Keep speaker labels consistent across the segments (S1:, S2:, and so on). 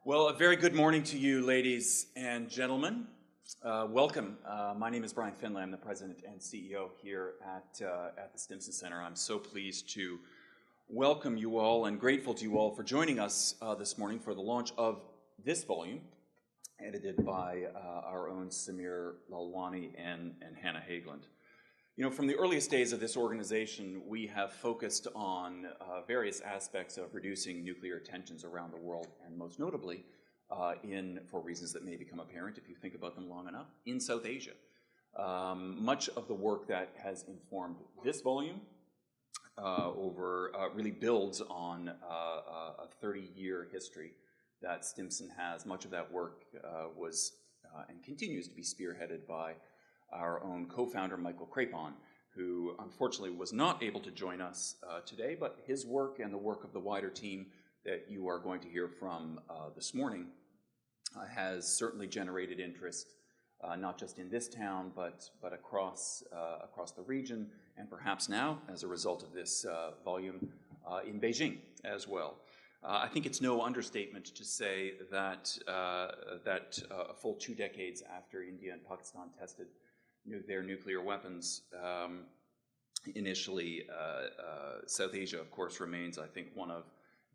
S1: Well, a very good morning to you, ladies and gentlemen. Welcome. My name is Brian Finlay. I'm the president and CEO here at the Stimson Center. I'm so pleased to welcome you all and grateful to you all for joining us this morning for the launch of this volume, edited by our own Samir Lalwani and Hannah Haegeland. You know, from the earliest days of this organization, we have focused on various aspects of reducing nuclear tensions around the world, and most notably, for reasons that may become apparent if you think about them long enough, in South Asia. Much of the work that has informed this volume really builds on a 30-year history that Stimson has. Much of that work was and continues to be spearheaded by our own co-founder, Michael Crapon, who unfortunately was not able to join us today, but his work and the work of the wider team that you are going to hear from this morning has certainly generated interest, not just in this town, but across the region, and perhaps now, as a result of this volume, in Beijing as well. I think it's no understatement to say that a full 2 decades after India and Pakistan tested their nuclear weapons, initially, South Asia, of course, remains, I think, one of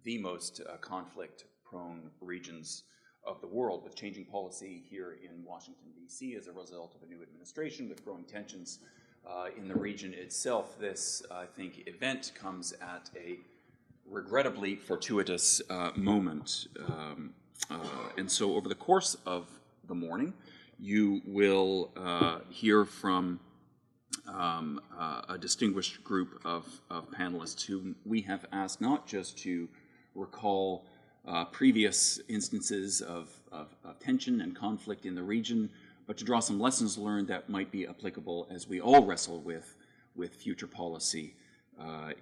S1: the most conflict-prone regions of the world, with changing policy here in Washington, D.C. as a result of a new administration, with growing tensions in the region itself. This, I think, event comes at a regrettably fortuitous moment. And so over the course of the morning, you will hear from a distinguished group of panelists who we have asked not just to recall previous instances of tension and conflict in the region, but to draw some lessons learned that might be applicable as we all wrestle with future policy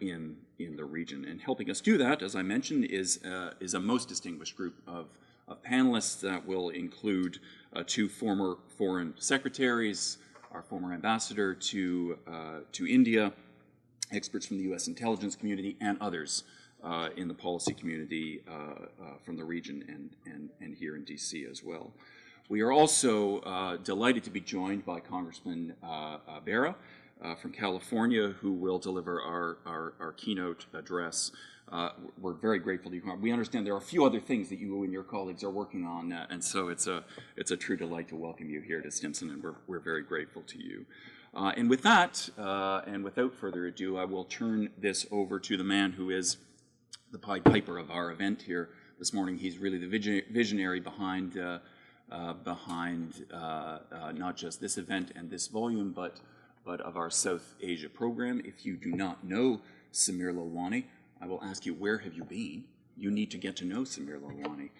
S1: in the region. And helping us do that, as I mentioned, is a most distinguished group of panelists that will include 2 former foreign secretaries, our former ambassador to India, experts from the U.S. intelligence community, and others in the policy community from the region and here in D.C. as well. We are also delighted to be joined by Congressman Bera from California, who will deliver our keynote address. We're very grateful to you. We understand there are a few other things that you and your colleagues are working on, and so it's a true delight to welcome you here to Stimson, and we're very grateful to you. And with that, and without further ado, I will turn this over to the man who is the Pied Piper of our event here this morning. He's really the visionary behind not just this event and this volume, but of our South Asia program. If you do not know Samir Lalwani, I will ask you, where have you been? You need to get to know Samir Lalwani.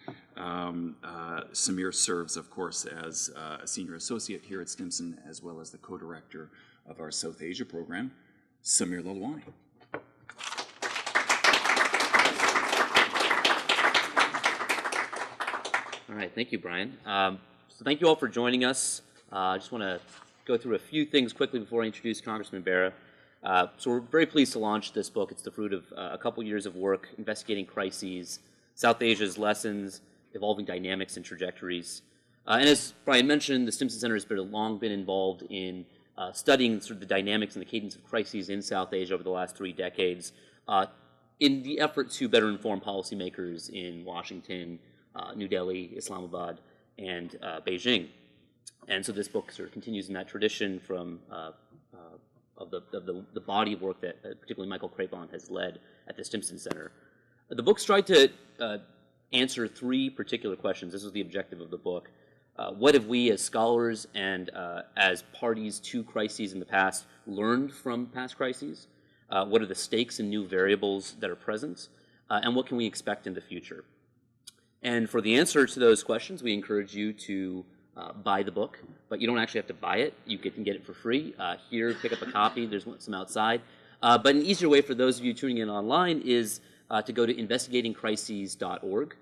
S1: Samir serves, of course, as a senior associate here at Stimson, as well as the co-director of our South Asia program. Samir Lalwani.
S2: All right, thank you, Brian. So thank you all for joining us. I just want to go through a few things quickly before I introduce Congressman Bera. So we're very pleased to launch this book. It's the fruit of a couple years of work investigating crises, South Asia's lessons, evolving dynamics and trajectories. And as Brian mentioned, the Stimson Center has long been involved in studying sort of the dynamics and the cadence of crises in South Asia over the last 3 decades in the effort to better inform policymakers in Washington, New Delhi, Islamabad, and Beijing. And so this book sort of continues in that tradition from of the body of work that particularly Michael Crapon has led at the Stimson Center. The book's tried to answer 3 particular questions. This was the objective of the book. What have we as scholars and as parties to crises in the past learned from past crises? What are the stakes and new variables that are present? And what can we expect in the future? And for the answer to those questions, we encourage you to buy the book, but you don't actually have to buy it. You can get it for free. Here, pick up a copy. There's some outside. But an easier way for those of you tuning in online is to go to investigatingcrises.org,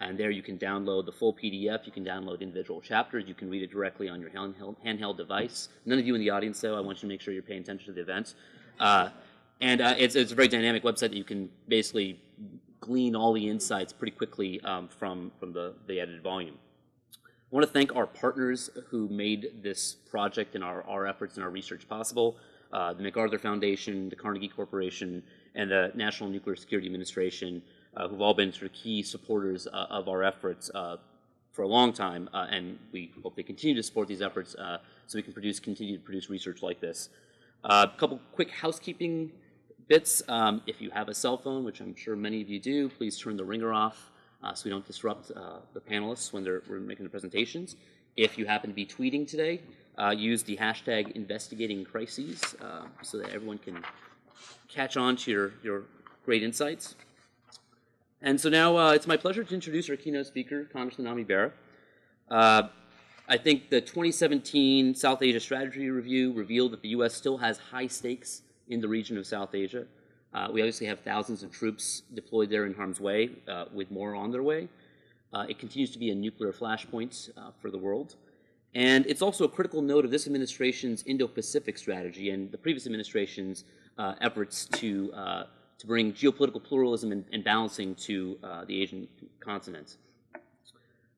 S2: and there you can download the full PDF. You can download individual chapters. You can read it directly on your handheld device. None of you in the audience, though, I want you to make sure you're paying attention to the event. And it's a very dynamic website that you can basically glean all the insights pretty quickly from the edited volume. I want to thank our partners who made this project and our efforts and our research possible, the MacArthur Foundation, the Carnegie Corporation, and the National Nuclear Security Administration, who've all been sort of key supporters of our efforts for a long time, and we hope they continue to support these efforts so we can continue to produce research like this. A couple quick housekeeping bits. If you have a cell phone, which I'm sure many of you do, please turn the ringer off so we don't disrupt the panelists when we're making the presentations. If you happen to be tweeting today, use the hashtag #InvestigatingCrises so that everyone can catch on to your great insights. And so now it's my pleasure to introduce our keynote speaker, Congressman Ami Bera. I think the 2017 South Asia Strategy Review revealed that the U.S. still has high stakes in the region of South Asia. We obviously have thousands of troops deployed there in harm's way, with more on their way. It continues to be a nuclear flashpoint for the world. And it's also a critical note of this administration's Indo-Pacific strategy and the previous administration's efforts to bring geopolitical pluralism and balancing to the Asian continent.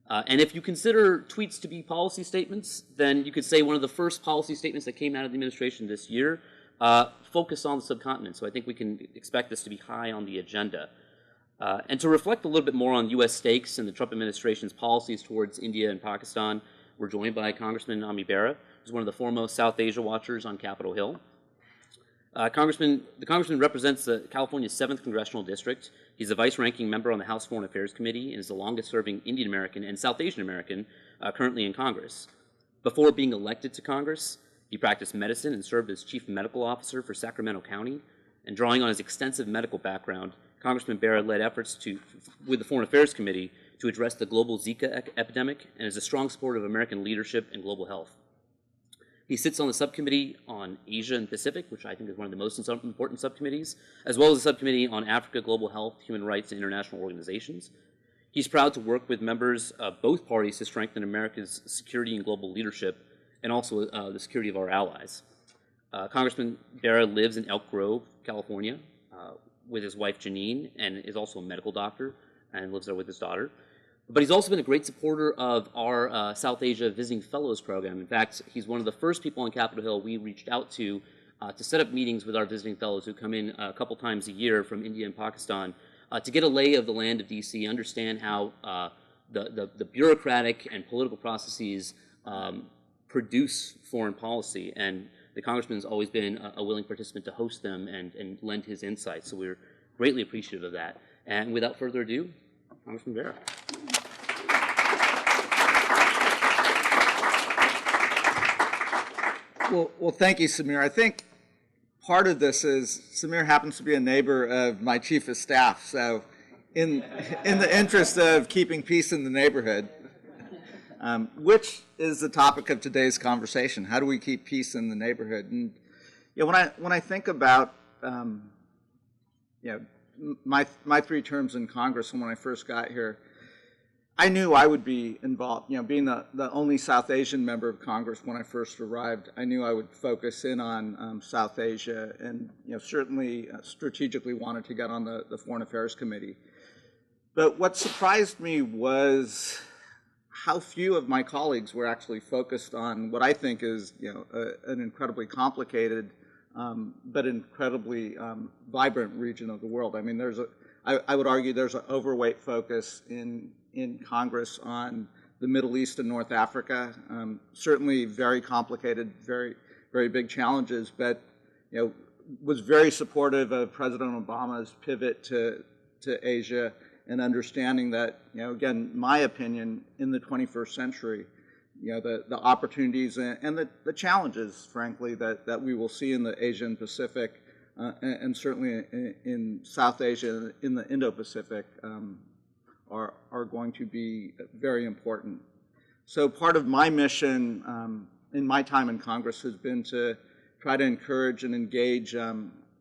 S2: And if you consider tweets to be policy statements, then you could say one of the first policy statements that came out of the administration this year focused on the subcontinent. So I think we can expect this to be high on the agenda. And to reflect a little bit more on U.S. stakes and the Trump administration's policies towards India and Pakistan, we're joined by Congressman Ami Bera, who's one of the foremost South Asia watchers on Capitol Hill. The Congressman represents the California's 7th Congressional District. He's a vice-ranking member on the House Foreign Affairs Committee and is the longest-serving Indian American and South Asian American currently in Congress. Before being elected to Congress, he practiced medicine and served as Chief Medical Officer for Sacramento County. And drawing on his extensive medical background, Congressman Bera led efforts with the Foreign Affairs Committee to address the global Zika epidemic and is a strong supporter of American leadership and global health. He sits on the subcommittee on Asia and Pacific, which I think is one of the most important subcommittees, as well as the subcommittee on Africa, global health, human rights, and international organizations. He's proud to work with members of both parties to strengthen America's security and global leadership, and also the security of our allies. Congressman Bera lives in Elk Grove, California, with his wife Janine, and is also a medical doctor, and lives there with his daughter. But he's also been a great supporter of our South Asia Visiting Fellows program. In fact, he's one of the first people on Capitol Hill we reached out to set up meetings with our visiting fellows who come in a couple times a year from India and Pakistan to get a lay of the land of D.C., understand how the bureaucratic and political processes produce foreign policy. And the Congressman's always been a willing participant to host them and lend his insights. So we're greatly appreciative of that. And without further ado, Congressman Bera.
S3: Well, thank you, Samir. I think part of this is Samir happens to be a neighbor of my chief of staff. So in the interest of keeping peace in the neighborhood, which is the topic of today's conversation, how do we keep peace in the neighborhood? And when I think about my 3 terms in Congress and when I first got here, I knew I would be involved. Being the only South Asian member of Congress when I first arrived, I knew I would focus in on South Asia, and certainly strategically wanted to get on the Foreign Affairs Committee. But what surprised me was how few of my colleagues were actually focused on what I think is an incredibly complicated but incredibly vibrant region of the world. I mean, I would argue there's an overweight focus in Congress on the Middle East and North Africa. Certainly very complicated, very, very big challenges, but was very supportive of President Obama's pivot to Asia and understanding that, again, my opinion, in the 21st century, the opportunities and the challenges, frankly, that we will see in the Asian Pacific and certainly in South Asia, in the Indo-Pacific, are going to be very important. So part of my mission in my time in Congress has been to try to encourage and engage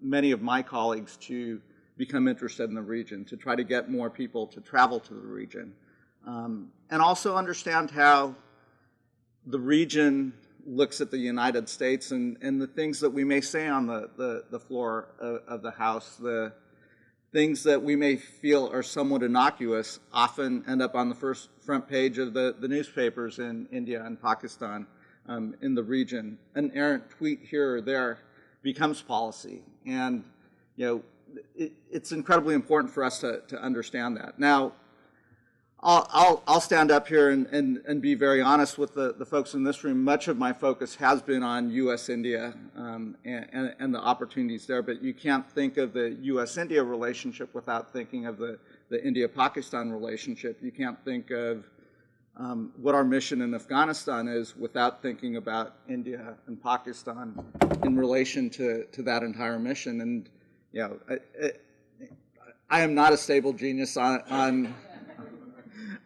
S3: many of my colleagues to become interested in the region, to try to get more people to travel to the region, and also understand how the region looks at the United States and the things that we may say on the floor of the House, things that we may feel are somewhat innocuous often end up on the front page of the newspapers in India and Pakistan, in the region. An errant tweet here or there becomes policy. And, it's incredibly important for us to understand that. Now, I'll stand up here and be very honest with the folks in this room. Much of my focus has been on U.S.-India and the opportunities there, but you can't think of the U.S.-India relationship without thinking of the India-Pakistan relationship. You can't think of what our mission in Afghanistan is without thinking about India and Pakistan in relation to that entire mission. And, I am not a stable genius on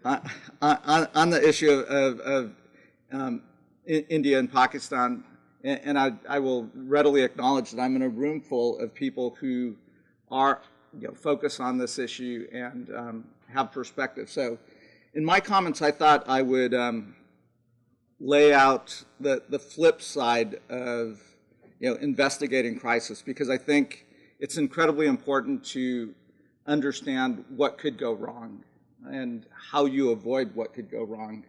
S3: the issue of India and Pakistan, and I will readily acknowledge that I'm in a room full of people who are focused on this issue and have perspective. So in my comments, I thought I would lay out the flip side of investigating crisis, because I think it's incredibly important to understand what could go wrong and how you avoid what could go wrong.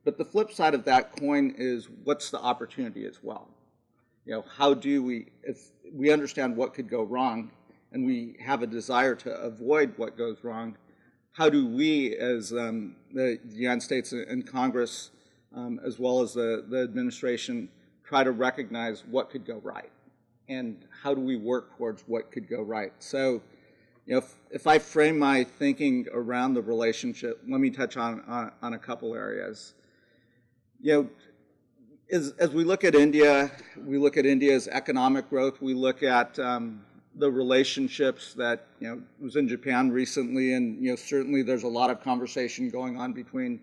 S3: But the flip side of that coin is, what's the opportunity as well? How do we, if we understand what could go wrong and we have a desire to avoid what goes wrong, how do we as the United States and Congress, as well as the administration, try to recognize what could go right? And how do we work towards what could go right? So, if I frame my thinking around the relationship, let me touch on a couple areas. As we look at India, we look at India's economic growth. We look at the relationships that was in Japan recently, and certainly there's a lot of conversation going on between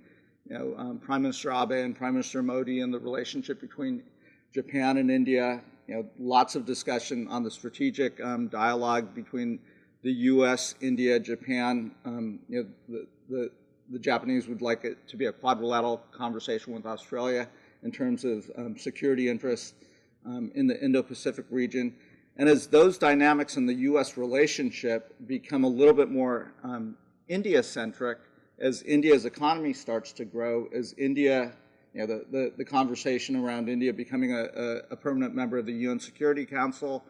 S3: Prime Minister Abe and Prime Minister Moeed, and the relationship between Japan and India. Lots of discussion on the strategic dialogue between the U.S., India, Japan. The Japanese would like it to be a quadrilateral conversation with Australia in terms of security interests in the Indo-Pacific region. And as those dynamics in the U.S. relationship become a little bit more India-centric, as India's economy starts to grow, as India, the conversation around India becoming a permanent member of the UN Security Council,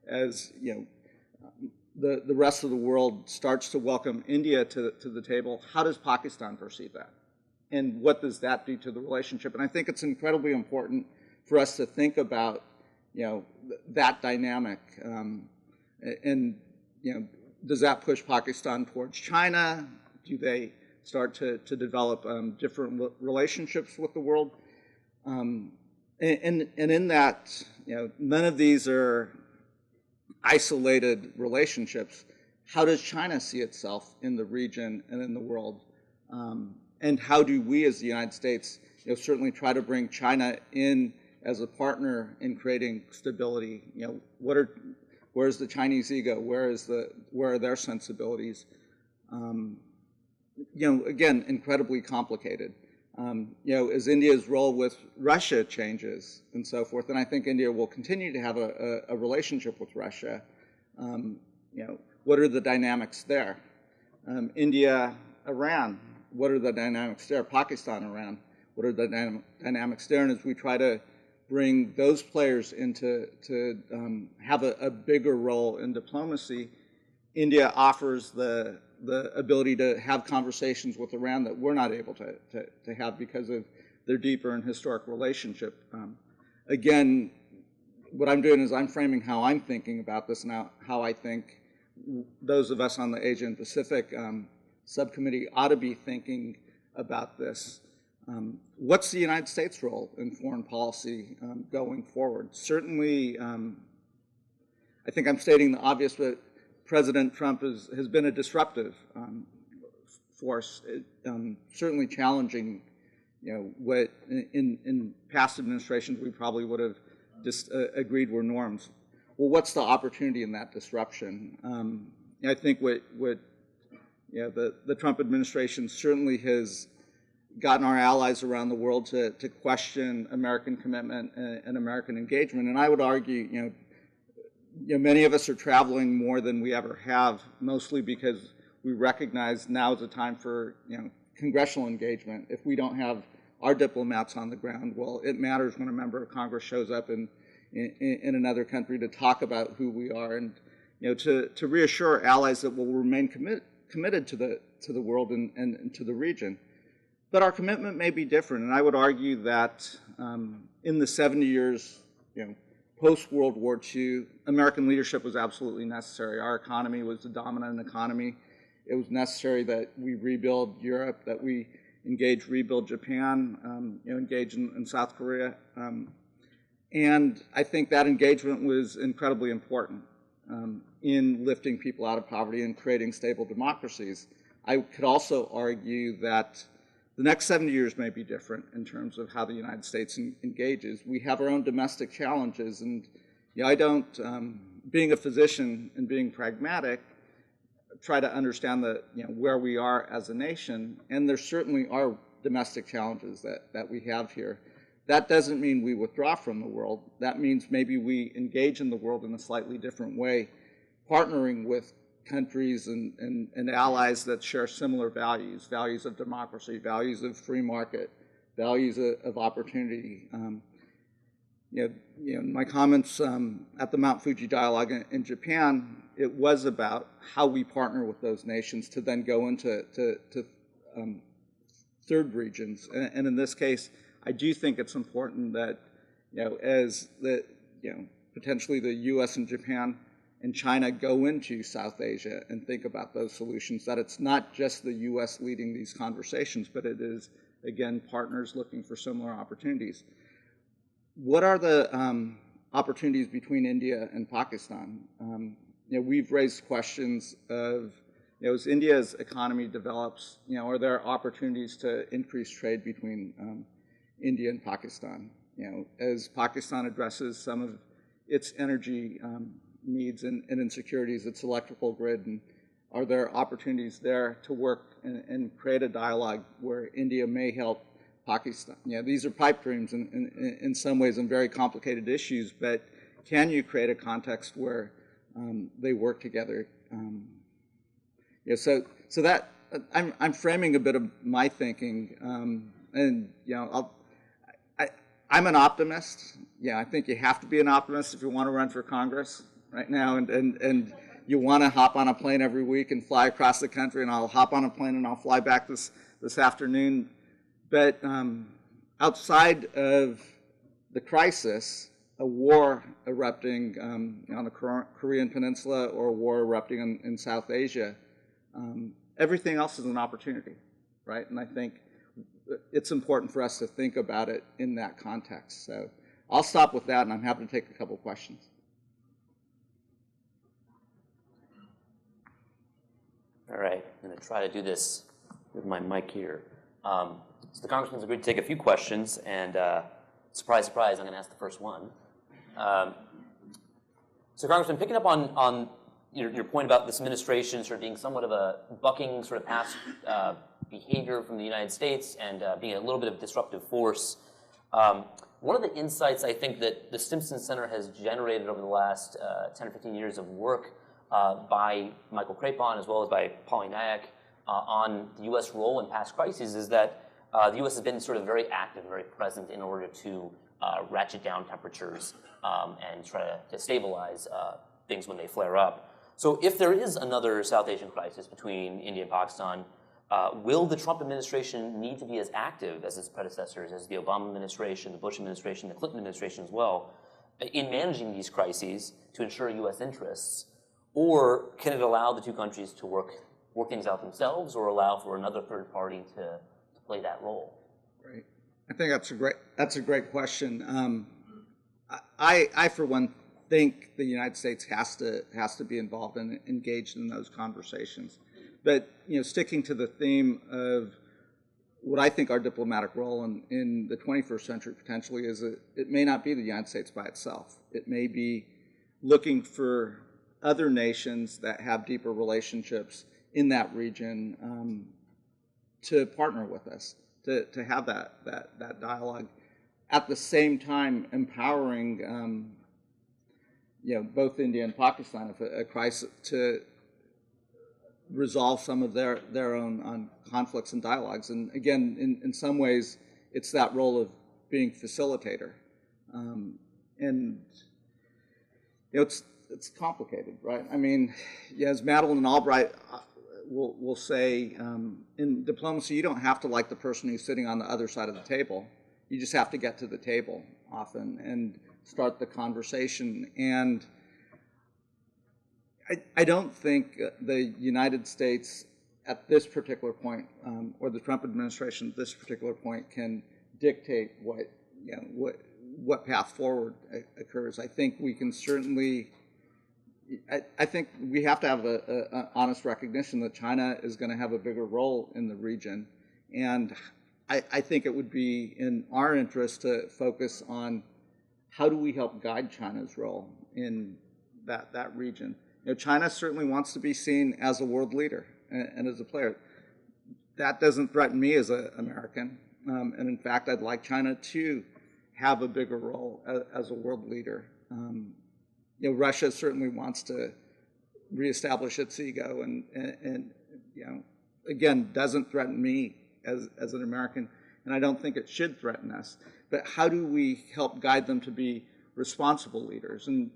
S3: as the rest of the world starts to welcome India to the table, how does Pakistan perceive that? And what does that do to the relationship? And I think it's incredibly important for us to think about, that dynamic. And does that push Pakistan towards China? Do they start to develop different relationships with the world? And in that, none of these are isolated relationships. How does China see itself in the region and in the world? And how do we as the United States certainly try to bring China in as a partner in creating stability? Where's the Chinese ego? Where are their sensibilities? Again, incredibly complicated. As India's role with Russia changes and so forth, and I think India will continue to have a relationship with Russia, what are the dynamics there? India, Iran, what are the dynamics there? Pakistan, Iran, what are the dynamics there? And as we try to bring those players into to have a bigger role in diplomacy, India offers the ability to have conversations with Iran that we're not able to have because of their deeper and historic relationship. Again, what I'm doing is I'm framing how I'm thinking about this and how I think those of us on the Asia and Pacific subcommittee ought to be thinking about this. What's the United States' role in foreign policy going forward? Certainly, I think I'm stating the obvious, but President Trump has been a disruptive force, certainly challenging, what in past administrations we probably would have just agreed were norms. Well, what's the opportunity in that disruption? I think what the Trump administration certainly has gotten our allies around the world to question American commitment and American engagement. And I would argue, many of us are traveling more than we ever have, mostly because we recognize now is a time for congressional engagement. If we don't have our diplomats on the ground, well, it matters when a member of Congress shows up in another country to talk about who we are, and to reassure allies that we'll remain committed to the world and to the region. But our commitment may be different, and I would argue that in the 70 years, post-World War II, American leadership was absolutely necessary. Our economy was the dominant economy. It was necessary that we rebuild Europe, that we rebuild Japan, engage in South Korea. And I think that engagement was incredibly important in lifting people out of poverty and creating stable democracies. I could also argue that the next 70 years may be different in terms of how the United States engages. We have our own domestic challenges, and I don't, being a physician and being pragmatic, try to understand where we are as a nation, and there certainly are domestic challenges that we have here. That doesn't mean we withdraw from the world. That means maybe we engage in the world in a slightly different way, partnering with countries and allies that share similar values, values of democracy, values of free market, values of opportunity. My comments at the Mount Fuji Dialogue in Japan, it was about how we partner with those nations to then go into third regions. And in this case, I do think it's important that, as potentially the U.S. and Japan and China go into South Asia and think about those solutions, that it's not just the U.S. leading these conversations, but it is, again, partners looking for similar opportunities. What are the opportunities between India and Pakistan? We've raised questions of, as India's economy develops, are there opportunities to increase trade between India and Pakistan? As Pakistan addresses some of its energy needs and insecurities, its electrical grid, and are there opportunities there to work and create a dialogue where India may help Pakistan? These are pipe dreams in some ways and very complicated issues, but can you create a context where they work together? So that I'm framing a bit of my thinking, and I'm an optimist. I think you have to be an optimist if you want to run for Congress right now, and you want to hop on a plane every week and fly across the country, and I'll hop on a plane and I'll fly back this afternoon. But outside of the crisis, a war erupting on the Korean Peninsula or a war erupting in South Asia, everything else is an opportunity, right? And I think it's important for us to think about it in that context. So I'll stop with that, and I'm happy to take a couple questions.
S2: All right, I'm going to try to do this with my mic here. So the Congressman's agreed to take a few questions, and surprise, surprise, I'm going to ask the first one. So Congressman, picking up on your point about this administration sort of being somewhat of a bucking sort of past behavior from the United States and being a little bit of a disruptive force, one of the insights I think that the Stimson Center has generated over the last 10 or 15 years of work by Michael Crapon as well as by Polly Nayak on the U.S. role in past crises is that the U.S. has been sort of very active, very present in order to ratchet down temperatures and try to stabilize things when they flare up. So if there is another South Asian crisis between India and Pakistan, will the Trump administration need to be as active as its predecessors, as the Obama administration, the Bush administration, the Clinton administration as well, in managing these crises to ensure U.S. interests? Or can it allow the two countries to work things out themselves, or allow for another third party to play that role?
S3: Right. I think that's a great question. I for one think the United States has to be involved and engaged in those conversations. But sticking to the theme of what I think our diplomatic role in the 21st century potentially is, it may not be the United States by itself. It may be looking for other nations that have deeper relationships in that region to partner with us, to have that dialogue. At the same time, empowering both India and Pakistan, if a crisis, to resolve some of their own conflicts and dialogues. And again, in some ways, it's that role of being facilitator. And it's complicated, right? I mean, as Madeleine Albright will say, in diplomacy, you don't have to like the person who's sitting on the other side of the table. You just have to get to the table often and start the conversation. And I don't think the United States at this particular point, or the Trump administration at this particular point, can dictate what path forward occurs. I think we can certainly. I think we have to have an honest recognition that China is going to have a bigger role in the region, and I think it would be in our interest to focus on how do we help guide China's role in that region. China certainly wants to be seen as a world leader and as a player. That doesn't threaten me as an American, and in fact, I'd like China to have a bigger role as a world leader. Russia certainly wants to reestablish its ego, and again, doesn't threaten me as an American, and I don't think it should threaten us. But how do we help guide them to be responsible leaders? And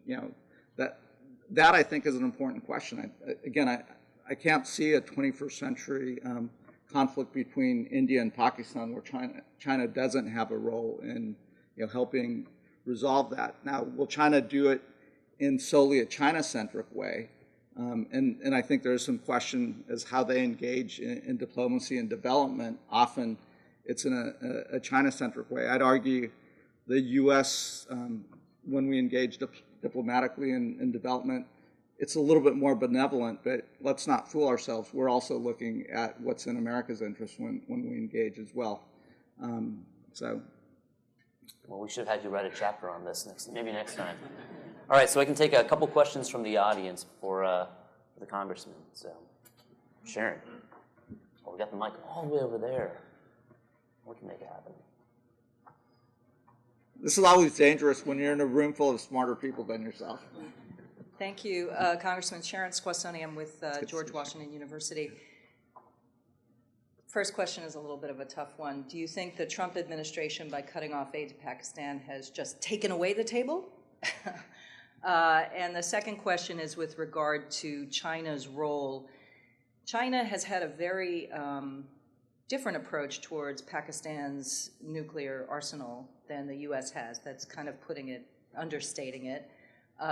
S3: that I think is an important question. I can't see a 21st century conflict between India and Pakistan where China doesn't have a role in helping resolve that. Now, will China do it in solely a China-centric way? And I think there's some question as how they engage in diplomacy and development. Often it's in a China-centric way. I'd argue the U.S., when we engage diplomatically in development, it's a little bit more benevolent, but let's not fool ourselves. We're also looking at what's in America's interest when we engage as well.
S4: Well, we should have had you write a chapter on this maybe next time. All right, so I can take a couple questions from the audience for the Congressman. So, Sharon. Oh, we got the mic all the way over there. We can make it happen.
S3: This is always dangerous when you're in a room full of smarter people than yourself.
S5: Thank you, Congressman. Sharon Squastoni. I'm with George Washington University. First question is a little bit of a tough one. Do you think the Trump administration, by cutting off aid to Pakistan, has just taken away the table? And the second question is with regard to China's role. China has had a very different approach towards Pakistan's nuclear arsenal than the U.S. has. That's kind of understating it.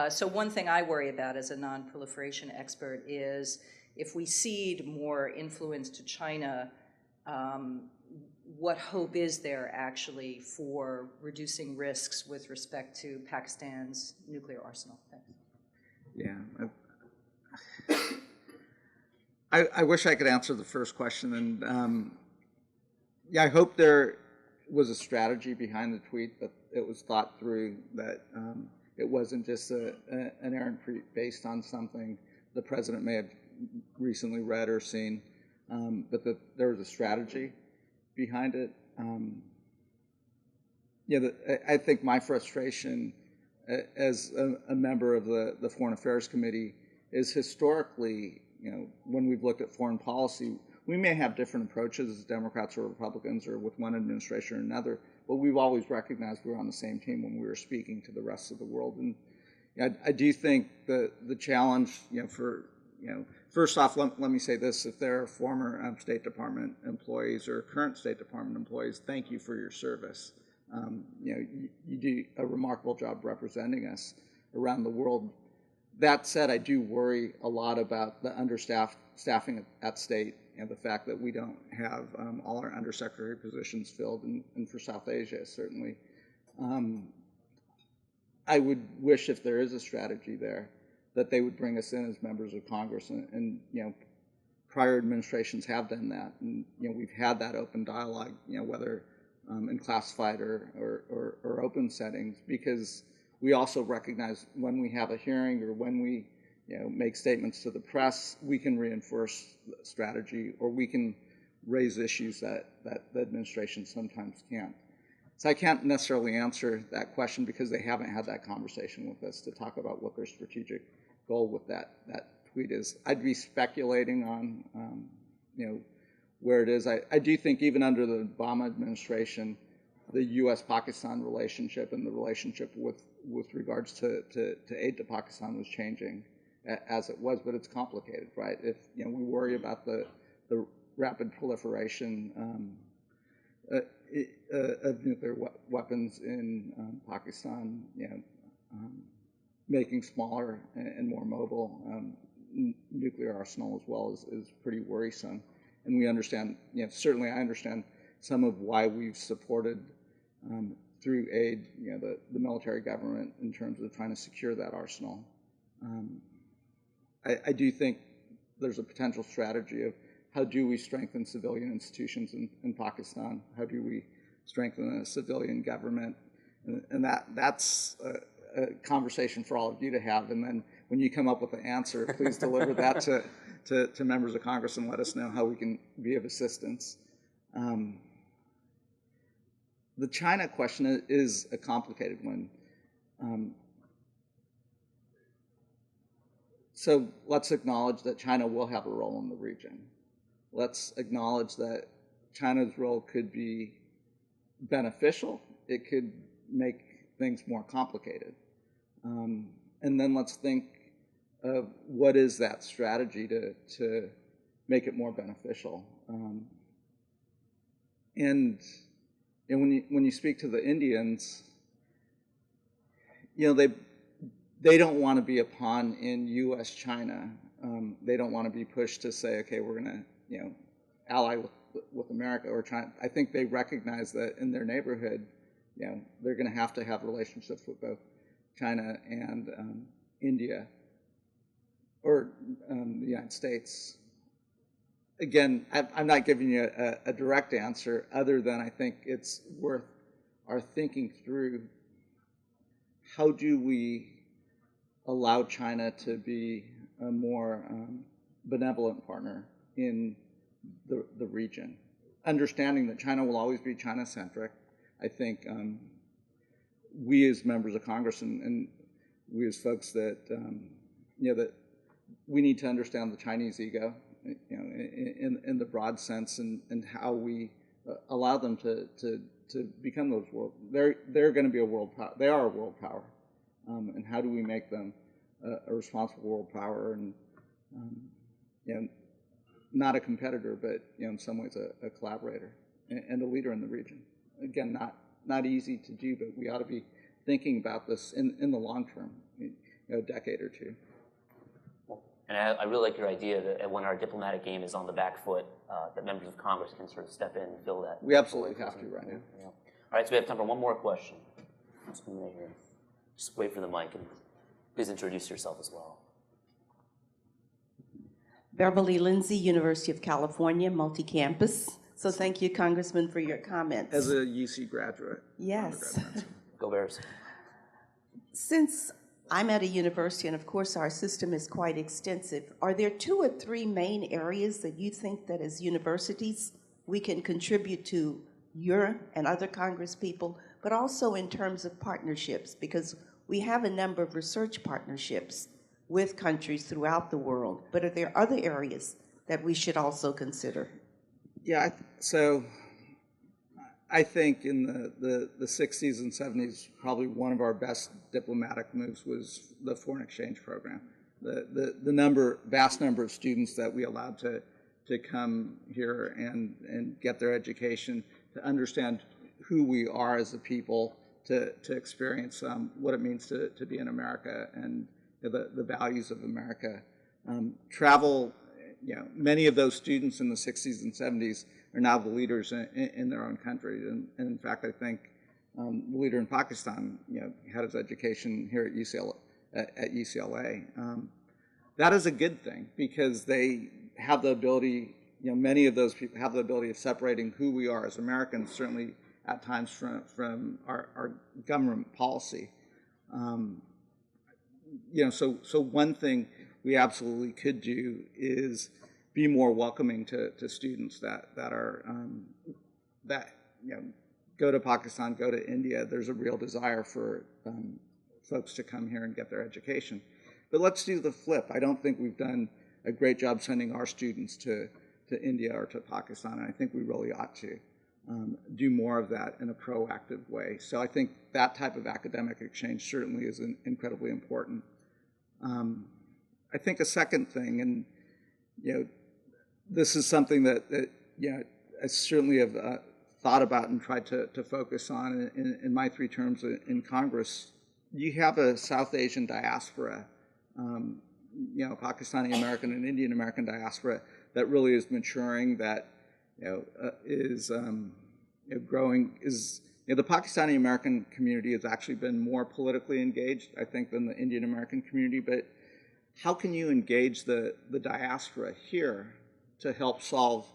S5: So one thing I worry about as a non-proliferation expert is if we cede more influence to China, what hope is there actually for reducing risks with respect to Pakistan's nuclear arsenal? Thanks.
S3: Yeah. I wish I could answer the first question. And I hope there was a strategy behind the tweet, that it was thought through, that it wasn't just an errant tweet based on something the president may have recently read or seen, but that there was a strategy behind it. I think my frustration as a member of the Foreign Affairs Committee is historically, when we've looked at foreign policy, we may have different approaches as Democrats or Republicans or with one administration or another, but we've always recognized we were on the same team when we were speaking to the rest of the world. And I do think the challenge, first off, let me say this: if there are former State Department employees or current State Department employees, thank you for your service. You do a remarkable job representing us around the world. That said, I do worry a lot about the staffing at State and the fact that we don't have all our undersecretary positions filled, and for South Asia, certainly. I would wish, if there is a strategy there, that they would bring us in as members of Congress, and prior administrations have done that, and we've had that open dialogue, whether in classified or open settings, because we also recognize when we have a hearing or when we make statements to the press, we can reinforce strategy, or we can raise issues that the administration sometimes can't. So I can't necessarily answer that question because they haven't had that conversation with us to talk about what their strategic goal with that tweet is. I'd be speculating on, where it is. I do think even under the Obama administration, the U.S.-Pakistan relationship and the relationship with regards to aid to Pakistan was changing as it was, but it's complicated, right? If we worry about the rapid proliferation of nuclear weapons in Pakistan, making smaller and more mobile nuclear arsenal as well is pretty worrisome. And we understand, certainly I understand some of why we've supported through aid, the military government in terms of trying to secure that arsenal. I do think there's a potential strategy of how do we strengthen civilian institutions in Pakistan? How do we strengthen a civilian government? And that's a conversation for all of you to have. And then when you come up with an answer, please deliver that to members of Congress and let us know how we can be of assistance. The China question is a complicated one. So let's acknowledge that China will have a role in the region. Let's acknowledge that China's role could be beneficial. It could make things more complicated. And then let's think of what is that strategy to make it more beneficial. And when you speak to the Indians, they don't want to be a pawn in U.S.-China. They don't want to be pushed to say, okay, we're going to ally with America or China. I think they recognize that in their neighborhood, they're going to have relationships with both China and India or the United States. Again, I'm not giving you a direct answer other than I think it's worth our thinking through how do we allow China to be a more benevolent partner in the region, understanding that China will always be China-centric. I think we as members of Congress and we as folks that, that we need to understand the Chinese ego, in the broad sense, and how we allow them to become those world. They're going to be a world power. They are a world power, and how do we make them a responsible world power and not a competitor, but in some ways a collaborator and a leader in the region. Again, not easy to do, but we ought to be thinking about this in the long term, a decade or two.
S4: And I really like your idea that when our diplomatic game is on the back foot, that members of Congress can sort of step in and fill that.
S3: We absolutely have to right now.
S4: Yeah. All right, so we have time for one more question. Just wait for the mic and please introduce yourself as well.
S6: Beverly Lindsay, University of California, multi-campus. So thank you, Congressman, for your comments.
S3: As a UC graduate.
S6: Yes.
S4: Go Bears.
S6: Since I'm at a university, and of course our system is quite extensive, are there 2 or 3 main areas that you think that as universities we can contribute to your and other Congress people, but also in terms of partnerships? Because we have a number of research partnerships with countries throughout the world, but are there other areas that we should also consider?
S3: Yeah, so I think in the 60s and 70s, probably one of our best diplomatic moves was the foreign exchange program. The vast number of students that we allowed to come here and get their education, to understand who we are as a people, to experience what it means to be in America and the values of America. Travel, many of those students in the 60s and 70s are now the leaders in their own country. And in fact, I think the leader in Pakistan, had his education here at UCLA. That is a good thing because they have the ability, many of those people have the ability of separating who we are as Americans, certainly at times from our government policy. So one thing we absolutely could do is be more welcoming to students that are go to Pakistan, go to India, there's a real desire for folks to come here and get their education. But let's do the flip. I don't think we've done a great job sending our students to India or to Pakistan, and I think we really ought to do more of that in a proactive way. So I think that type of academic exchange certainly is incredibly important. I think a second thing, and this is something that I certainly have thought about and tried to focus on in my 3 terms in Congress. You have a South Asian diaspora, Pakistani American and Indian American diaspora that really is maturing, that is growing. The Pakistani American community has actually been more politically engaged, I think, than the Indian American community. But how can you engage the diaspora here to help solve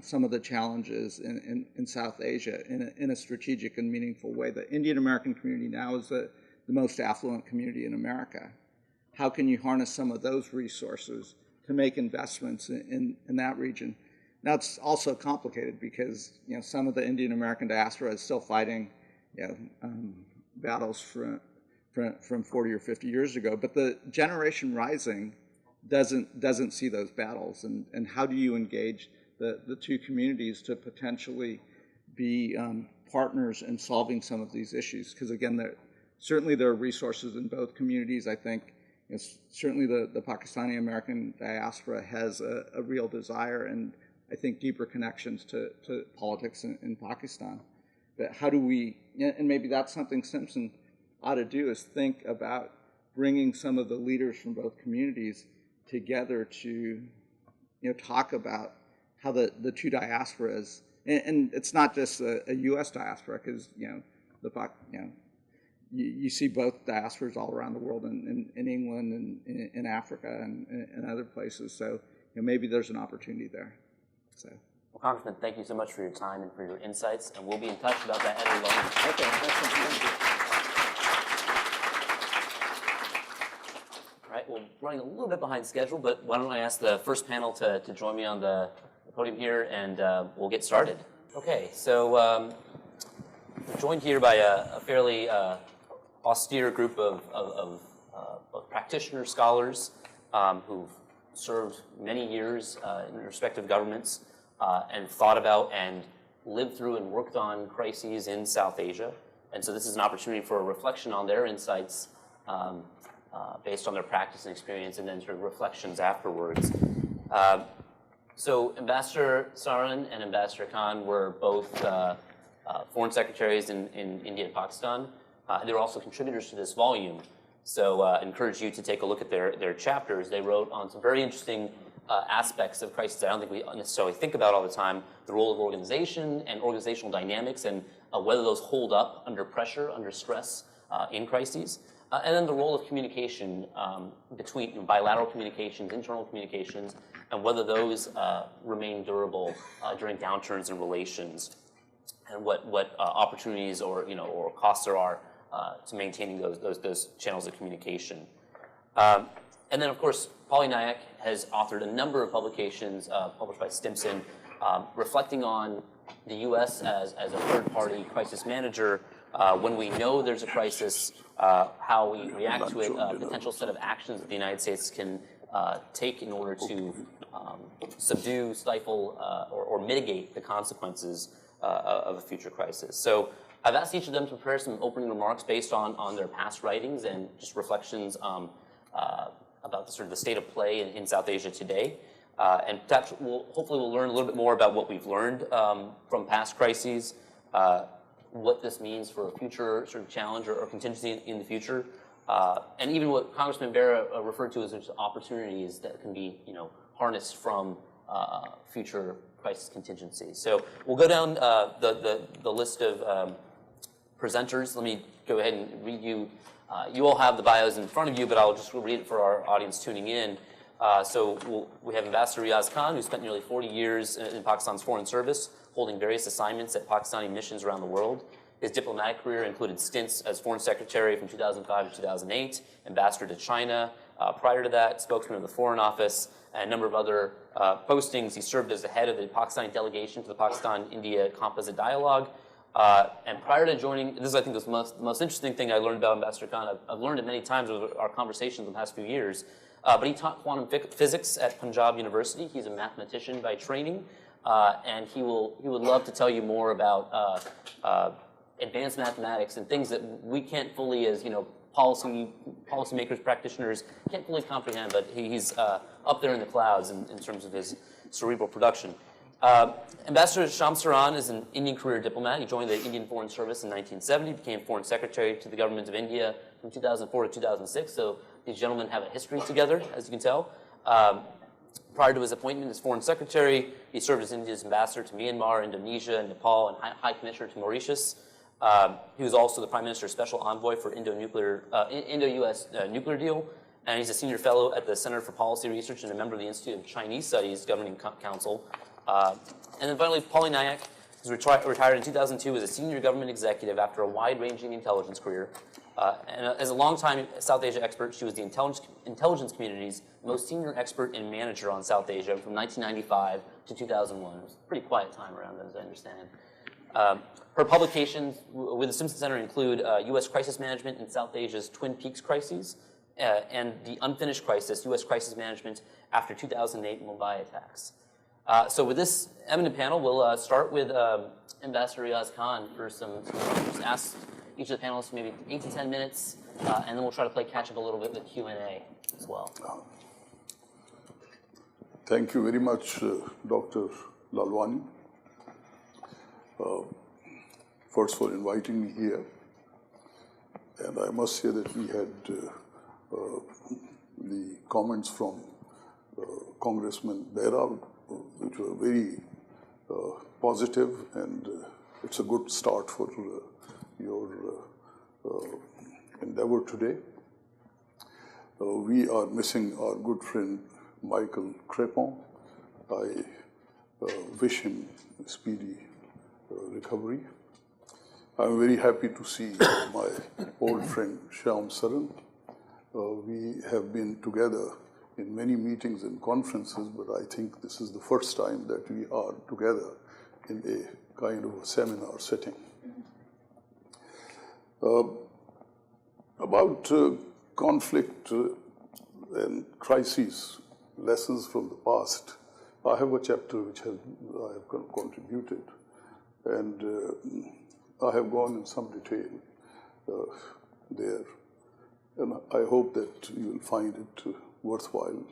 S3: some of the challenges in South Asia in a strategic and meaningful way? The Indian American community now is the most affluent community in America. How can you harness some of those resources to make investments in that region? Now, it's also complicated because some of the Indian American diaspora is still fighting battles from 40 or 50 years ago, but the generation rising doesn't see those battles. And how do you engage the 2 communities to potentially be partners in solving some of these issues? Because again, certainly there are resources in both communities. I think certainly the Pakistani American diaspora has a real desire and I think deeper connections to politics in Pakistan. But how do we, and maybe that's something Stimson ought to do, is think about bringing some of the leaders from both communities together to talk about how the 2 diasporas, and it's not just a U.S. diaspora, because you see both diasporas all around the world, in England and in Africa and other places. So maybe there's an opportunity there. So.
S4: Well, Congressman, thank you so much for your time and for your insights, and we'll be in touch about that at a later.
S3: Okay, thank you.
S4: All right, we're running a little bit behind schedule, but why don't I ask the first panel to join me on the podium here, and we'll get started. Okay, so we're joined here by a fairly austere group of practitioner scholars who've served many years in their respective governments and thought about and lived through and worked on crises in South Asia. And so this is an opportunity for a reflection on their insights based on their practice and experience, and then sort of reflections afterwards. So Ambassador Saran and Ambassador Khan were both foreign secretaries in India and Pakistan. They were also contributors to this volume. So I encourage you to take a look at their chapters. They wrote on some very interesting aspects of crisis I don't think we necessarily think about all the time: the role of organization and organizational dynamics, and whether those hold up under pressure, under stress in crises. And then the role of communication between bilateral communications, internal communications, and whether those remain durable during downturns in relations, and what opportunities or costs there are to maintaining those channels of communication. And then, of course, Nayak has authored a number of publications published by Stimson, reflecting on the U.S. as a third-party crisis manager. When we know there's a crisis, how we react to it, a potential set of actions that the United States can take in order to subdue, stifle, or mitigate the consequences of a future crisis. So I've asked each of them to prepare some opening remarks based on their past writings and just reflections about the state of play in South Asia today. And perhaps hopefully we'll learn a little bit more about what we've learned from past crises, what this means for a future sort of challenge or contingency in the future, and even what Congressman Bera referred to as opportunities that can be harnessed from future crisis contingencies. So we'll go down the list of presenters. Let me go ahead and read you. You all have the bios in front of you, but I'll just read it for our audience tuning in. So we have Ambassador Riaz Khan, who spent nearly 40 years in Pakistan's foreign service, holding various assignments at Pakistani missions around the world. His diplomatic career included stints as foreign secretary from 2005 to 2008, ambassador to China. Prior to that, spokesman of the Foreign Office, and a number of other postings. He served as the head of the Pakistani delegation to the Pakistan-India Composite Dialogue, And prior to joining, this is I think the most interesting thing I learned about Ambassador Khan. I've learned it many times over our conversations in the past few years. But he taught quantum physics at Punjab University. He's a mathematician by training, and he would love to tell you more about advanced mathematics and things that we can't fully, as policymakers, practitioners, can't fully comprehend. But he's up there in the clouds in terms of his cerebral production. Ambassador Shyam Saran is an Indian career diplomat. He joined the Indian Foreign Service in 1970, became Foreign Secretary to the government of India from 2004 to 2006. So these gentlemen have a history together, as you can tell. Prior to his appointment as Foreign Secretary, he served as India's ambassador to Myanmar, Indonesia, Nepal, and High Commissioner to Mauritius. He was also the Prime Minister's Special Envoy for Indo-US nuclear deal, and he's a senior fellow at the Center for Policy Research and a member of the Institute of Chinese Studies Governing Council. And then finally, Polly Nayak, who's retired in 2002 as a senior government executive after a wide-ranging intelligence career. And as a longtime South Asia expert, she was the intelligence community's most senior expert and manager on South Asia from 1995 to 2001. It was a pretty quiet time around then, as I understand. Her publications with the Stimson Center include U.S. crisis management in South Asia's Twin Peaks crises and the unfinished crisis, U.S. crisis management after 2008 Mumbai attacks. So with this eminent panel, we'll start with Ambassador Riaz Khan for just ask each of the panelists maybe 8 to 10 minutes, and then we'll try to play catch up a little bit with Q&A as well.
S7: Thank you very much, Dr. Lalwani. First for inviting me here. And I must say that we had the comments from Congressman Bera, which were very positive, and it's a good start for your endeavor today. We are missing our good friend Michael Crepon. I wish him a speedy recovery. I'm very happy to see my old friend Shyam Saran. We have been together in many meetings and conferences, but I think this is the first time that we are together in a kind of a seminar setting. About conflict and crises, lessons from the past, I have a chapter which I have contributed, and I have gone in some detail there, and I hope that you will find it worthwhile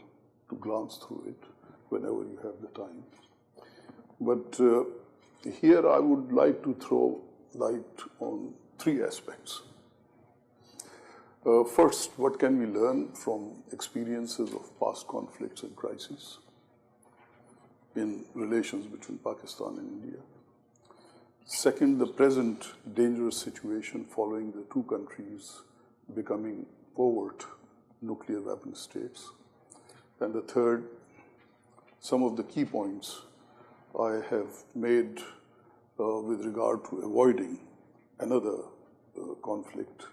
S7: to glance through it whenever you have the time. But here I would like to throw light on three aspects. First, what can we learn from experiences of past conflicts and crises in relations between Pakistan and India? Second, the present dangerous situation following the two countries becoming overt nuclear weapon states. And the third, some of the key points I have made with regard to avoiding another conflict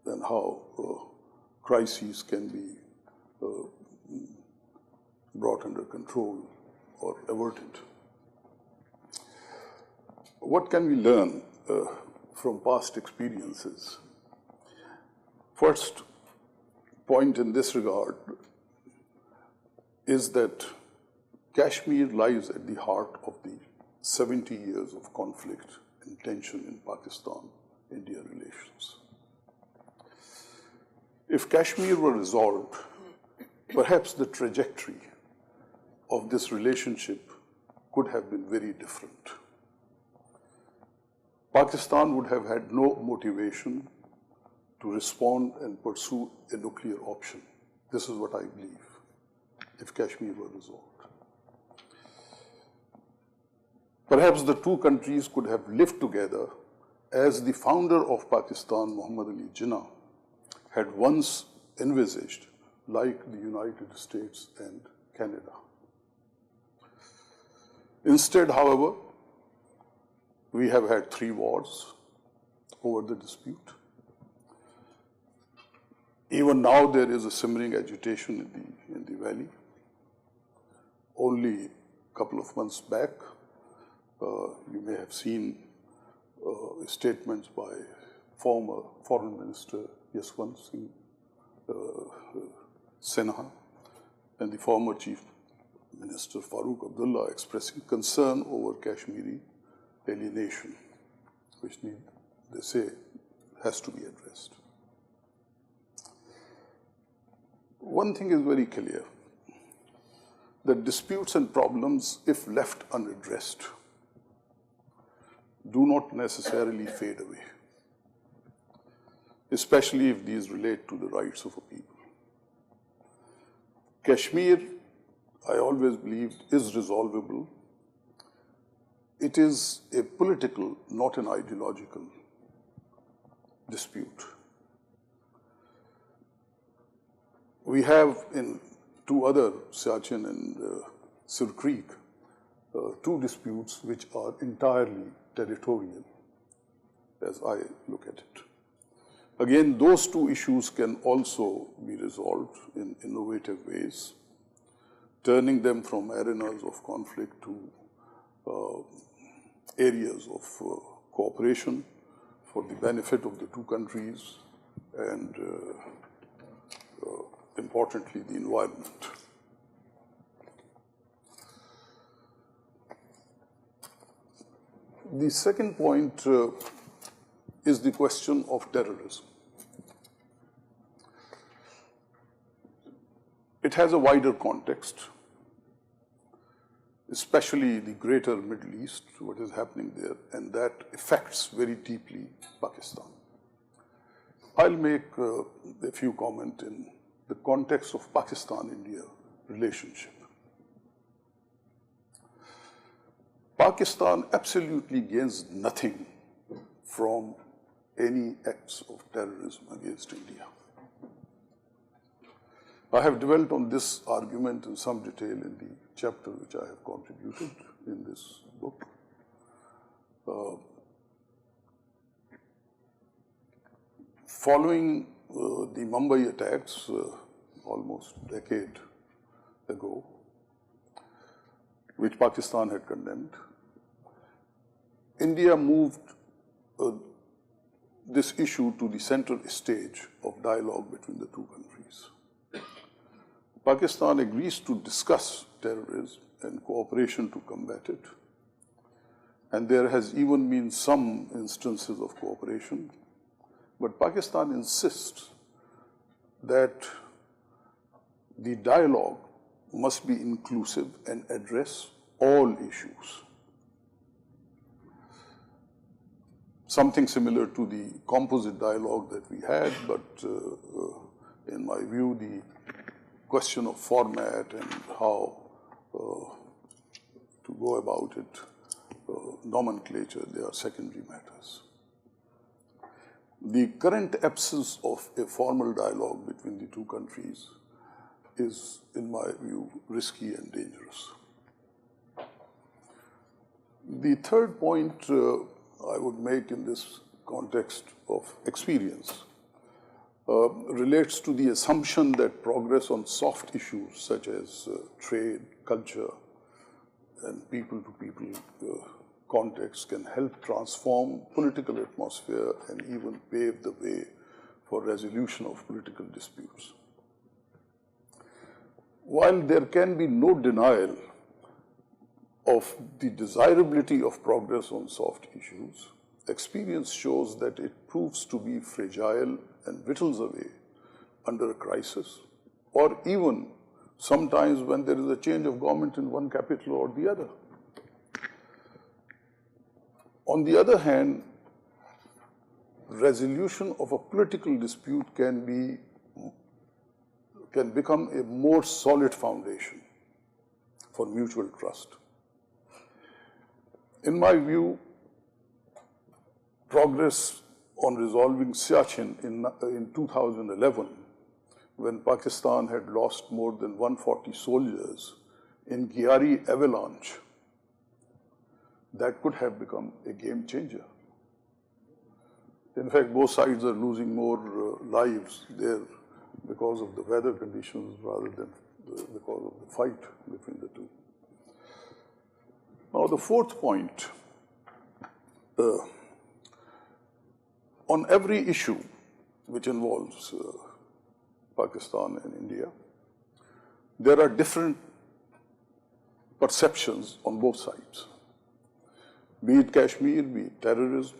S7: and how crises can be brought under control or averted. What can we learn from past experiences? First point in this regard is that Kashmir lies at the heart of the 70 years of conflict and tension in Pakistan-India relations. If Kashmir were resolved, perhaps the trajectory of this relationship could have been very different. Pakistan would have had no motivation to respond and pursue a nuclear option. This is what I believe, if Kashmir were resolved. Perhaps the two countries could have lived together as the founder of Pakistan, Muhammad Ali Jinnah, had once envisaged, like the United States and Canada. Instead, however, we have had 3 wars over the dispute. Even now there is a simmering agitation in the valley. Only a couple of months back, You may have seen statements by former Foreign Minister Yaswant Singh Sinha and the former Chief Minister Farooq Abdullah expressing concern over Kashmiri alienation, which they say has to be addressed. One thing is very clear, that disputes and problems, if left unaddressed, do not necessarily fade away, especially if these relate to the rights of a people. Kashmir, I always believed, is resolvable. It is a political, not an ideological dispute. We have in two other, Siachen and Sur Creek, two disputes which are entirely territorial, as I look at it. Again, those two issues can also be resolved in innovative ways, turning them from arenas of conflict to areas of cooperation for the benefit of the two countries and, importantly, the environment. The second point is the question of terrorism. It has a wider context, especially the greater Middle East, what is happening there, and that affects very deeply Pakistan. I'll make a few comments in the context of Pakistan-India relationship. Pakistan absolutely gains nothing from any acts of terrorism against India. I have dwelt on this argument in some detail in the chapter which I have contributed in this book. Following the Mumbai attacks almost a decade ago, which Pakistan had condemned, India moved this issue to the central stage of dialogue between the two countries. Pakistan agrees to discuss terrorism and cooperation to combat it, and there has even been some instances of cooperation, but Pakistan insists that the dialogue must be inclusive and address all issues. Something similar to the composite dialogue that we had, but in my view, the question of format and how to go about it, nomenclature, they are secondary matters. The current absence of a formal dialogue between the two countries is, in my view, risky and dangerous. The third point I would make in this context of experience relates to the assumption that progress on soft issues such as trade, culture, and people-to-people context can help transform political atmosphere and even pave the way for resolution of political disputes. While there can be no denial of the desirability of progress on soft issues, experience shows that it proves to be fragile and whittles away under a crisis, or even sometimes when there is a change of government in one capital or the other. On the other hand, resolution of a political dispute can become a more solid foundation for mutual trust. In my view, progress on resolving Siachen in 2011, when Pakistan had lost more than 140 soldiers in Gyari avalanche, that could have become a game changer. In fact, both sides are losing more lives there because of the weather conditions rather than because of the fight between the two. Now, the fourth point, on every issue which involves Pakistan and India, there are different perceptions on both sides, be it Kashmir, be it terrorism.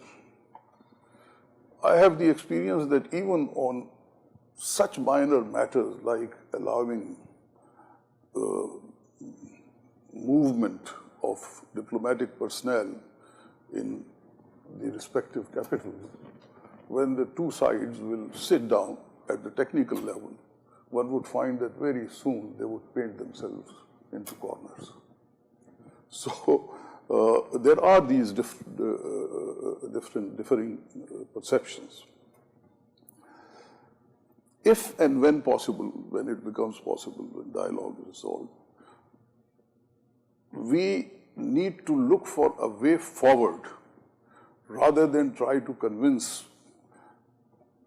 S7: I have the experience that even on such minor matters like allowing movement of diplomatic personnel in the respective capitals, when the two sides will sit down at the technical level, one would find that very soon they would paint themselves into corners. So there are these differing perceptions. If and when possible, when it becomes possible, when dialogue is resolved, we need to look for a way forward rather than try to convince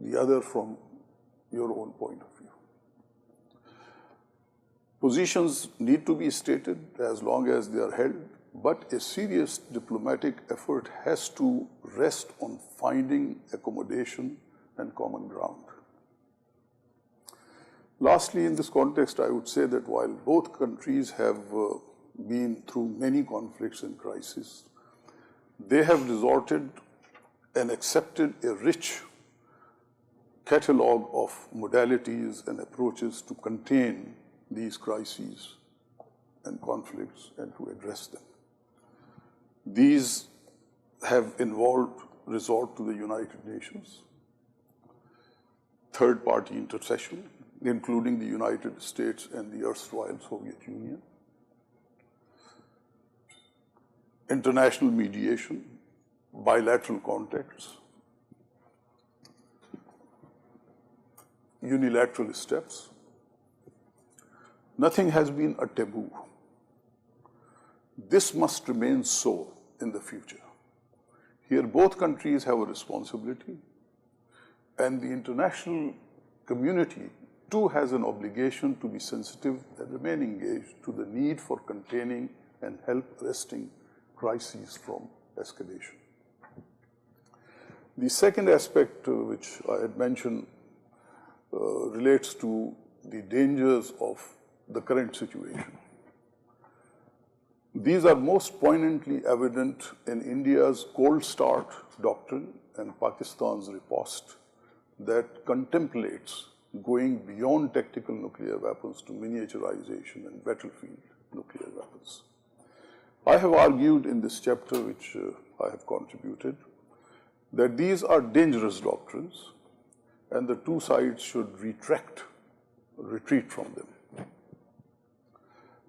S7: the other from your own point of view. Positions need to be stated as long as they are held, but a serious diplomatic effort has to rest on finding accommodation and common ground. Lastly, in this context, I would say that while both countries have been through many conflicts and crises, they have resorted and accepted a rich catalogue of modalities and approaches to contain these crises and conflicts and to address them. These have involved resort to the United Nations, third-party intercession, including the United States and the erstwhile Soviet Union, international mediation, bilateral contacts, unilateral steps. Nothing has been a taboo. This must remain so in the future. Here, both countries have a responsibility, and the international community too has an obligation to be sensitive and remain engaged to the need for containing and help arresting crises from escalation. The second aspect which I had mentioned relates to the dangers of the current situation. These are most poignantly evident in India's cold start doctrine and Pakistan's riposte that contemplates going beyond tactical nuclear weapons to miniaturization and battlefield nuclear weapons. I have argued in this chapter, which I have contributed, that these are dangerous doctrines and the two sides should retreat from them.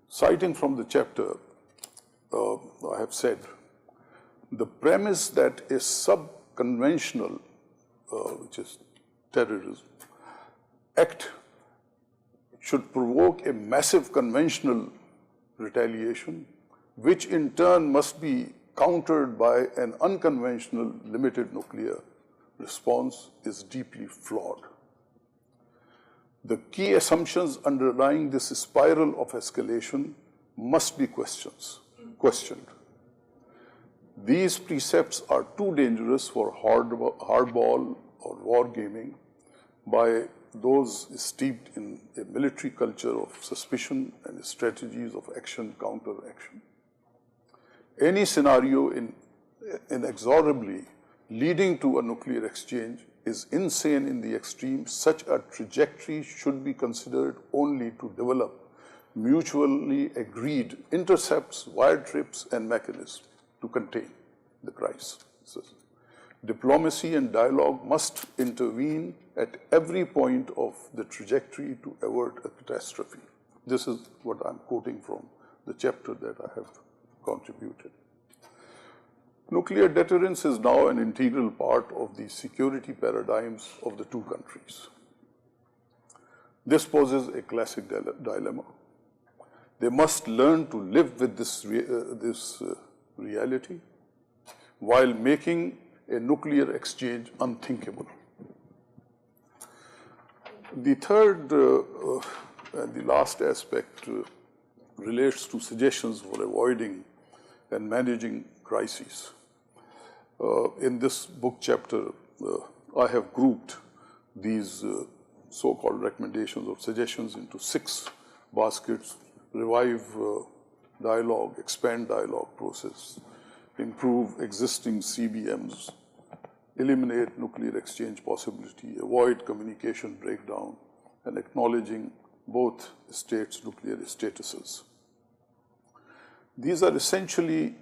S7: Citing from the chapter, I have said, the premise that a sub-conventional, which is terrorism, act should provoke a massive conventional retaliation, which in turn must be countered by an unconventional limited nuclear response, is deeply flawed. The key assumptions underlying this spiral of escalation must be questioned. These precepts are too dangerous for hardball or wargaming by those steeped in a military culture of suspicion and strategies of action, counter-action. Any scenario inexorably leading to a nuclear exchange is insane in the extreme. Such a trajectory should be considered only to develop mutually agreed intercepts, wire trips, and mechanisms to contain the crisis. Diplomacy and dialogue must intervene at every point of the trajectory to avert a catastrophe. This is what I'm quoting from the chapter that I have contributed. Nuclear deterrence is now an integral part of the security paradigms of the two countries. This poses a classic dilemma. They must learn to live with this reality while making a nuclear exchange unthinkable. The third and the last aspect relates to suggestions for avoiding and managing crises. In this book chapter, I have grouped these so-called recommendations or suggestions into 6 baskets: revive dialogue, expand dialogue process, improve existing CBMs, eliminate nuclear exchange possibility, avoid communication breakdown, and acknowledging both states' nuclear statuses. These are essentially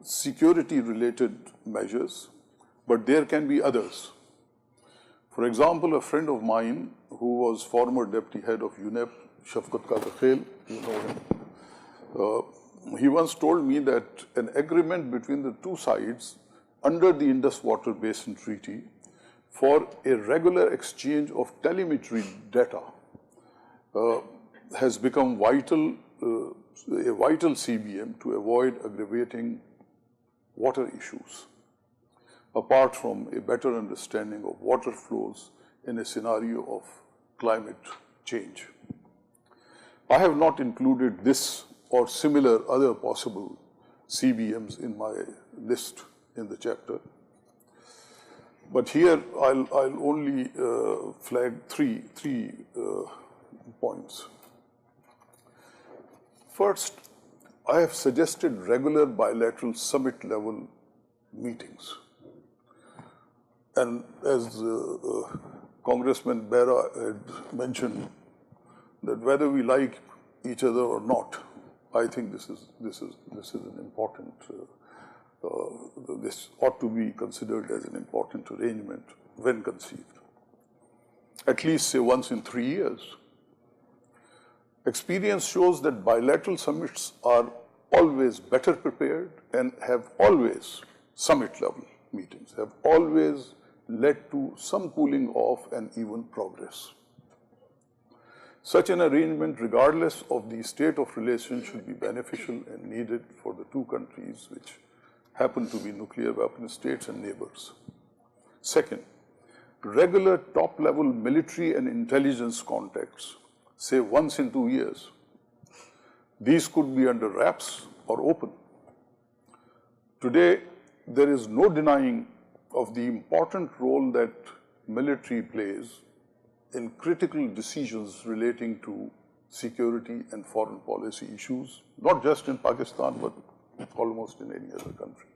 S7: security-related measures, but there can be others. For example, a friend of mine who was former deputy head of UNEP, Shafkat Kakakhel, you know him, he once told me that an agreement between the two sides under the Indus Water Basin Treaty for a regular exchange of telemetry data has become vital, a vital CBM to avoid aggravating water issues, apart from a better understanding of water flows in a scenario of climate change. I have not included this or similar other possible CBMs in my list in the chapter, but here I'll only flag three points. First, I have suggested regular bilateral summit level meetings. And as Congressman Bera had mentioned, that whether we like each other or not, I think this is an important, this ought to be considered as an important arrangement when conceived. At least say once in 3 years. Experience shows that bilateral summits are always better prepared and have always, summit level meetings, have always led to some cooling off and even progress. Such an arrangement, regardless of the state of relations, should be beneficial and needed for the two countries which happen to be nuclear weapon states and neighbors. Second, regular top-level military and intelligence contacts, say once in 2 years. These could be under wraps or open. Today, there is no denying of the important role that military plays in critical decisions relating to security and foreign policy issues, not just in Pakistan, but almost in any other country.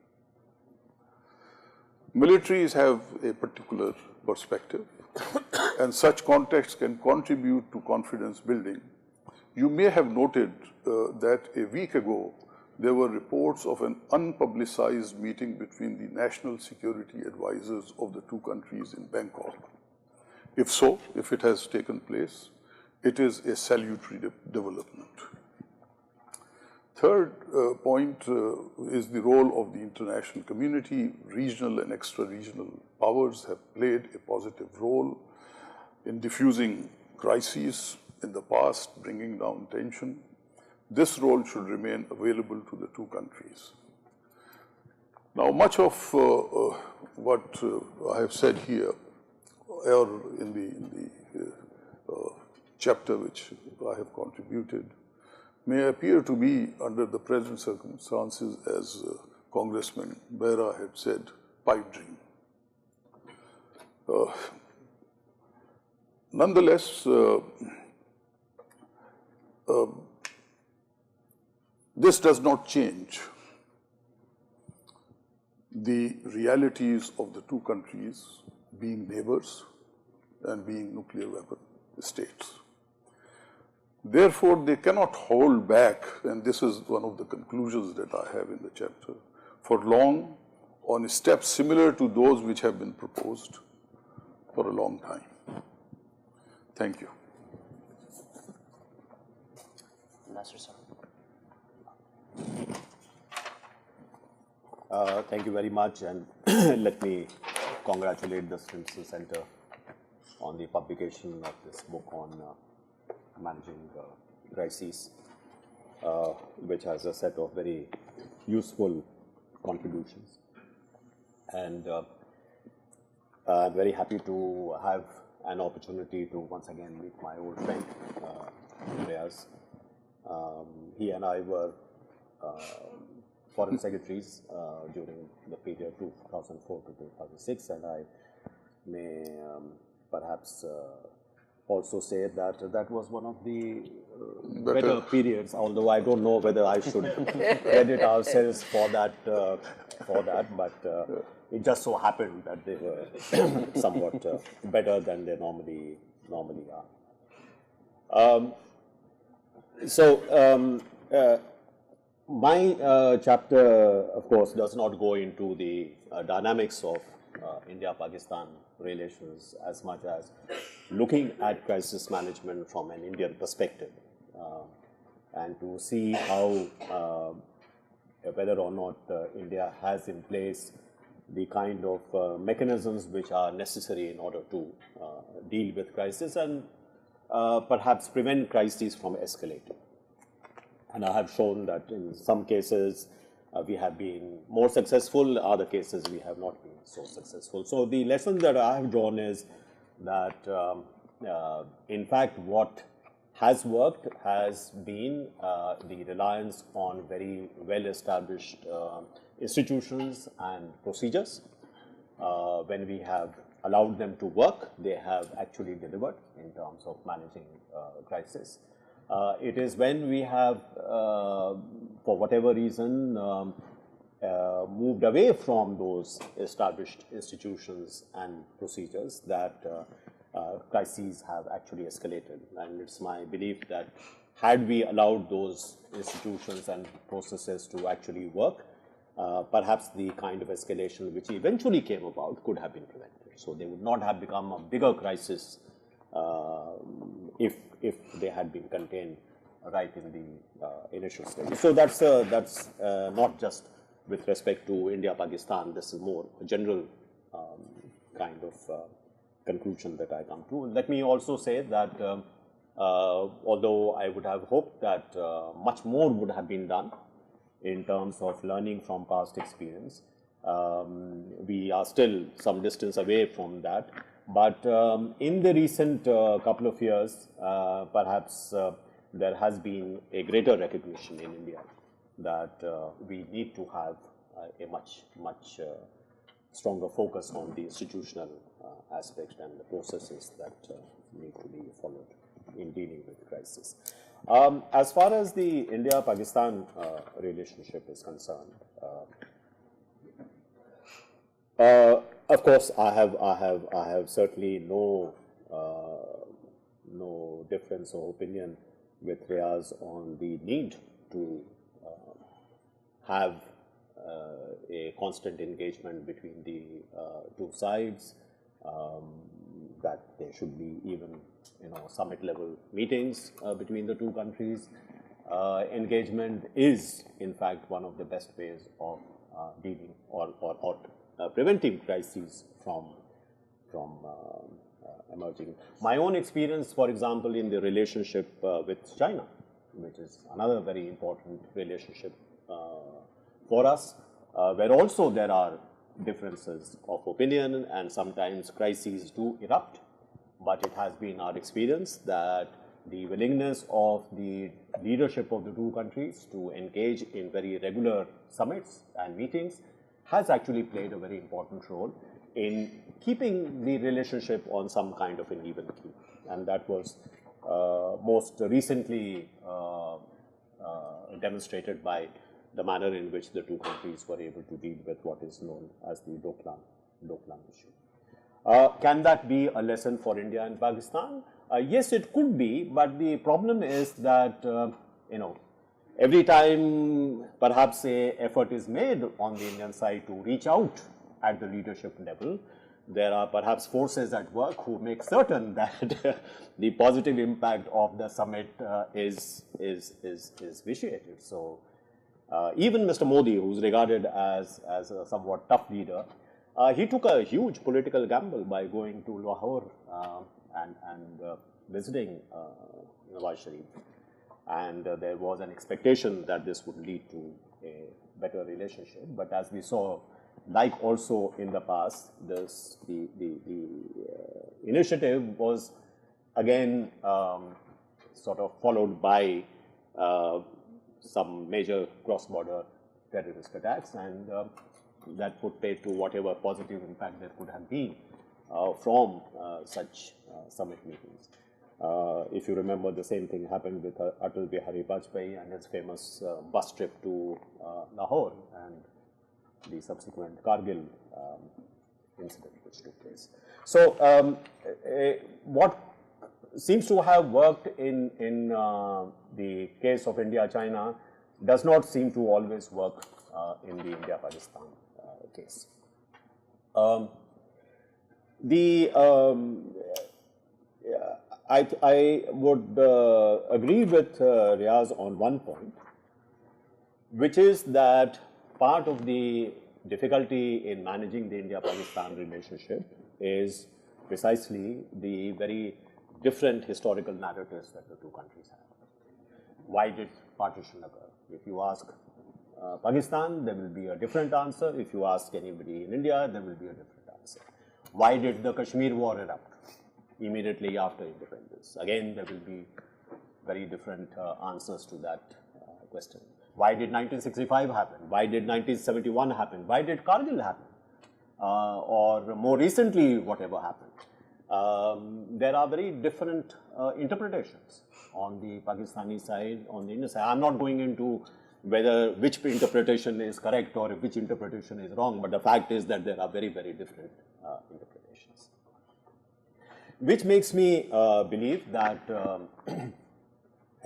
S7: Militaries have a particular perspective, and such contexts can contribute to confidence building. You may have noted that a week ago, there were reports of an unpublicized meeting between the national security advisors of the two countries in Bangkok. If so, if it has taken place, it is a salutary development. Third point is the role of the international community. Regional and extra-regional powers have played a positive role in diffusing crises in the past, bringing down tension. This role should remain available to the two countries. Now, much of what I have said here, or in the chapter which I have contributed, may appear to be, under the present circumstances, as Congressman Bera had said, pipe dream. Nonetheless, this does not change the realities of the two countries being neighbors and being nuclear weapon states. Therefore, they cannot hold back, and this is one of the conclusions that I have in the chapter, for long on steps similar to those which have been proposed for a long time. Thank you.
S8: Thank you very much, and let me congratulate the Stimson Center on the publication of this book on managing crises, which has a set of very useful contributions. And I'm very happy to have an opportunity to once again meet my old friend, Riaz. He and I were foreign secretaries during the period 2004 to 2006, and I may perhaps also say that that was one of the better periods, although I don't know whether I should credit ourselves for that, but it just so happened that they were somewhat better than they normally are. My chapter, of course, does not go into the dynamics of India-Pakistan relations as much as looking at crisis management from an Indian perspective and to see how whether or not India has in place the kind of mechanisms which are necessary in order to deal with crisis and perhaps prevent crises from escalating. And I have shown that in some cases we have been more successful, other cases we have not been so successful. So the lesson that I have drawn is that in fact what has worked has been the reliance on very well established institutions and procedures. When we have allowed them to work, they have actually delivered in terms of managing crisis. It is when we have, for whatever reason, moved away from those established institutions and procedures that crises have actually escalated. And it's my belief that had we allowed those institutions and processes to actually work, perhaps the kind of escalation which eventually came about could have been prevented. So they would not have become a bigger crisis if they had been contained right in the initial stage. So that's not just with respect to India-Pakistan. This is more a general kind of conclusion that I come to. Let me also say that although I would have hoped that much more would have been done in terms of learning from past experience, we are still some distance away from that. But in the recent couple of years, perhaps there has been a greater recognition in India that we need to have a much stronger focus on the institutional aspect and the processes that need to be followed in dealing with crisis. As far as the India-Pakistan relationship is concerned, of course, I have certainly no difference of opinion with Riaz on the need to have a constant engagement between the two sides. That there should be even summit level meetings between the two countries. Engagement is in fact one of the best ways of dealing or preventing crises from emerging. My own experience, for example, in the relationship with China, which is another very important relationship for us, where also there are differences of opinion and sometimes crises do erupt, but it has been our experience that the willingness of the leadership of the two countries to engage in very regular summits and meetings has actually played a very important role in keeping the relationship on some kind of an even keel. And that was most recently demonstrated by the manner in which the two countries were able to deal with what is known as the Doklam issue. Can that be a lesson for India and Pakistan? Yes, it could be, but the problem is that, every time perhaps an effort is made on the Indian side to reach out at the leadership level, there are perhaps forces at work who make certain that the positive impact of the summit is vitiated. So even Mr. Modi, who is regarded as a somewhat tough leader, he took a huge political gamble by going to Lahore and visiting Nawaz Sharif. And there was an expectation that this would lead to a better relationship. But as we saw, like also in the past, the initiative was again sort of followed by some major cross-border terrorist attacks, and that put paid to whatever positive impact there could have been from such summit meetings. If you remember, the same thing happened with Atal Bihari Vajpayee and his famous bus trip to Lahore and the subsequent Kargil incident which took place. So, what seems to have worked in the case of India-China does not seem to always work in the India-Pakistan case. I would agree with Riaz on one point, which is that part of the difficulty in managing the India-Pakistan relationship is precisely the very different historical narratives that the two countries have. Why did partition occur? If you ask Pakistan, there will be a different answer. If you ask anybody in India, there will be a different answer. Why did the Kashmir War erupt immediately after independence? Again, there will be very different answers to that question. Why did 1965 happen? Why did 1971 happen? Why did Kargil happen? Or more recently, whatever happened? There are very different interpretations on the Pakistani side, on the Indian side. I'm not going into which interpretation is correct or which interpretation is wrong, but the fact is that there are very, very different interpretations. Which makes me believe that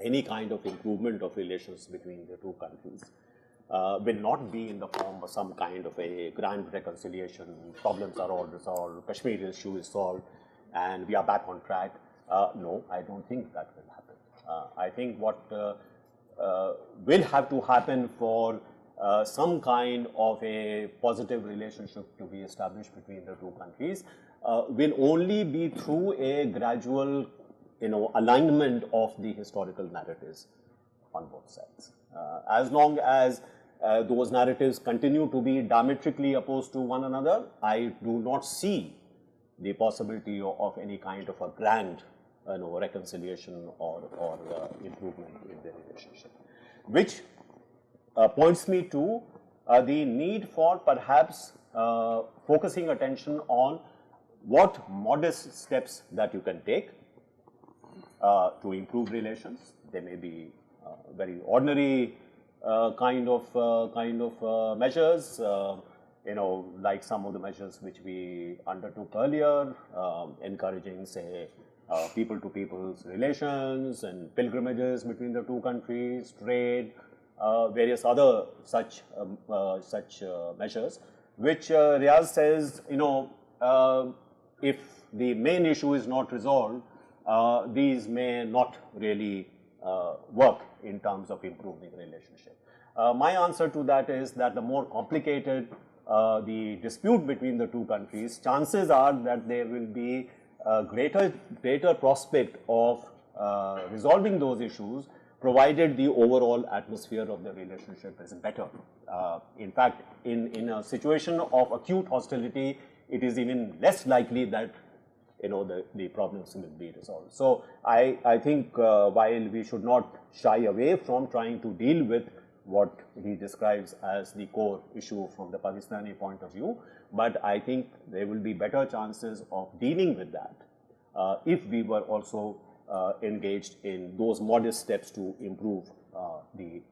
S8: any kind of improvement of relations between the two countries will not be in the form of some kind of a grand reconciliation, problems are all resolved, Kashmir issue is solved, and we are back on track. No, I don't think that will happen. I think what will have to happen for some kind of a positive relationship to be established between the two countries will only be through a gradual, alignment of the historical narratives on both sides. As long as those narratives continue to be diametrically opposed to one another, I do not see the possibility of any kind of a grand reconciliation or improvement in the relationship, which points me to the need for perhaps focusing attention on what modest steps that you can take to improve relations. They may be very ordinary kind of measures, like some of the measures which we undertook earlier, encouraging, say, people-to-people's relations and pilgrimages between the two countries, trade, various other such measures, which Riaz says, if the main issue is not resolved, these may not really work in terms of improving the relationship. My answer to that is that the more complicated the dispute between the two countries, chances are that there will be a greater prospect of resolving those issues, provided the overall atmosphere of the relationship is better. In fact, in a situation of acute hostility, it is even less likely that the problems will be resolved. So I think while we should not shy away from trying to deal with what he describes as the core issue from the Pakistani point of view, but I think there will be better chances of dealing with that if we were also engaged in those modest steps to improve the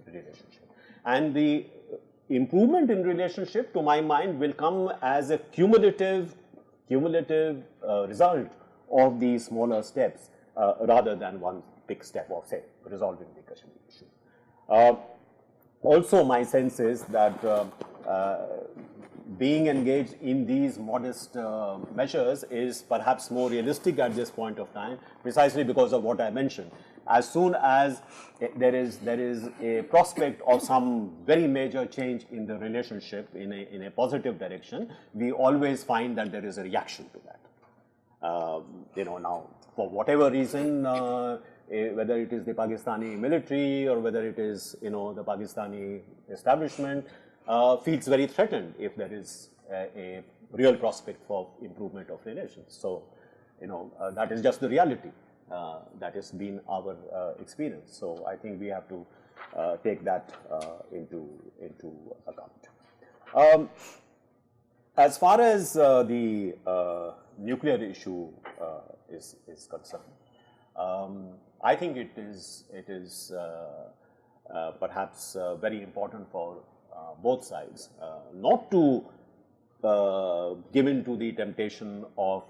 S8: relationship. And the improvement in relationship, to my mind, will come as a cumulative result of these smaller steps rather than one big step of, say, resolving the Kashmir issue. Also, my sense is that being engaged in these modest measures is perhaps more realistic at this point of time, precisely because of what I mentioned. As soon as there is a prospect of some very major change in the relationship in a positive direction, we always find that there is a reaction to that. Now, for whatever reason, whether it is the Pakistani military or whether it is the Pakistani establishment, feels very threatened if there is a real prospect for improvement of relations. So, that is just the reality. That has been our experience. So I think we have to take that into account. As far as the nuclear issue is concerned, I think it is perhaps very important for both sides not to give in to the temptation of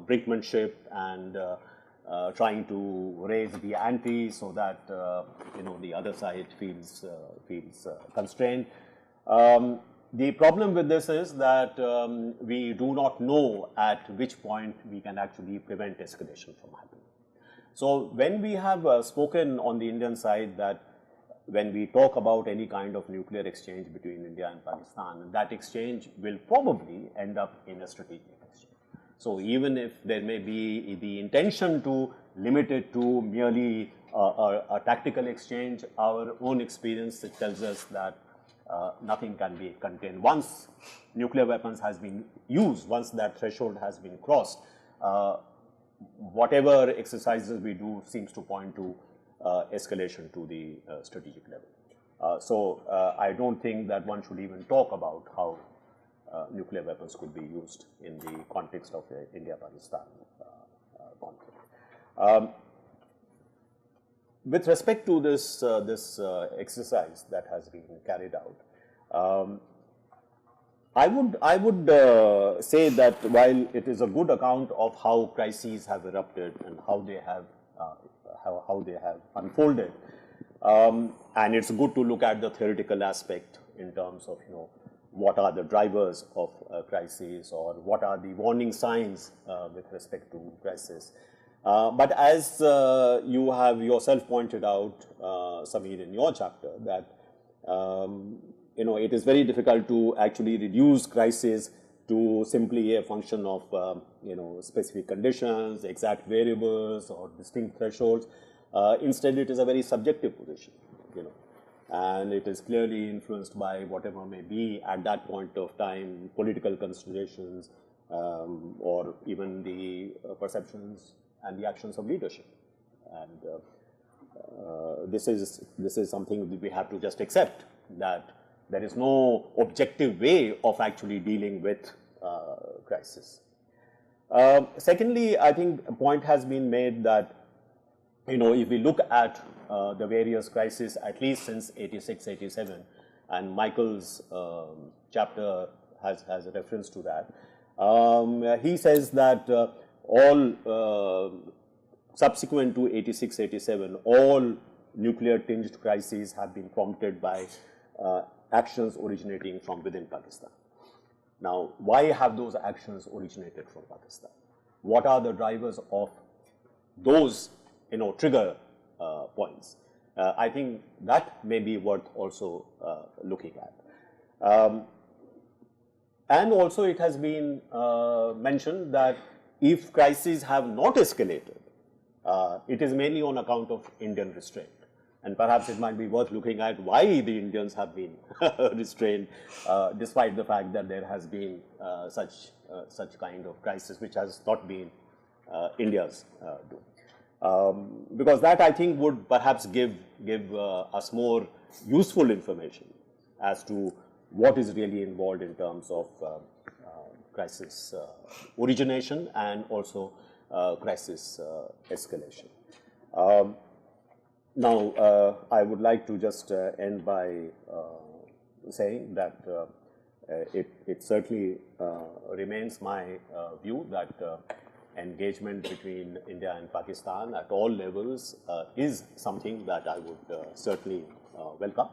S8: brinkmanship and trying to raise the ante so that the other side feels constrained. The problem with this is that we do not know at which point we can actually prevent escalation from happening. So when we have spoken on the Indian side that when we talk about any kind of nuclear exchange between India and Pakistan, that exchange will probably end up in a strategic exchange. So even if there may be the intention to limit it to merely a tactical exchange, our own experience tells us that nothing can be contained. Once nuclear weapons has been used, once that threshold has been crossed, whatever exercises we do seems to point to escalation to the strategic level. So I don't think that one should even talk about how nuclear weapons could be used in the context of the India-Pakistan conflict. With respect to this exercise that has been carried out, I would say that while it is a good account of how crises have erupted and how they have unfolded, and it's good to look at the theoretical aspect in terms of what are the drivers of crises or what are the warning signs with respect to crisis. But as you have yourself pointed out, Sameer, in your chapter, that it is very difficult to actually reduce crisis to simply a function of specific conditions, exact variables, or distinct thresholds. Instead, it is a very subjective position, and it is clearly influenced by whatever may be at that point of time political considerations or even the perceptions and the actions of leadership. And this is something that we have to just accept, that there is no objective way of actually dealing with crisis. Secondly, I think a point has been made that if we look at the various crises, at least since 86, 87, and Michael's chapter has a reference to that, he says that all subsequent to 86, 87, all nuclear tinged crises have been prompted by actions originating from within Pakistan. Now, why have those actions originated from Pakistan? What are the drivers of those trigger points? I think that may be worth also looking at. And also it has been mentioned that if crises have not escalated, it is mainly on account of Indian restraint. And perhaps it might be worth looking at why the Indians have been restrained, despite the fact that there has been such kind of crisis, which has not been India's doing. Because that, I think, would perhaps give us more useful information as to what is really involved in terms of crisis origination and also crisis escalation. Now, I would like to just end by saying that it certainly remains my view that engagement between India and Pakistan at all levels is something that I would certainly welcome,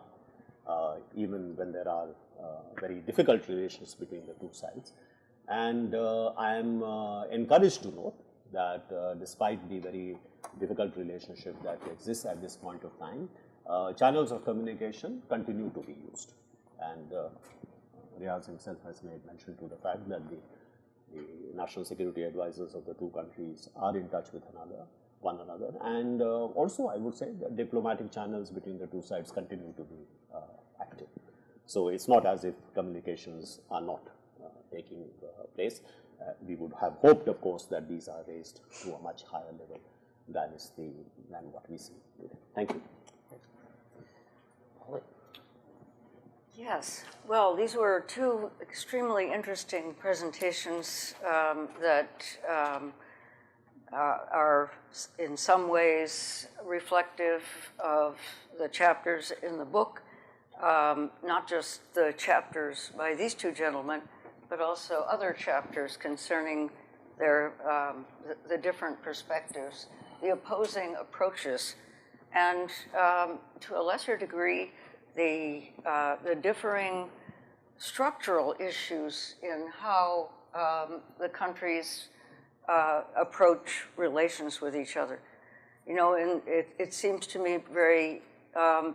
S8: even when there are very difficult relations between the two sides. And I am encouraged to note that despite the very difficult relationship that exists at this point of time, channels of communication continue to be used. And Riaz himself has made mention to the fact that the national security advisors of the two countries are in touch with one another. And also, I would say that diplomatic channels between the two sides continue to be active. So it's not as if communications are not taking place. We would have hoped, of course, that these are raised to a much higher level than what we see today. Thank you.
S9: Yes. Well, these were two extremely interesting presentations that are in some ways reflective of the chapters in the book, not just the chapters by these two gentlemen, but also other chapters concerning their, the different perspectives, the opposing approaches, and to a lesser degree, the differing structural issues in how the countries approach relations with each other. You know, and it seems to me very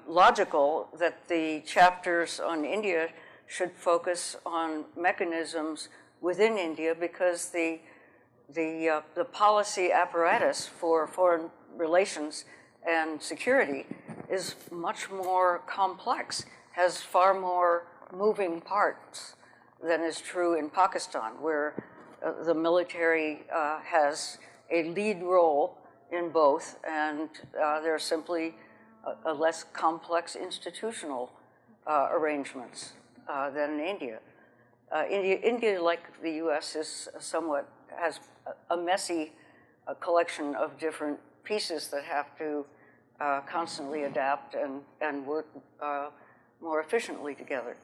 S9: logical that the chapters on India should focus on mechanisms within India, because the policy apparatus for foreign relations and security is much more complex, has far more moving parts than is true in Pakistan, where the military has a lead role in both, and there are simply a less complex institutional arrangements than in India. India, like the U.S., is has a messy collection of different pieces that have to constantly adapt and work more efficiently together.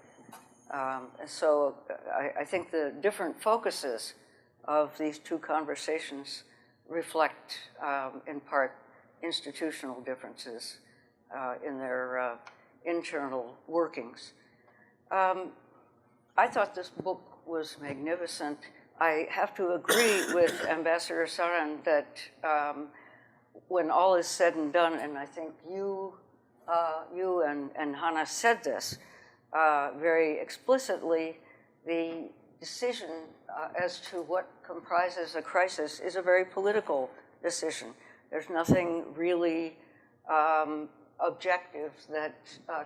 S9: So I think the different focuses of these two conversations reflect, in part, institutional differences in their internal workings. I thought this book was magnificent. I have to agree with Ambassador Saran that when all is said and done, and I think you and Hannah said this very explicitly, the decision as to what comprises a crisis is a very political decision. There's nothing really objective that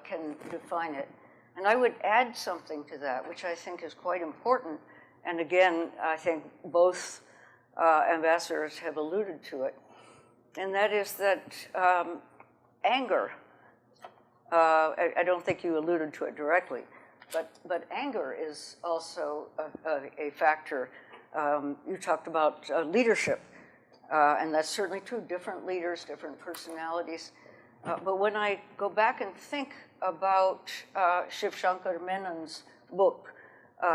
S9: can define it. And I would add something to that, which I think is quite important. And again, I think both ambassadors have alluded to it. And that is that anger, I don't think you alluded to it directly, but anger is also a factor. You talked about leadership, and that's certainly true, different leaders, different personalities. But when I go back and think about Shiv Shankar Menon's book,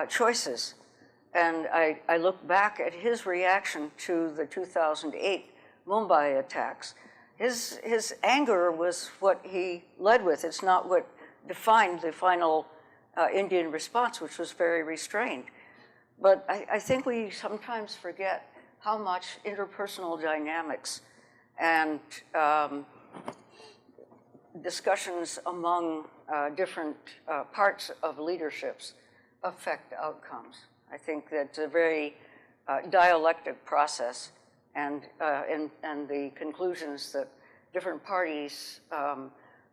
S9: Choices, and I look back at his reaction to the 2008 Mumbai attacks, his anger was what he led with. It's not what defined the final Indian response, which was very restrained. But I think we sometimes forget how much interpersonal dynamics and discussions among different parts of leaderships affect outcomes. I think that's a very dialectic process, and the conclusions that different parties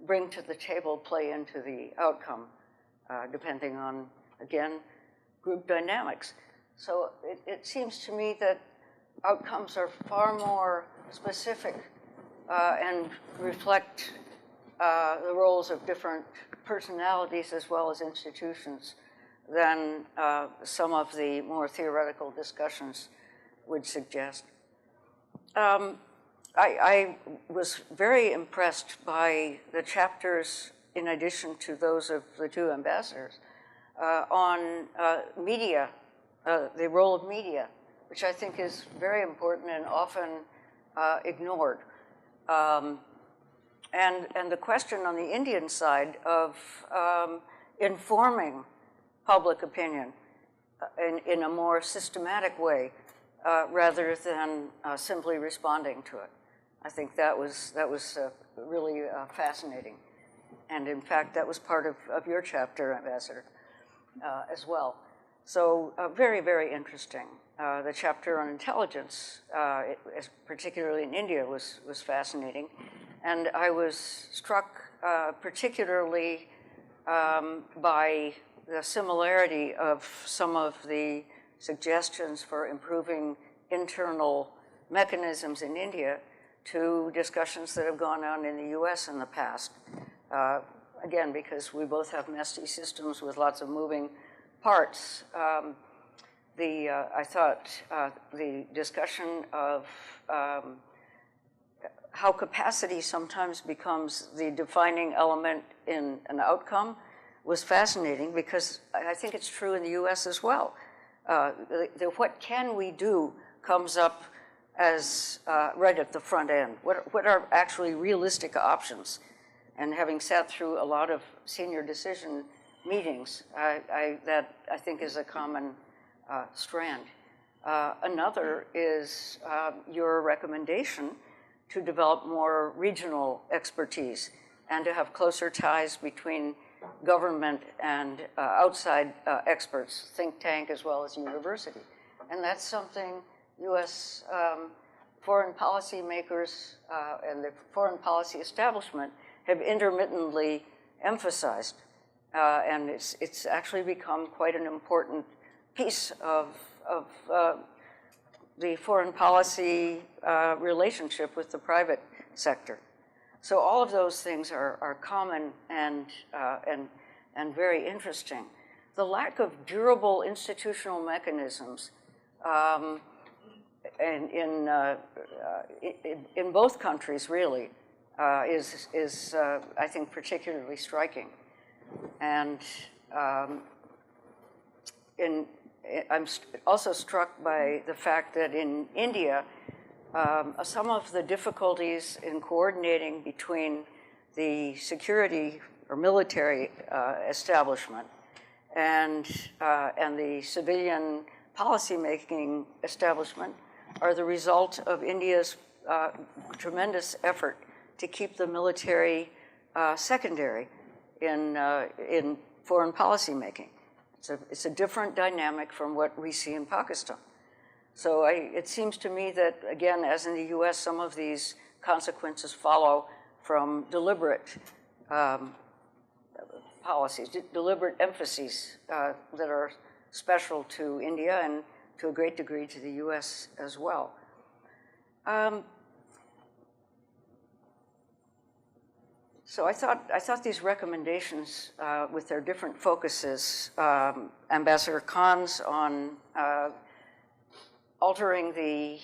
S9: bring to the table play into the outcome, depending on, again, group dynamics. So it seems to me that outcomes are far more specific and reflect the roles of different personalities as well as institutions than some of the more theoretical discussions would suggest. I was very impressed by the chapters, in addition to those of the two ambassadors, on media, the role of media, which I think is very important and often ignored. And the question on the Indian side of informing public opinion in a more systematic way rather than simply responding to it. I think that was really fascinating. And in fact, that was part of your chapter, Ambassador, as well. So very, very interesting. The chapter on intelligence, particularly in India, was fascinating. And I was struck particularly by the similarity of some of the suggestions for improving internal mechanisms in India to discussions that have gone on in the US in the past. again, because we both have messy systems with lots of moving parts. I thought the discussion of how capacity sometimes becomes the defining element in an outcome was fascinating, because I think it's true in the US as well. What can we do comes up as right at the front end. What are actually realistic options? And having sat through a lot of senior decision meetings, that I think is a common strand. Another is your recommendation to develop more regional expertise and to have closer ties between government and outside experts, think tank as well as university. And that's something US foreign policy makers and the foreign policy establishment have intermittently emphasized. And it's actually become quite an important piece of the foreign policy relationship with the private sector. So all of those things are common and very interesting. The lack of durable institutional mechanisms in both countries really is I think particularly striking. And I'm also struck by the fact that in India, some of the difficulties in coordinating between the security or military establishment and the civilian policymaking establishment are the result of India's tremendous effort to keep the military secondary in foreign policy making. It's a different dynamic from what we see in Pakistan. So it seems to me that, again, as in the US, some of these consequences follow from deliberate policies, deliberate emphases that are special to India and to a great degree to the US as well. So I thought these recommendations, with their different focuses, Ambassador Khan's on altering the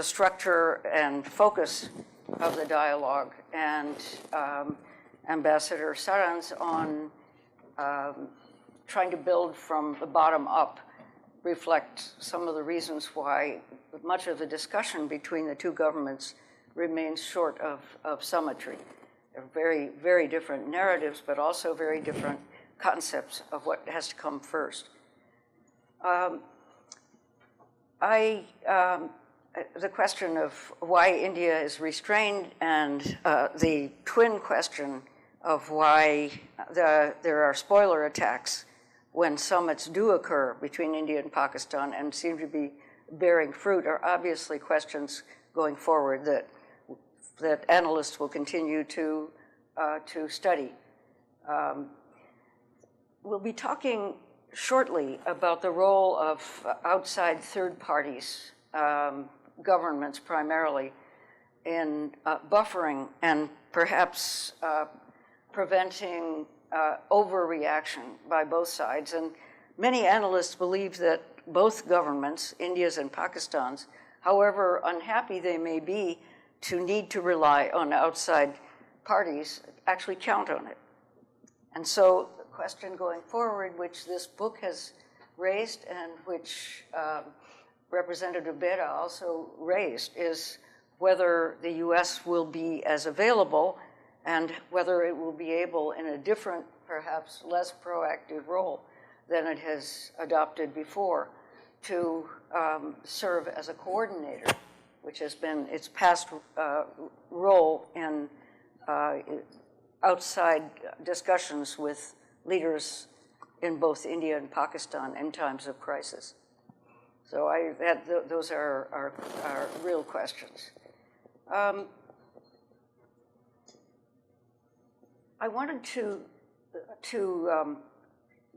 S9: structure and focus of the dialogue, and Ambassador Saran's on trying to build from the bottom up, reflect some of the reasons why much of the discussion between the two governments remains short of symmetry. They're very, very different narratives, but also very different concepts of what has to come first. The question of why India is restrained, and the twin question of why there are spoiler attacks when summits do occur between India and Pakistan and seem to be bearing fruit, are obviously questions going forward that analysts will continue to study. We'll be talking shortly about the role of outside third parties, governments primarily, in buffering and perhaps preventing overreaction by both sides. And many analysts believe that both governments, India's and Pakistan's, however unhappy they may be to need to rely on outside parties, actually count on it. And so the question going forward, which this book has raised and which Representative Bera also raised, is whether the US will be as available and whether it will be able, in a different, perhaps less proactive role than it has adopted before, to serve as a coordinator, which has been its past role in outside discussions with leaders in both India and Pakistan in times of crisis. So those are real questions. I wanted to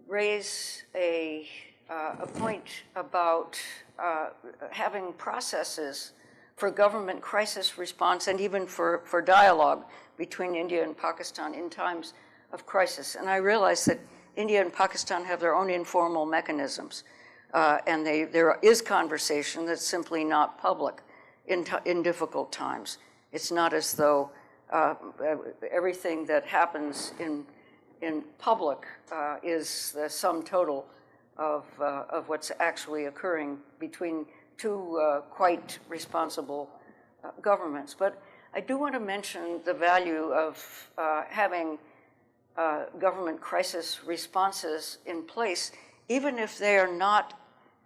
S9: raise a point about having processes for government crisis response and even for dialogue between India and Pakistan in times of crisis. And I realize that India and Pakistan have their own informal mechanisms, and there is conversation that's simply not public in difficult times. It's not as though everything that happens in public is the sum total of what's actually occurring between two quite responsible governments. But I do want to mention the value of having government crisis responses in place, even if they are not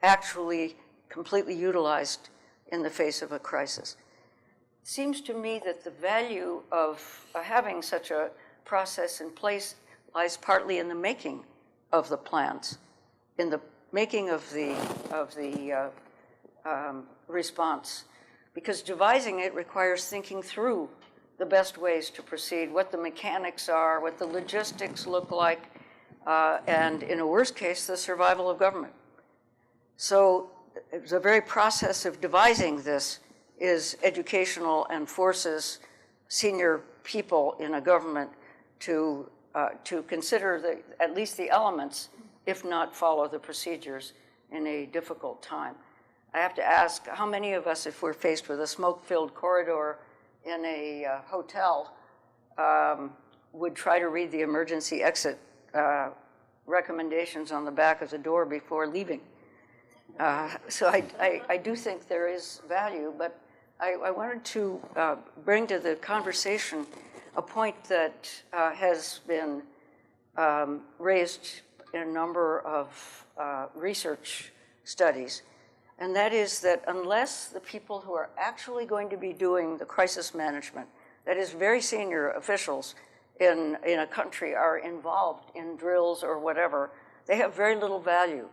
S9: actually completely utilized in the face of a crisis. It seems to me that the value of having such a process in place lies partly in the making of the plans, in the making of the response, because devising it requires thinking through the best ways to proceed, what the mechanics are, what the logistics look like, and in a worst case, the survival of government. So the very process of devising this is educational and forces senior people in a government to consider at least the elements, if not follow the procedures in a difficult time. I have to ask, how many of us, if we're faced with a smoke-filled corridor in a hotel, would try to read the emergency exit recommendations on the back of the door before leaving? So I do think there is value, but I wanted to bring to the conversation a point that has been raised in a number of research studies, and that is that unless the people who are actually going to be doing the crisis management, that is very senior officials in a country, are involved in drills or whatever, they have very little value.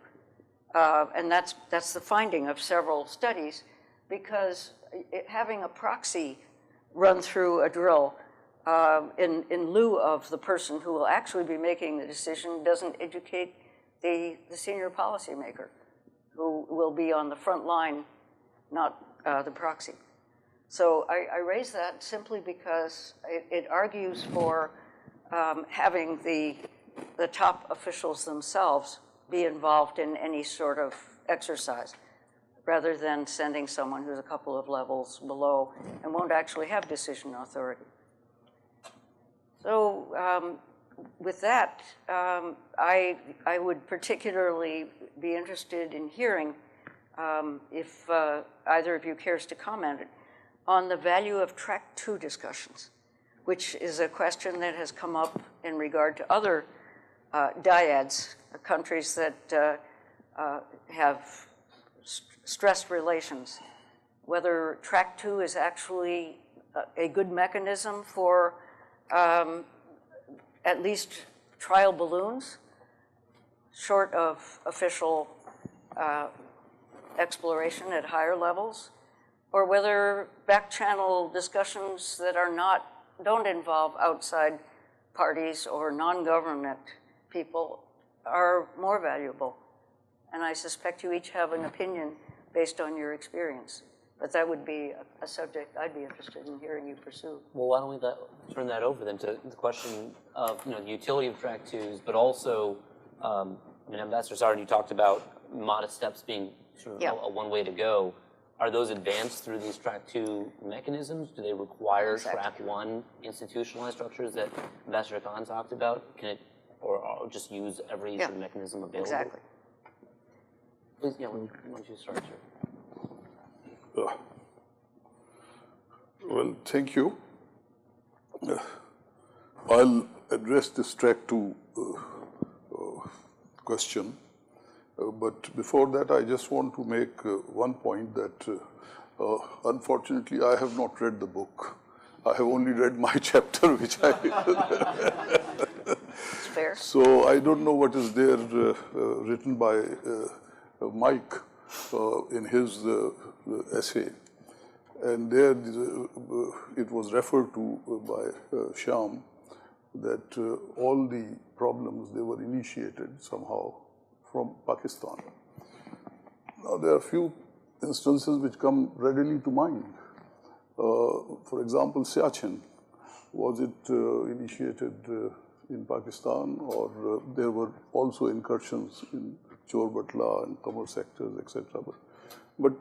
S9: And that's the finding of several studies, because having a proxy run through a drill in lieu of the person who will actually be making the decision doesn't educate the senior policymaker, who will be on the front line, not the proxy. So I raise that simply because it argues for having the top officials themselves be involved in any sort of exercise, rather than sending someone who's a couple of levels below and won't actually have decision authority. So with that, I would particularly be interested in hearing if either of you cares to comment on the value of Track 2 discussions, which is a question that has come up in regard to other dyads, countries that have stressed relations, whether Track 2 is actually a good mechanism for at least trial balloons, short of official exploration at higher levels, or whether back-channel discussions that don't involve outside parties or non-government people are more valuable. And I suspect you each have an opinion based on your experience. But that would be a subject I'd be interested in hearing you pursue.
S4: Well, why don't we turn that over then to the question of the utility of Track 2s, but also, Ambassador Saran, you talked about modest steps being sort of a one way to go. Are those advanced through these Track 2 mechanisms? Do they require Track 1 institutionalized structures that Ambassador Khan talked about? Can it, or just use every sort of mechanism available?
S9: Exactly.
S4: Please, why don't you start, sir?
S7: Well, thank you. I'll address this Track 2 question. But before that, I just want to make one point that unfortunately I have not read the book. I have only read my chapter, which I...
S9: It's fair.
S7: So I don't know what is there written by Mike in his essay. And there it was referred to by Shyam that all the problems, they were initiated somehow from Pakistan. Now there are few instances which come readily to mind. For example, Siachen, was it initiated in Pakistan, or there were also incursions in Chor Batla and Qamar sectors, etc. But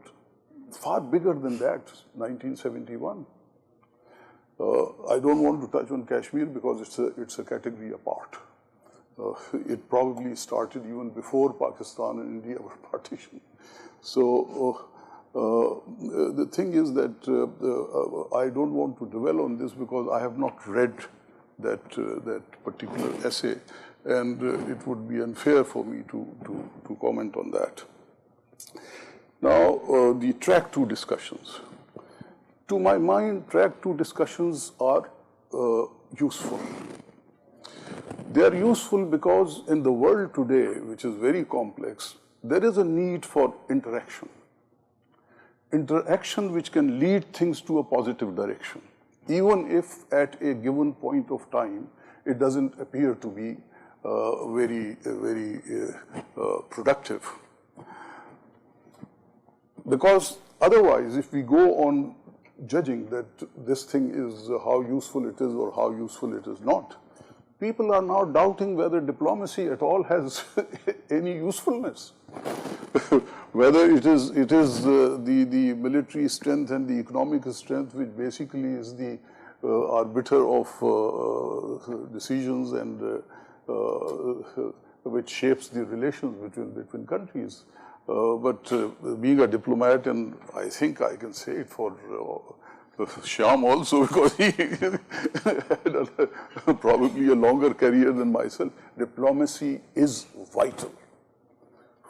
S7: far bigger than that, 1971. I don't want to touch on Kashmir because it's a category apart. It probably started even before Pakistan and India were partitioned. So the thing is that I don't want to dwell on this because I have not read that particular essay, and it would be unfair for me to comment on that. Now, the track 2 discussions. To my mind, track 2 discussions are useful. They are useful because in the world today, which is very complex, there is a need for interaction. Interaction which can lead things to a positive direction, even if at a given point of time, it doesn't appear to be very productive. Because otherwise, if we go on judging that this thing is how useful it is or how useful it is not, people are now doubting whether diplomacy at all has any usefulness. Whether it is the military strength and the economic strength, which basically is the arbiter of decisions and which shapes the relations between countries. But being a diplomat, and I think I can say it for Shyam also, because he had probably a longer career than myself, diplomacy is vital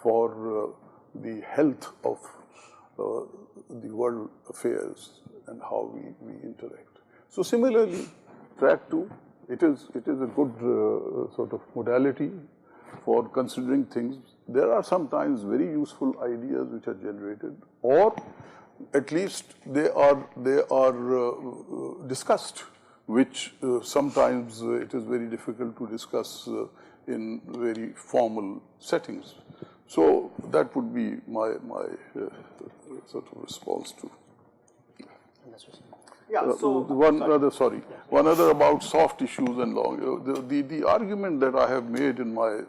S7: for the health of the world affairs and how we interact. So similarly, track 2, it is a good sort of modality for considering things. There are sometimes very useful ideas which are generated, or at least they are discussed, which sometimes it is very difficult to discuss in very formal settings. So that would be my sort of response to.
S8: Yeah, so
S7: one other about soft issues and long. The argument that I have made in my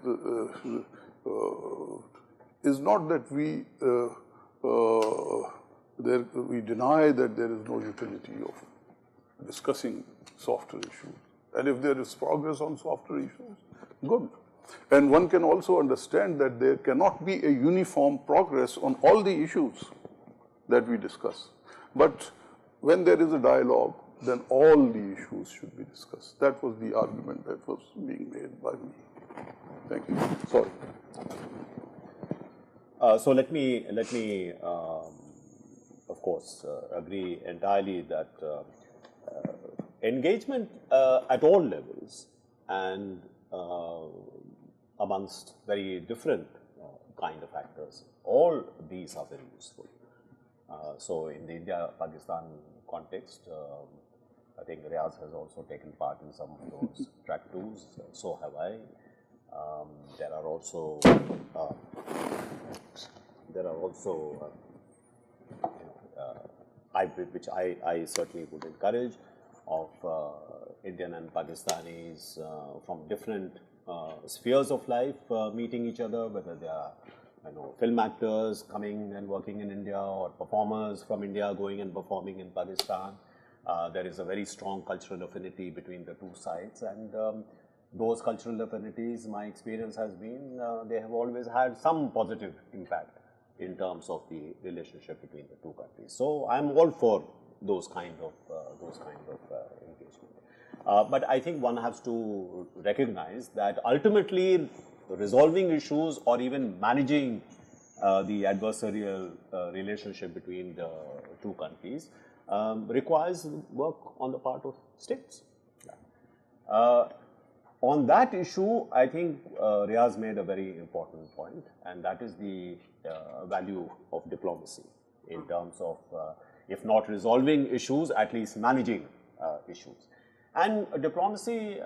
S7: is not that we deny that there is no utility of discussing softer issues, and if there is progress on softer issues, good. And one can also understand that there cannot be a uniform progress on all the issues that we discuss. But when there is a dialogue, then all the issues should be discussed. That was the argument that was being made by me. Thank you. Sorry.
S8: So let me of course, agree entirely that engagement at all levels and amongst very different kind of actors, all these are very useful. So in the India-Pakistan context, I think Riaz has also taken part in some of those track 2s, so have I. There are also which I certainly would encourage, of Indian and Pakistanis from different spheres of life meeting each other, whether they are film actors coming and working in India or performers from India going and performing in Pakistan. There is a very strong cultural affinity between the two sides, and those cultural affinities, my experience has been, they have always had some positive impact in terms of the relationship between the two countries. So I'm all for those kind of engagement. But I think one has to recognize that ultimately resolving issues or even managing the adversarial relationship between the two countries requires work on the part of states. On that issue, I think Riaz made a very important point, and that is the value of diplomacy in terms of, if not resolving issues, at least managing issues. And diplomacy,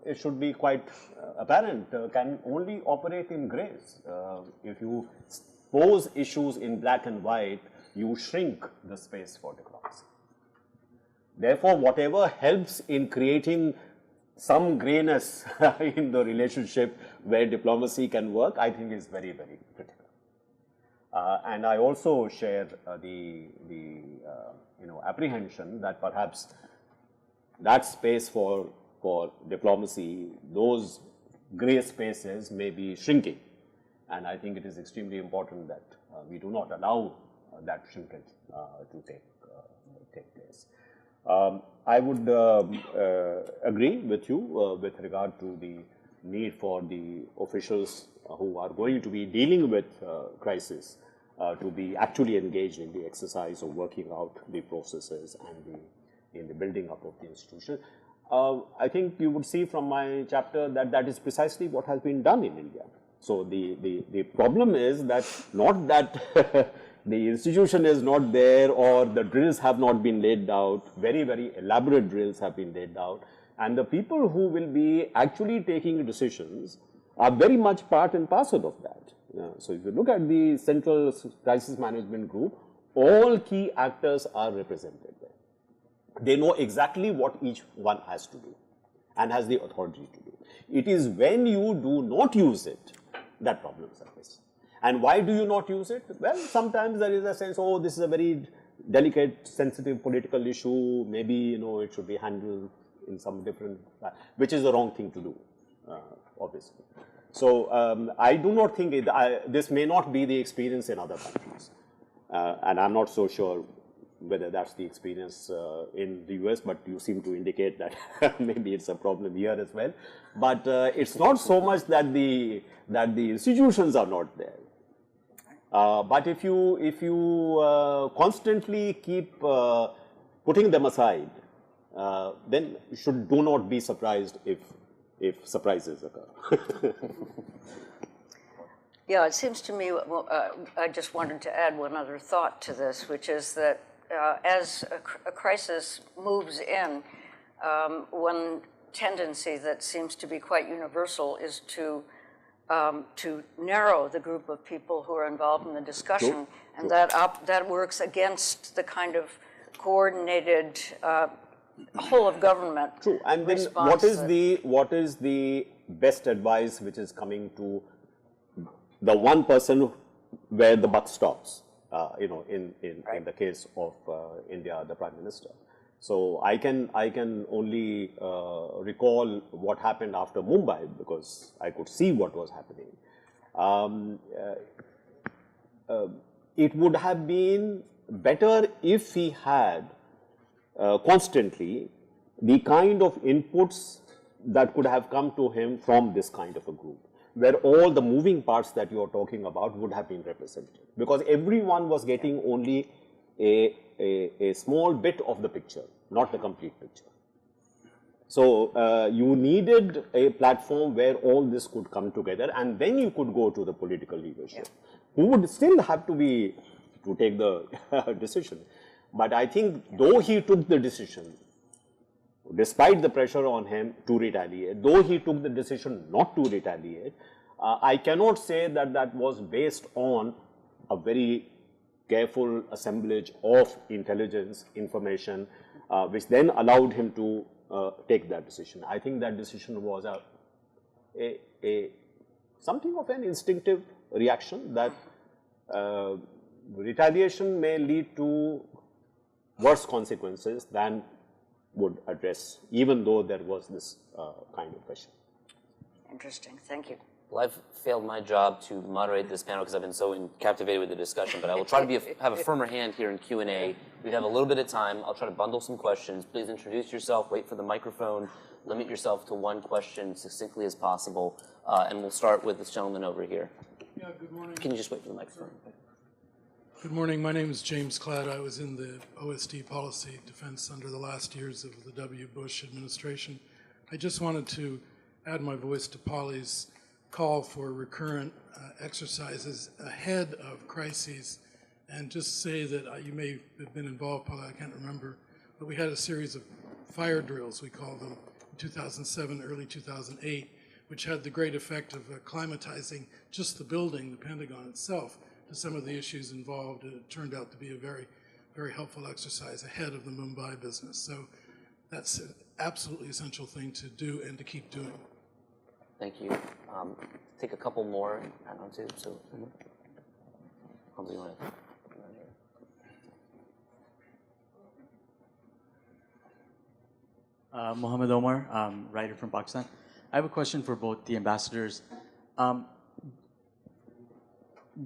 S8: it should be quite apparent, can only operate in grays. If you pose issues in black and white, you shrink the space for diplomacy. Therefore, whatever helps in creating some grayness in the relationship where diplomacy can work, I think is very, very critical. And I also share the apprehension that perhaps that space for diplomacy, those gray spaces may be shrinking. And I think it is extremely important that we do not allow that shrinkage to take place. I would agree with you with regard to the need for the officials who are going to be dealing with crisis to be actually engaged in the exercise of working out the processes and in the building up of the institution. I think you would see from my chapter that that is precisely what has been done in India. So the problem is that not that the institution is not there or the drills have not been laid out, very, very elaborate drills have been laid out, and the people who will be actually taking decisions are very much part and parcel of that. So if you look at the Central Crisis Management Group, all key actors are represented there. They know exactly what each one has to do and has the authority to do. It is when you do not use it that problems arise. And why do you not use it? Well, sometimes there is a sense, oh, this is a very delicate, sensitive political issue, maybe, it should be handled in some different, which is the wrong thing to do, obviously. So I do not think this may not be the experience in other countries. And I'm not so sure whether that's the experience in the US, but you seem to indicate that maybe it's a problem here as well. But it's not so much that the institutions are not there. But if you constantly keep putting them aside, then you do not be surprised if surprises occur.
S9: Yeah, it seems to me, I just wanted to add one other thought to this, which is that as a crisis moves in, one tendency that seems to be quite universal is to narrow the group of people who are involved in the discussion, and that works against the kind of coordinated whole of government.
S8: True, and then what is the best advice which is coming to the one person where the buck stops? In the case of India, the Prime Minister. So I can only recall what happened after Mumbai because I could see what was happening. It would have been better if he had constantly the kind of inputs that could have come to him from this kind of a group, where all the moving parts that you are talking about would have been represented. Because everyone was getting only a small bit of the picture, not the complete picture. So you needed a platform where all this could come together, and then you could go to the political leadership, who would still have to take the decision. But I think though he took the decision, despite the pressure on him to retaliate, though he took the decision not to retaliate, I cannot say that that was based on a very careful assemblage of intelligence, information, which then allowed him to take that decision. I think that decision was something of an instinctive reaction that retaliation may lead to worse consequences than would address, even though there was this kind of pressure.
S9: Interesting, thank you.
S4: Well, I've failed my job to moderate this panel because I've been so captivated with the discussion, but I will try to have a firmer hand here in Q&A. We have a little bit of time. I'll try to bundle some questions. Please introduce yourself, wait for the microphone, limit yourself to one question succinctly as possible, and we'll start with this gentleman over here.
S10: Yeah, good morning.
S4: Can you just wait for the microphone?
S10: Good morning. My name is James Cladd. I was in the OSD policy defense under the last years of the W. Bush administration. I just wanted to add my voice to Polly's call for recurrent exercises ahead of crises and just say that you may have been involved, Polly, I can't remember, but we had a series of fire drills, we called them, in 2007, early 2008, which had the great effect of acclimatizing just the building, the Pentagon itself, to some of the issues involved. It turned out to be a very very helpful exercise ahead of the Mumbai business. So that's an absolutely essential thing to do and to keep doing.
S4: Thank you. Take a couple more add on to. So, what do you want to?
S11: Mohammed Omar, writer from Pakistan. I have a question for both the ambassadors.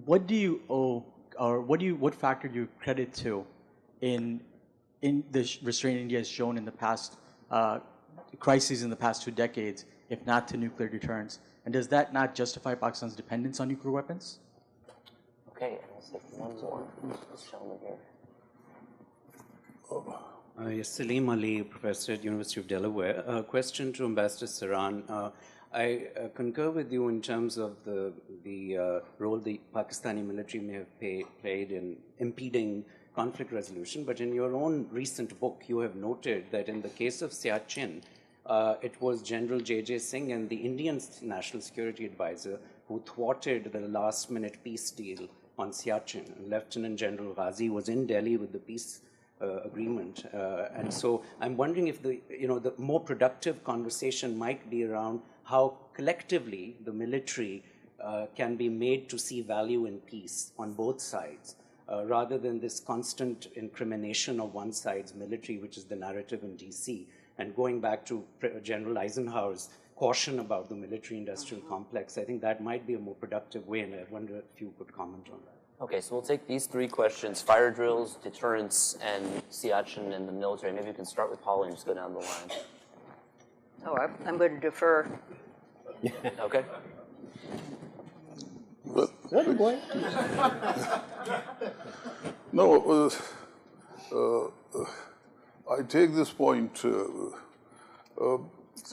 S11: What do you owe, or what factor do you credit to in the restraint India has shown in the past crises in the past 2 decades, if not to nuclear deterrence? And does that not justify Pakistan's dependence on nuclear weapons?
S4: Okay, let's take one more. This gentleman here.
S12: Yes, Salim Ali, professor at University of Delaware. A question to Ambassador Saran. I concur with you in terms of the role the Pakistani military may have played in impeding conflict resolution, but in your own recent book, you have noted that in the case of Siachen, it was General J.J. Singh and the Indian National Security Advisor who thwarted the last-minute peace deal on Siachen. Lieutenant General Ghazi was in Delhi with the peace agreement, and so I'm wondering if the more productive conversation might be around how collectively the military can be made to see value in peace on both sides, rather than this constant incrimination of one side's military, which is the narrative in DC. And going back to General Eisenhower's caution about the military-industrial complex, I think that might be a more productive way, and I wonder if you could comment on that.
S4: Okay, so we'll take these 3 questions: fire drills, deterrence, and Siachen and the military. Maybe we can start with Paula and just go down the line.
S9: Oh, I'm going to defer.
S4: Okay.
S7: No, I take this point.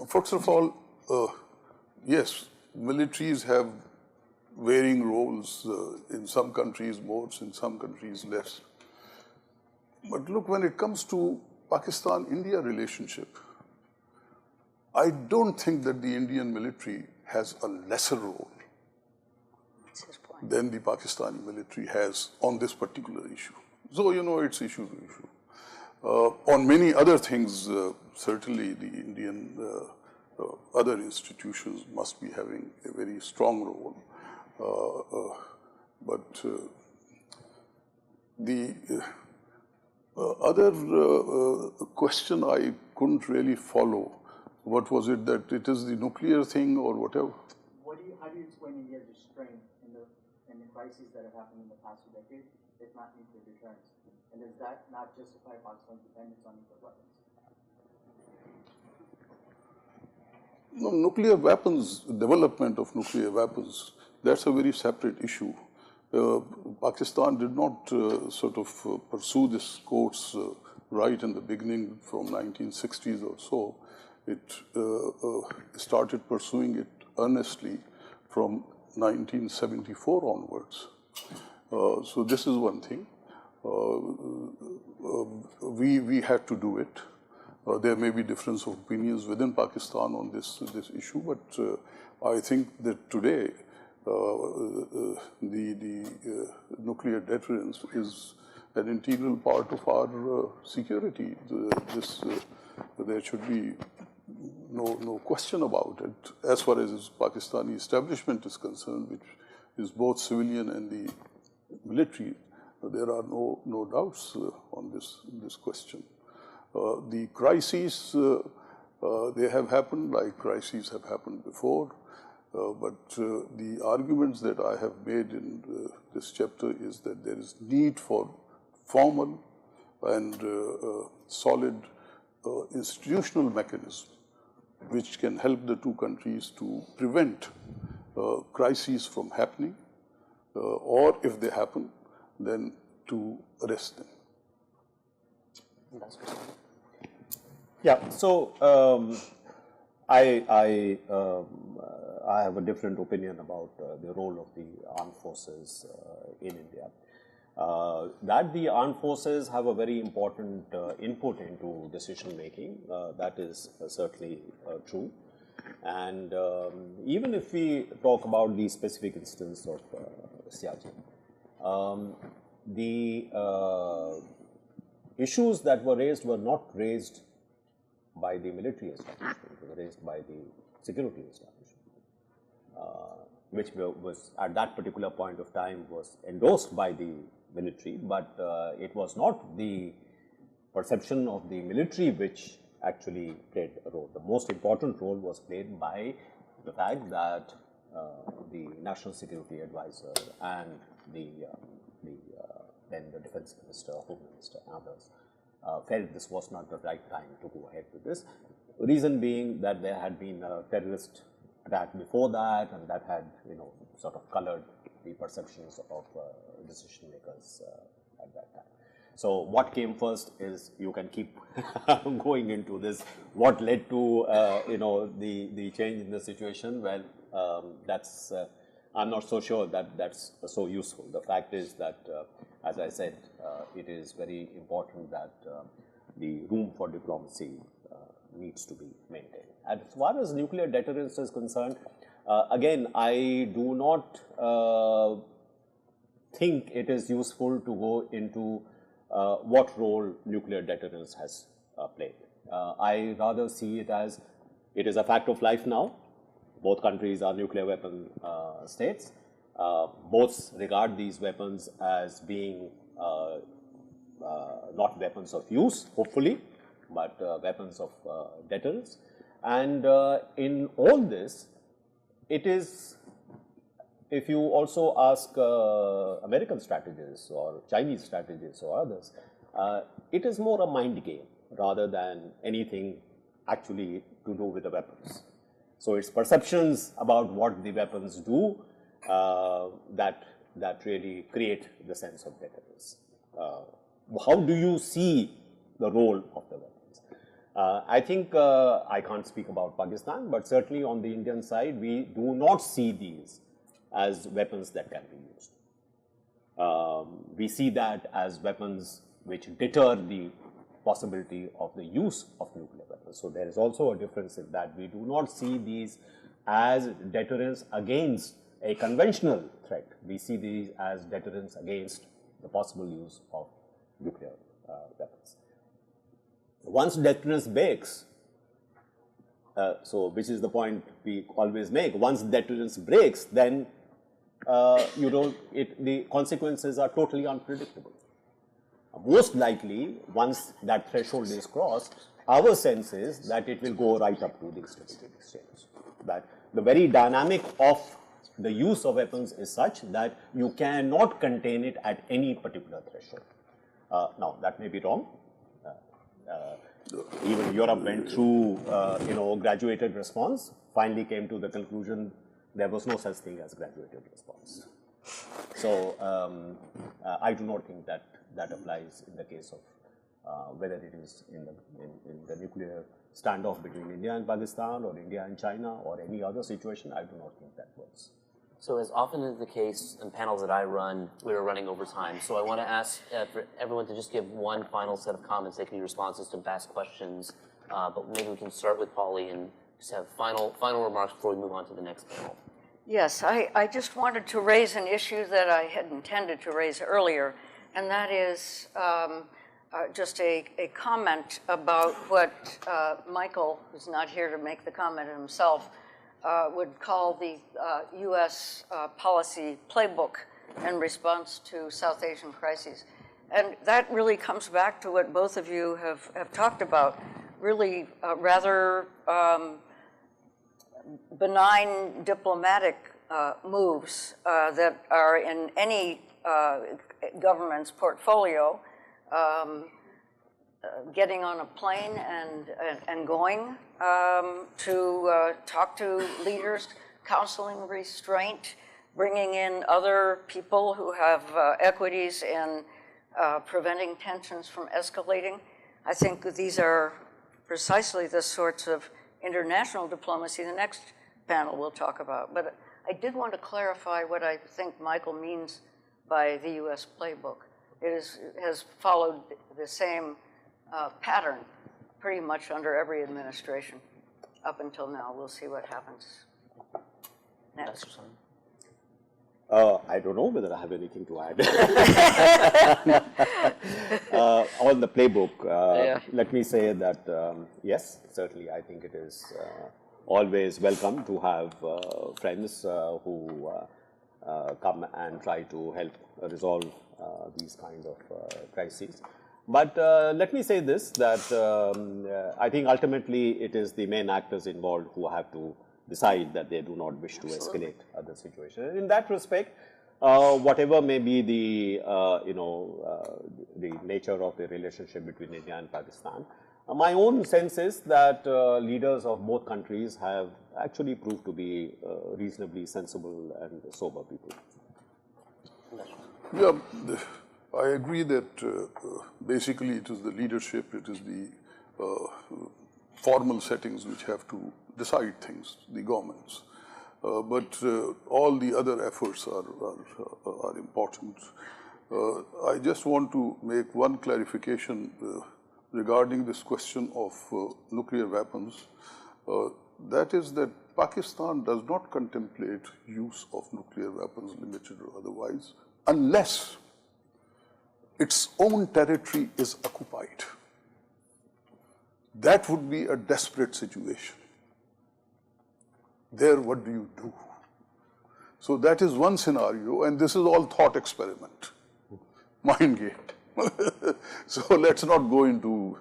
S7: First of all, yes, militaries have varying roles, in some countries more, in some countries less. But look, when it comes to Pakistan-India relationship, I don't think that the Indian military has a lesser role than the Pakistani military has on this particular issue. So, it's issue to issue. On many other things, certainly the Indian other institutions must be having a very strong role. But the other question I couldn't really follow. What was it, that it is the nuclear thing or whatever?
S11: How do you explain India's restraint in the crises that have happened in the past 2 decades, if not nuclear deterrence? And does that not justify Pakistan's dependence on nuclear weapons?
S7: No, nuclear weapons, development of nuclear weapons, that's a very separate issue. Pakistan did not pursue this course right in the beginning from 1960s or so. It started pursuing it earnestly from 1974 onwards. So this is one thing. We had to do it. There may be difference of opinions within Pakistan on this issue, but I think that today the nuclear deterrence is an integral part of our security. There should be no question about it. As far as Pakistani establishment is concerned, which is both civilian and the military, there are no doubts on this question. The crises, they have happened like crises have happened before, but the arguments that I have made in this chapter is that there is need for formal and solid institutional mechanism which can help the 2 countries to prevent crises from happening, or if they happen, then to arrest them.
S8: Yeah, so I have a different opinion about the role of the armed forces in India. That the armed forces have a very important input into decision making, that is certainly true. And even if we talk about the specific instance of Siachen, the issues that were raised were not raised by the military establishment, they were raised by the security establishment, which was at that particular point of time was endorsed by the military, but it was not the perception of the military which actually played a role. The most important role was played by the fact that the National Security Advisor and then the Defense Minister, Home Minister, and others felt this was not the right time to go ahead with this. Reason being that there had been a terrorist attack before that, and that had, sort of colored the perceptions of decision makers at that time. So what came first is, you can keep going into this, what led to, the change in the situation. Well, that's, I'm not so sure that that's so useful. The fact is that, as I said, it is very important that the room for diplomacy needs to be maintained. As far as nuclear deterrence is concerned, again, I do not think it is useful to go into what role nuclear deterrence has played. I rather see it as, it is a fact of life now. Both countries are nuclear weapon states. Both regard these weapons as being not weapons of use, hopefully, but weapons of deterrence. And in all this, it is, if you also ask American strategists or Chinese strategists or others, it is more a mind game rather than anything actually to do with the weapons. So it's perceptions about what the weapons do that really create the sense of deterrence. How do you see the role of the weapons? I think I can't speak about Pakistan, but certainly on the Indian side, we do not see these as weapons that can be used. We see that as weapons which deter the possibility of the use of nuclear weapons. So there is also a difference in that we do not see these as deterrence against a conventional threat. We see these as deterrence against the possible use of nuclear weapons. Once deterrence breaks, so which is the point we always make, once deterrence breaks, then the consequences are totally unpredictable. Most likely, once that threshold is crossed, our sense is that it will go right up to the instability exchange. That the very dynamic of the use of weapons is such that you cannot contain it at any particular threshold. Now, that may be wrong. Even Europe went through, graduated response, finally came to the conclusion there was no such thing as graduated response. So, I do not think that applies in the case of whether it is in the nuclear standoff between India and Pakistan or India and China or any other situation. I do not think that works.
S4: So as often is the case in panels that I run, we are running over time. So I want to ask for everyone to just give one final set of comments. They can be responses to past questions, but maybe we can start with Polly and just have final remarks before we move on to the next panel.
S9: Yes, I just wanted to raise an issue that I had intended to raise earlier, and that is just a comment about what Michael, who's not here to make the comment himself, would call the U.S. policy playbook in response to South Asian crises. And that really comes back to what both of you have talked about, really rather benign diplomatic moves that are in any government's portfolio, getting on a plane and going to talk to leaders, counseling restraint, bringing in other people who have equities in preventing tensions from escalating. I think that these are precisely the sorts of international diplomacy the next panel will talk about. But I did want to clarify what I think Michael means by the U.S. playbook. It has followed the same pattern pretty much under every administration up until now. We'll see what happens next.
S8: I don't know whether I have anything to add. On the playbook, let me say that yes, certainly I think it is always welcome to have friends who come and try to help resolve these kind of crises. But let me say this, that I think ultimately it is the main actors involved who have to decide that they do not wish to escalate the situation. And in that respect, whatever may be the the nature of the relationship between India and Pakistan, my own sense is that leaders of both countries have actually proved to be reasonably sensible and sober people.
S7: Yeah, I agree that basically it is the leadership, it is the formal settings which have to decide things, the governments. But all the other efforts are important. I just want to make one clarification regarding this question of nuclear weapons. That is that Pakistan does not contemplate use of nuclear weapons, limited or otherwise, unless its own territory is occupied. That would be a desperate situation. There, what do you do? So that is one scenario, and this is all thought experiment, mind game. So let's not go into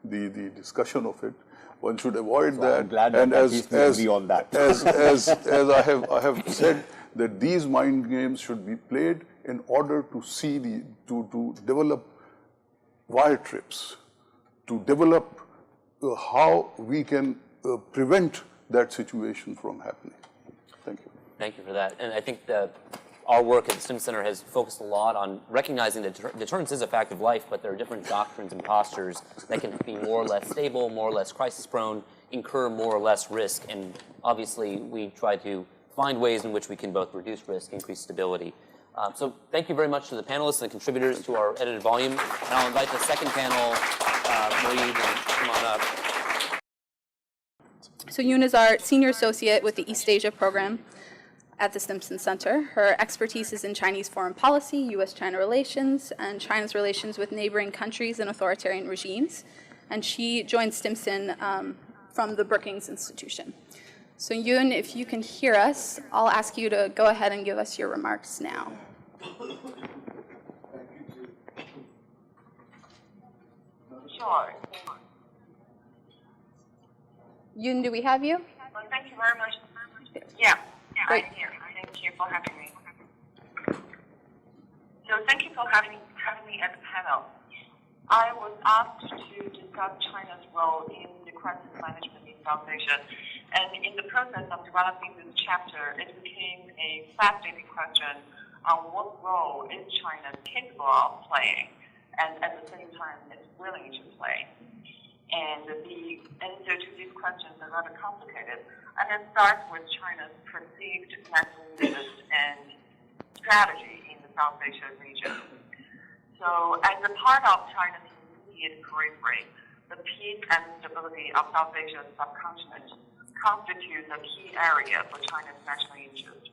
S7: the discussion of it. One should avoid
S8: so
S7: that.
S8: I'm glad
S7: and
S8: that we agree on that.
S7: as I have said, that these mind games should be played in order to see to develop wire trips, to develop how we can prevent that situation from happening. Thank you.
S4: Thank you for that. And I think that our work at the Stimson Center has focused a lot on recognizing that deterrence is a fact of life, but there are different doctrines and postures that can be more or less stable, more or less crisis-prone, incur more or less risk. And obviously, we try to find ways in which we can both reduce risk, increase stability. So thank you very much to the panelists and contributors to our edited volume. And I'll invite the second panel, Moeed, and come on up.
S13: So Yoon is our senior associate with the East Asia program at the Stimson Center. Her expertise is in Chinese foreign policy, U.S.-China relations, and China's relations with neighboring countries and authoritarian regimes. And she joined Stimson from the Brookings Institution. So Yoon, if you can hear us, I'll ask you to go ahead and give us your remarks now.
S14: Sure.
S13: Yoon, do we have you?
S14: Well, thank you very much. Yeah,
S13: Great.
S14: I'm here. Thank you for having me. So thank you for having me at the panel. I was asked to discuss China's role in the crisis management in South Asia. And in the process of developing this chapter, it became a fascinating question on what role is China capable of playing, and at the same time, it's willing to play. And the answer to these questions are rather complicated. And it starts with China's perceived national interest and strategy in the South Asia region. So as a part of China's immediate periphery, the peace and stability of South Asia's subcontinent constitutes a key area for China's national interest.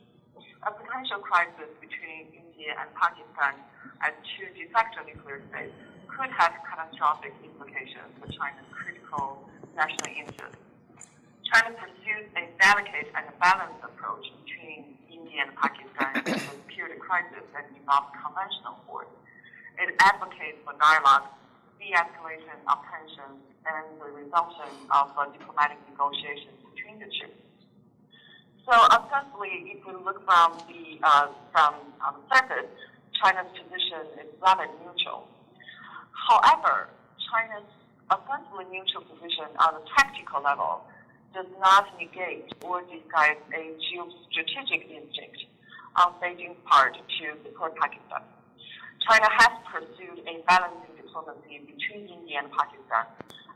S14: A potential crisis between India and Pakistan as two de facto nuclear states could have catastrophic implications for China's critical national interests. China pursues a delicate and balanced approach between India and Pakistan in the security crisis that involves conventional force. It advocates for dialogue, de-escalation of tensions, and the resumption of diplomatic negotiations between the two. So, ostensibly, if we look from the surface, China's position is rather neutral. However, China's ostensibly neutral position on the tactical level does not negate or disguise a geostrategic instinct on Beijing's part to support Pakistan. China has pursued a balancing diplomacy between India and Pakistan,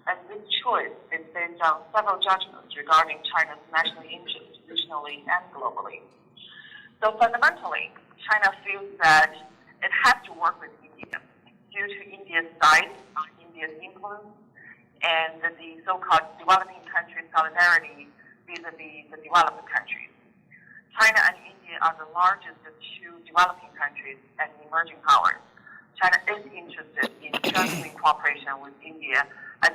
S14: and this choice is based on several judgments regarding China's national interests regionally and globally. So fundamentally, China feels that it has to work with India due to India's size, India's influence, and the so-called developing country solidarity vis-a-vis the developed countries. China and India India are the largest of two developing countries and emerging powers, China is interested in strengthening cooperation with India as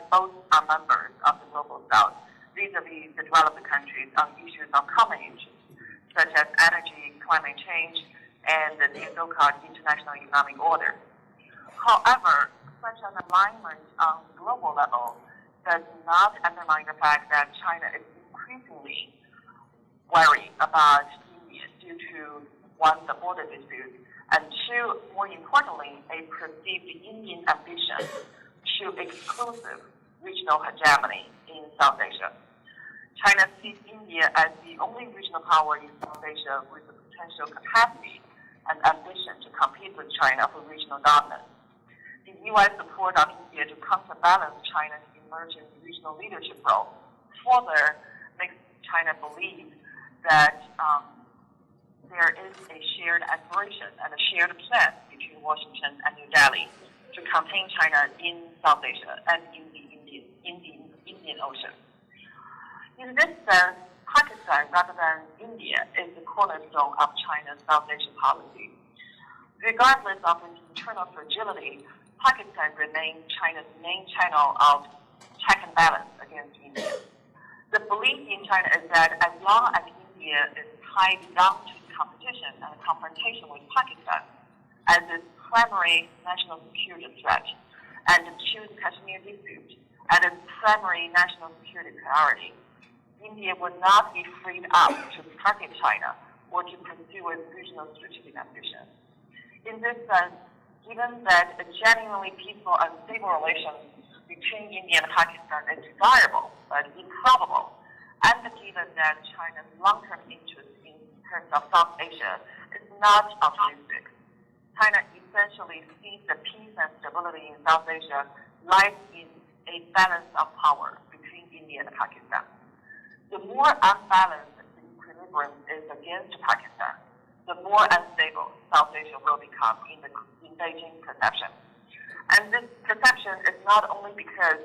S14: both are members of the Global South, vis-a-vis the developed countries on issues of common interest, such as energy, climate change, and the so-called international economic order. However, such an alignment on global level does not undermine the fact that China is increasingly worried about India due to, one, the border dispute, and two, more importantly, a perceived Indian ambition to exclusive regional hegemony in South Asia. China sees India as the only regional power in South Asia with the potential capacity and ambition to compete with China for regional dominance. The U.S. support of India to counterbalance China's emerging regional leadership role further makes China believe that there is a shared aspiration and a shared plan between Washington and New Delhi to contain China in South Asia and in the Indian Ocean. In this sense, Pakistan, rather than India, is the cornerstone of China's South Asian policy. Regardless of its internal fragility, Pakistan remains China's main channel of check and balance against India. The belief in China is that as long as India is tied down to competition and confrontation with Pakistan as its primary national security threat, and choose Kashmir dispute as its primary national security priority, India would not be freed up to target China or to pursue its regional strategic ambitions. In this sense, given that a genuinely peaceful and stable relation between India and Pakistan is desirable but improbable, and given that China's long-term interest in terms of South Asia is not optimistic, China essentially sees the peace and stability in South Asia lies in a balance of power between India and Pakistan. The more unbalanced equilibrium is against Pakistan, the more unstable South Asia will become in Beijing perception. And this perception is not only because,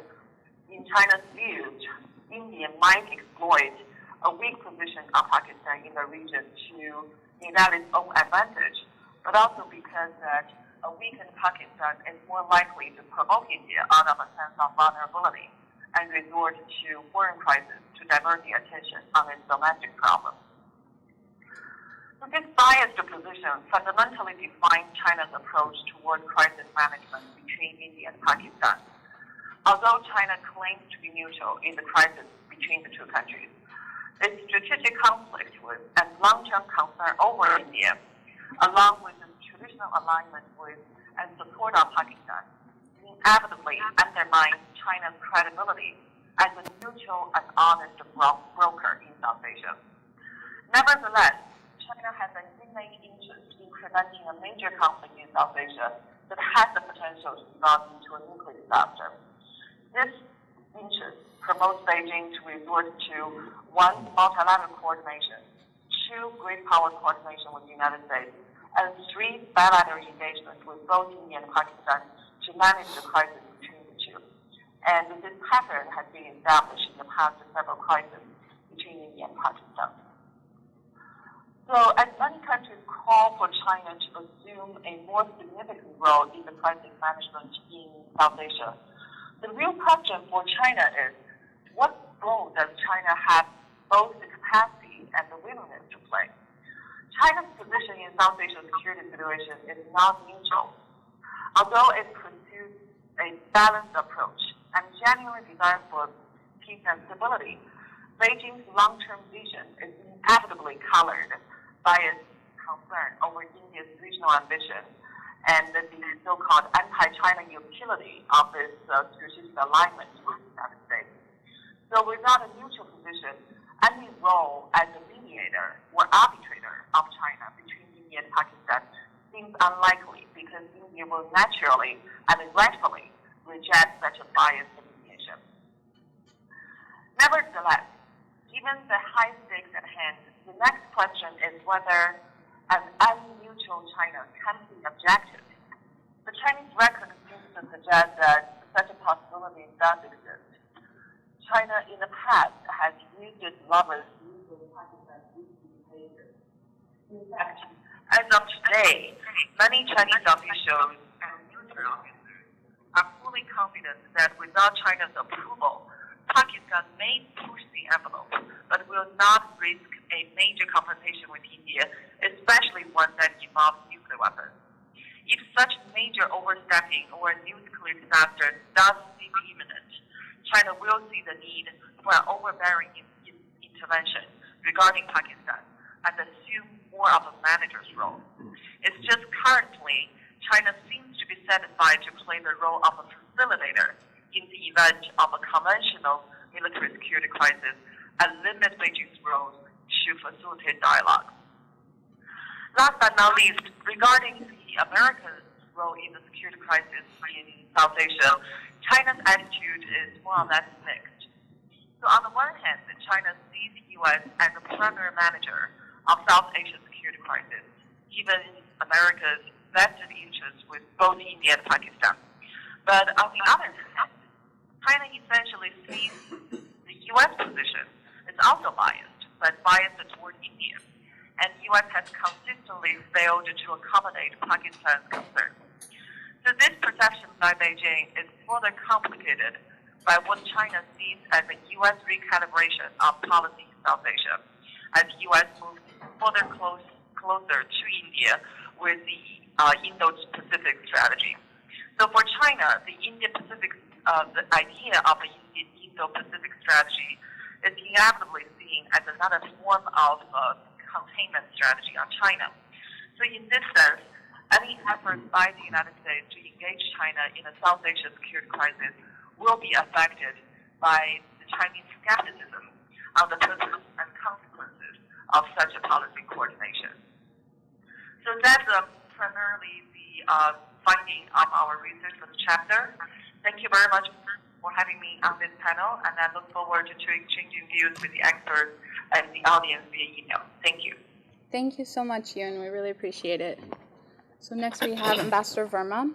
S14: in China's view, India might exploit a weak position of Pakistan in the region to its own advantage, but also because that a weakened Pakistan is more likely to provoke India out of a sense of vulnerability and resort to foreign crises to divert the attention on its domestic problems. So this biased position fundamentally defines China's approach toward crisis management between India and Pakistan. Although China claims to be neutral in the crisis between the two countries, its strategic conflict with and long-term concern over India, along with its traditional alignment with and support of Pakistan, inevitably undermines China's credibility as a neutral and honest broker in South Asia. Nevertheless, China has an innate interest in preventing a major conflict in South Asia that has the potential to evolve into a nuclear disaster. This interest promotes Beijing to resort to, one, multilateral coordination, two, great power coordination with the United States, and three, bilateral engagement with both India and Pakistan to manage the crisis between the two. And this pattern has been established in the past several crises between India and Pakistan. So as many countries call for China to assume a more significant role in the crisis management in South Asia, the real question for China is, what role does China have both the capacity and the willingness to play? China's position in South Asia's security situation is not neutral. Although it pursues a balanced approach and genuinely desires for peace and stability, Beijing's long-term vision is inevitably colored by its concern over India's regional ambition and the so-called anti-China utility of its strategic alignment with the United States. So without a neutral position, any role as a mediator or arbitrator of China between India and Pakistan seems unlikely because India will naturally and rightfully reject such a biased mediation. Nevertheless, given the high stakes at hand, the next question is whether an unneutral China can be objective. The Chinese record seems to suggest that such a possibility does exist. China in the past has used its levers using Pakistan's weak behavior In fact, as of today, many Chinese officials and military officers are fully confident that without China's approval, Pakistan may push the envelope, but will not risk a major confrontation with India, especially one that involves nuclear weapons. If such major overstepping or nuclear disaster does seem imminent, China will see the need for an overbearing intervention regarding Pakistan and assume more of a manager's role. It's just currently, China seems to be satisfied to play the role of a facilitator in the event of a conventional military security crisis and limit Beijing's role to facilitate dialogue. Last but not least, regarding the Americans' role in the security crisis in South Asia, China's attitude is more or less mixed. So on the one hand, China sees the U.S. as a primary manager of South Asian security crisis, given America's vested interests with both India and Pakistan. But on the other hand, China essentially sees the U.S. position as also biased, but biased toward India. And the U.S. has consistently failed to accommodate Pakistan's concerns. So this perception by Beijing is further complicated by what China sees as a U.S. recalibration of policy in South Asia, as the U.S. moves further closer to India with the Indo-Pacific strategy. So for China, the the idea of the Indo-Pacific strategy is inevitably seen as another form of containment strategy on China. So in this sense, any efforts by the United States to engage China in a South Asia security crisis will be affected by the Chinese skepticism on the purpose and consequences of such a policy coordination. So that's primarily the finding of our research for the chapter. Thank you very much for having me on this panel, and I look forward to exchanging views with the experts and the audience via email. Thank you.
S13: Thank you so much, Yun. We really appreciate it. So next we have Ambassador Verma.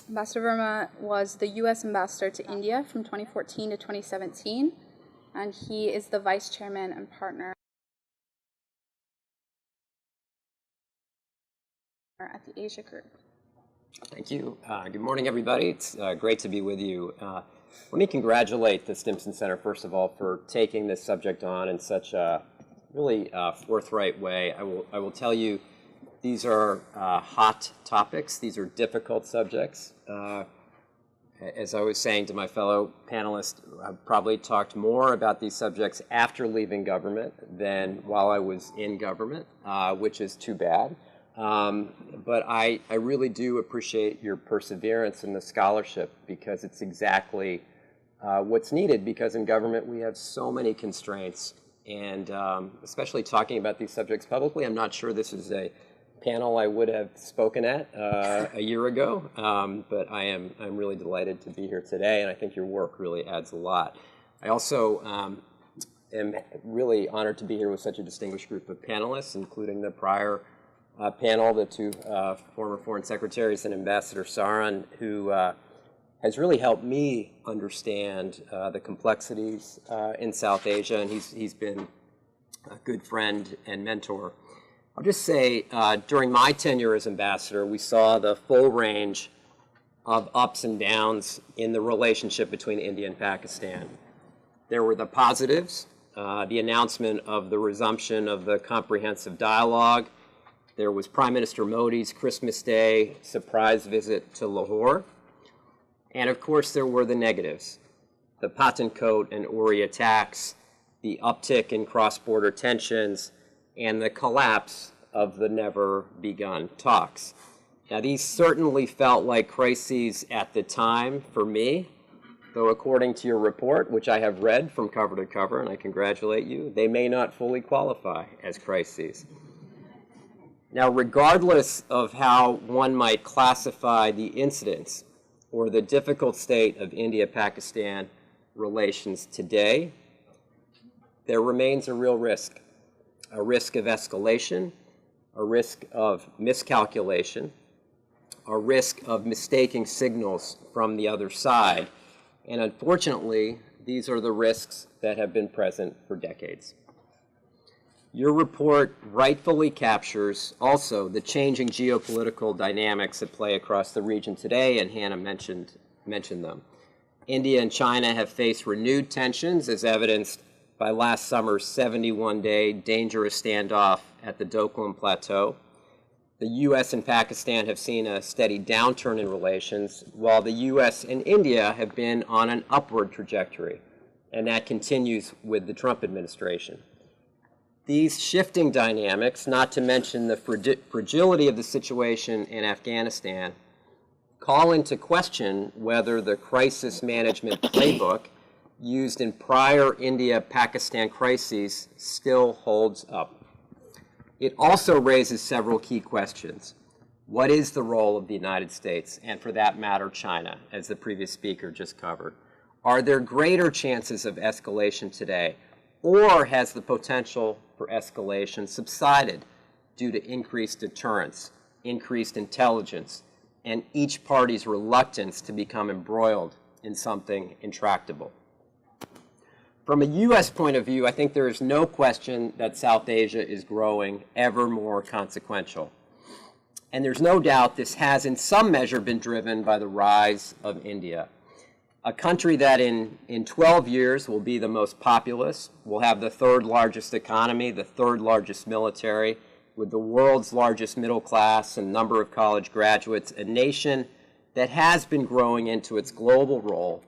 S13: Ambassador Verma was the U.S. Ambassador to India from 2014 to 2017, and he is the Vice Chairman and Partner at the Asia Group.
S15: Thank you. Good morning, everybody. It's great to be with you. Let me congratulate the Stimson Center, first of all, for taking this subject on in such a really forthright way. I will tell you, these are hot topics. These are difficult subjects. As I was saying to my fellow panelists, I probably talked more about these subjects after leaving government than while I was in government, which is too bad. But I really do appreciate your perseverance in the scholarship, because it's exactly what's needed, because in government we have so many constraints, and especially talking about these subjects publicly, I'm not sure this is a panel I would have spoken at a year ago, but I'm really delighted to be here today, and I think your work really adds a lot. I also am really honored to be here with such a distinguished group of panelists, including the prior panel, the two former foreign secretaries and Ambassador Saran, who has really helped me understand the complexities in South Asia, and he's been a good friend and mentor. I'll just say, during my tenure as ambassador, we saw the full range of ups and downs in the relationship between India and Pakistan. There were the positives, the announcement of the resumption of the comprehensive dialogue. There was Prime Minister Moeed's Christmas Day surprise visit to Lahore. And of course, there were the negatives, the Pathankot and Uri attacks, the uptick in cross-border tensions, and the collapse of the never-begun talks. Now, these certainly felt like crises at the time for me, though according to your report, which I have read from cover to cover, and I congratulate you, they may not fully qualify as crises. Now, regardless of how one might classify the incidents or the difficult state of India-Pakistan relations today, there remains a real risk of escalation, a risk of miscalculation, a risk of mistaking signals from the other side. And unfortunately, these are the risks that have been present for decades. Your report rightfully captures also the changing geopolitical dynamics at play across the region today, and Hannah mentioned them. India and China have faced renewed tensions, as evidenced by last summer's 71-day dangerous standoff at the Doklam Plateau. The U.S. and Pakistan have seen a steady downturn in relations, while the U.S. and India have been on an upward trajectory, and that continues with the Trump administration. These shifting dynamics, not to mention the fragility of the situation in Afghanistan, call into question whether the crisis management playbook used in prior India-Pakistan crises still holds up. It also raises several key questions. What is the role of the United States, and for that matter, China, as the previous speaker just covered? Are there greater chances of escalation today, or has the potential for escalation subsided due to increased deterrence, increased intelligence, and each party's reluctance to become embroiled in something intractable? From a U.S. point of view, I think there is no question that South Asia is growing ever more consequential. And there's no doubt this has in some measure been driven by the rise of India, a country that in 12 years will be the most populous, will have the third largest economy, the third largest military, with the world's largest middle class and number of college graduates, a nation that has been growing into its global role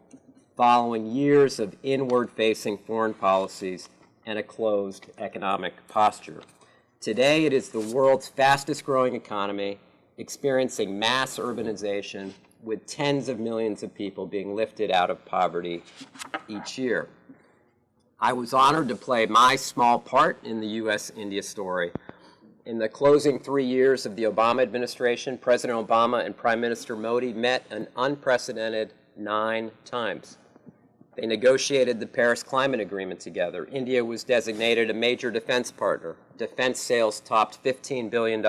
S15: following years of inward-facing foreign policies and a closed economic posture. Today, it is the world's fastest-growing economy, experiencing mass urbanization, with tens of millions of people being lifted out of poverty each year. I was honored to play my small part in the U.S.-India story. In the closing 3 years of the Obama administration, President Obama and Prime Minister Moeed met an unprecedented 9 times. They negotiated the Paris Climate Agreement together. India was designated a major defense partner. Defense sales topped $15 billion.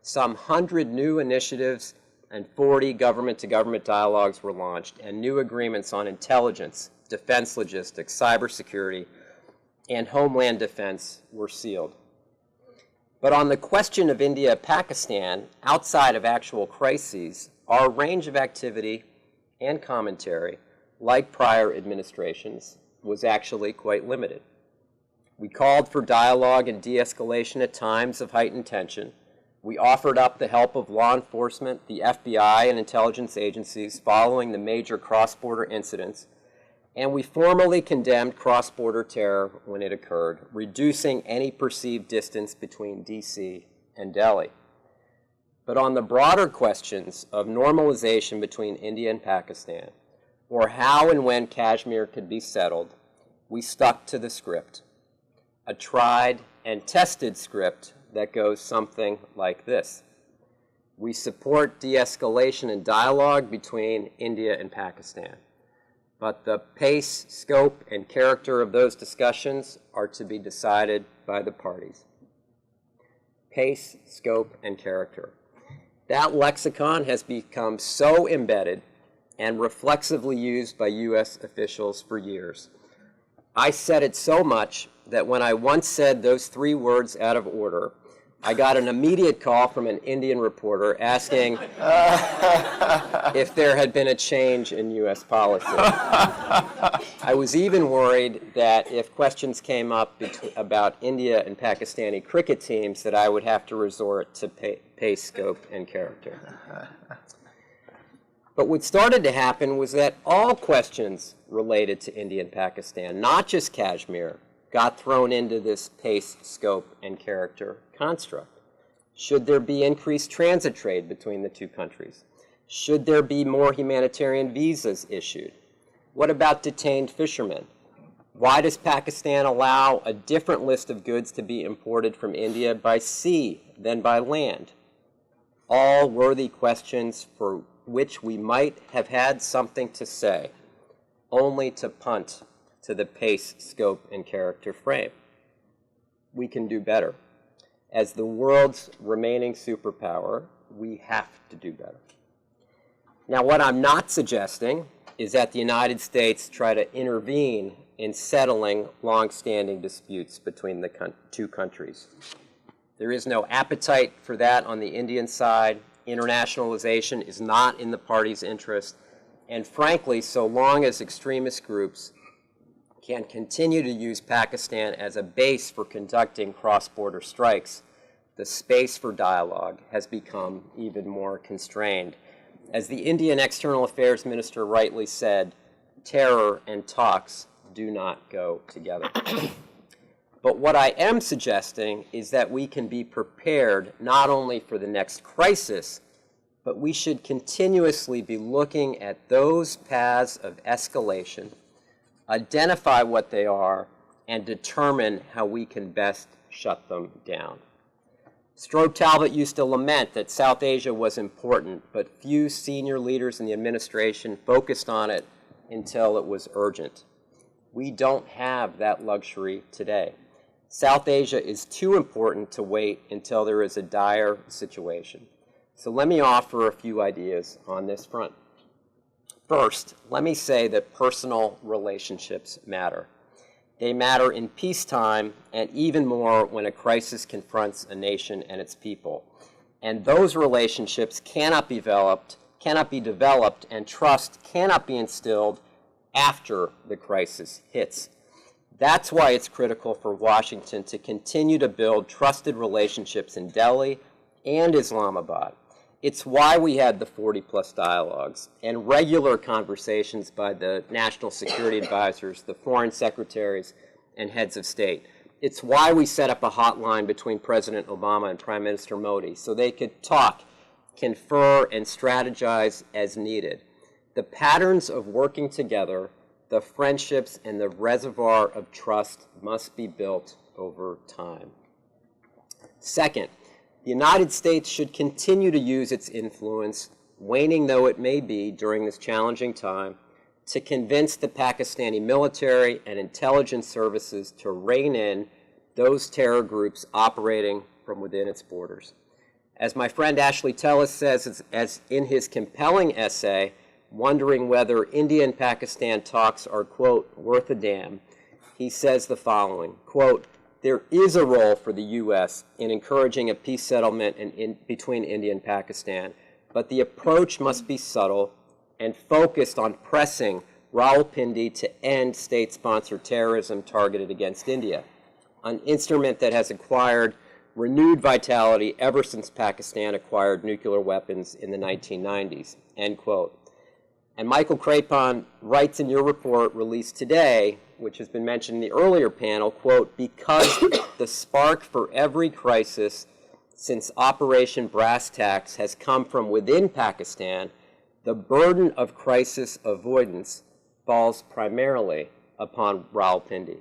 S15: Some 100 new initiatives and 40 government-to-government dialogues were launched, and new agreements on intelligence, defense logistics, cybersecurity, and homeland defense were sealed. But on the question of India-Pakistan, outside of actual crises, our range of activity and commentary, like prior administrations, was actually quite limited. We called for dialogue and de-escalation at times of heightened tension. We offered up the help of law enforcement, the FBI, and intelligence agencies following the major cross-border incidents, and we formally condemned cross-border terror when it occurred, reducing any perceived distance between D.C. and Delhi. But on the broader questions of normalization between India and Pakistan, or how and when Kashmir could be settled, we stuck to the script, a tried and tested script that goes something like this. We support de-escalation and dialogue between India and Pakistan, but the pace, scope, and character of those discussions are to be decided by the parties. Pace, scope, and character. That lexicon has become so embedded and reflexively used by U.S. officials for years. I said it so much that when I once said those 3 words out of order, I got an immediate call from an Indian reporter asking if there had been a change in U.S. policy. I was even worried that if questions came up about India and Pakistani cricket teams, that I would have to resort to pace, scope, and character. But what started to happen was that all questions related to India and Pakistan, not just Kashmir, got thrown into this pace, scope, and character construct. Should there be increased transit trade between the 2 countries? Should there be more humanitarian visas issued? What about detained fishermen? Why does Pakistan allow a different list of goods to be imported from India by sea than by land? All worthy questions for which we might have had something to say, only to punt to the pace, scope, and character frame. We can do better. As the world's remaining superpower, we have to do better. Now, what I'm not suggesting is that the United States try to intervene in settling long-standing disputes between the two countries. There is no appetite for that on the Indian side. Internationalization is not in the party's interest. And frankly, so long as extremist groups can continue to use Pakistan as a base for conducting cross-border strikes, the space for dialogue has become even more constrained. As the Indian External Affairs Minister rightly said, terror and talks do not go together. But what I am suggesting is that we can be prepared not only for the next crisis, but we should continuously be looking at those paths of escalation, identify what they are, and determine how we can best shut them down. Strobe Talbot used to lament that South Asia was important, but few senior leaders in the administration focused on it until it was urgent. We don't have that luxury today. South Asia is too important to wait until there is a dire situation. So let me offer a few ideas on this front. First, let me say that personal relationships matter. They matter in peacetime and even more when a crisis confronts a nation and its people. And those relationships cannot be developed, and trust cannot be instilled after the crisis hits. That's why it's critical for Washington to continue to build trusted relationships in Delhi and Islamabad. It's why we had the 40-plus dialogues and regular conversations by the national security advisors, the foreign secretaries, and heads of state. It's why we set up a hotline between President Obama and Prime Minister Moeed so they could talk, confer, and strategize as needed. The patterns of working together, the friendships, and the reservoir of trust must be built over time. Second, the United States should continue to use its influence, waning though it may be during this challenging time, to convince the Pakistani military and intelligence services to rein in those terror groups operating from within its borders. As my friend Ashley Tellis says as in his compelling essay, wondering whether India and Pakistan talks are, quote, worth a damn, he says the following, quote, there is a role for the U.S. in encouraging a peace settlement between India and Pakistan, but the approach must be subtle and focused on pressing Rawalpindi to end state-sponsored terrorism targeted against India, an instrument that has acquired renewed vitality ever since Pakistan acquired nuclear weapons in the 1990s, end quote. And Michael Crapon writes in your report released today, which has been mentioned in the earlier panel, quote, because the spark for every crisis since Operation Brass Tacks has come from within Pakistan, the burden of crisis avoidance falls primarily upon Rawalpindi.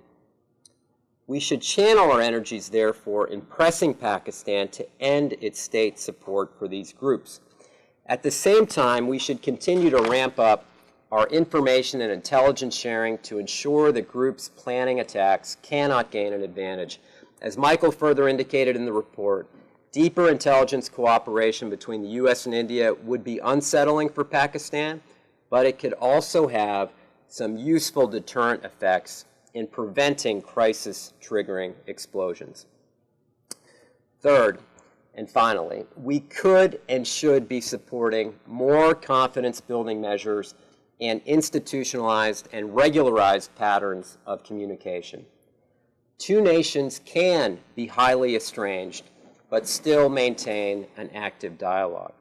S15: We should channel our energies, therefore, in pressing Pakistan to end its state support for these groups. At the same time, we should continue to ramp up our information and intelligence sharing to ensure that groups planning attacks cannot gain an advantage. As Michael further indicated in the report, deeper intelligence cooperation between the U.S. and India would be unsettling for Pakistan, but it could also have some useful deterrent effects in preventing crisis-triggering explosions. Third, and finally, we could and should be supporting more confidence-building measures and institutionalized and regularized patterns of communication. Two nations can be highly estranged, but still maintain an active dialogue.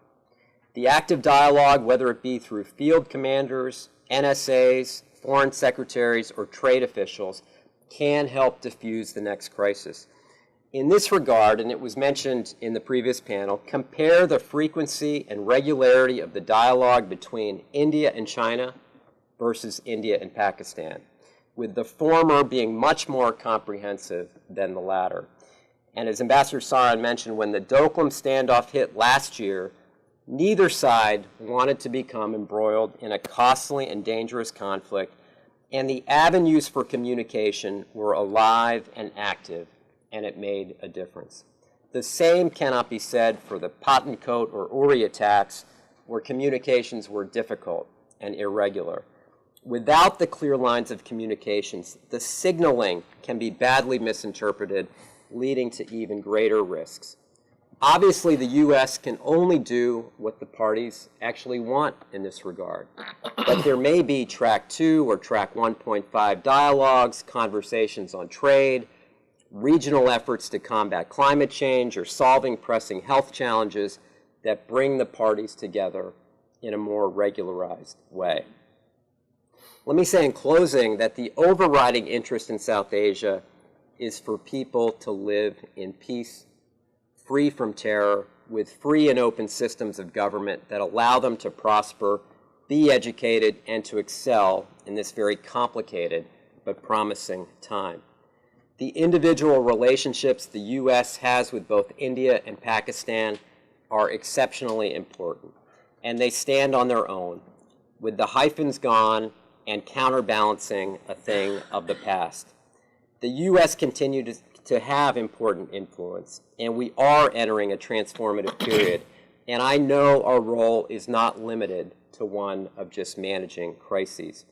S15: The active dialogue, whether it be through field commanders, NSAs, foreign secretaries, or trade officials, can help diffuse the next crisis. In this regard, and it was mentioned in the previous panel, compare the frequency and regularity of the dialogue between India and China versus India and Pakistan, with the former being much more comprehensive than the latter. And as Ambassador Saran mentioned, when the Doklam standoff hit last year, neither side wanted to become embroiled in a costly and dangerous conflict, and the avenues for communication were alive and active, and it made a difference. The same cannot be said for the Pathankot or Uri attacks, where communications were difficult and irregular. Without the clear lines of communications, the signaling can be badly misinterpreted, leading to even greater risks. Obviously, the U.S. can only do what the parties actually want in this regard. But there may be track 2 or track 1.5 dialogues, conversations on trade, regional efforts to combat climate change, or solving pressing health challenges that bring the parties together in a more regularized way. Let me say in closing that the overriding interest in South Asia is for people to live in peace, free from terror, with free and open systems of government that allow them to prosper, be educated, and to excel in this very complicated but promising time. The individual relationships the U.S. has with both India and Pakistan are exceptionally important, and they stand on their own, with the hyphens gone and counterbalancing a thing of the past. The U.S. continues to have important influence, and we are entering a transformative period, and I know our role is not limited to one of just managing crises.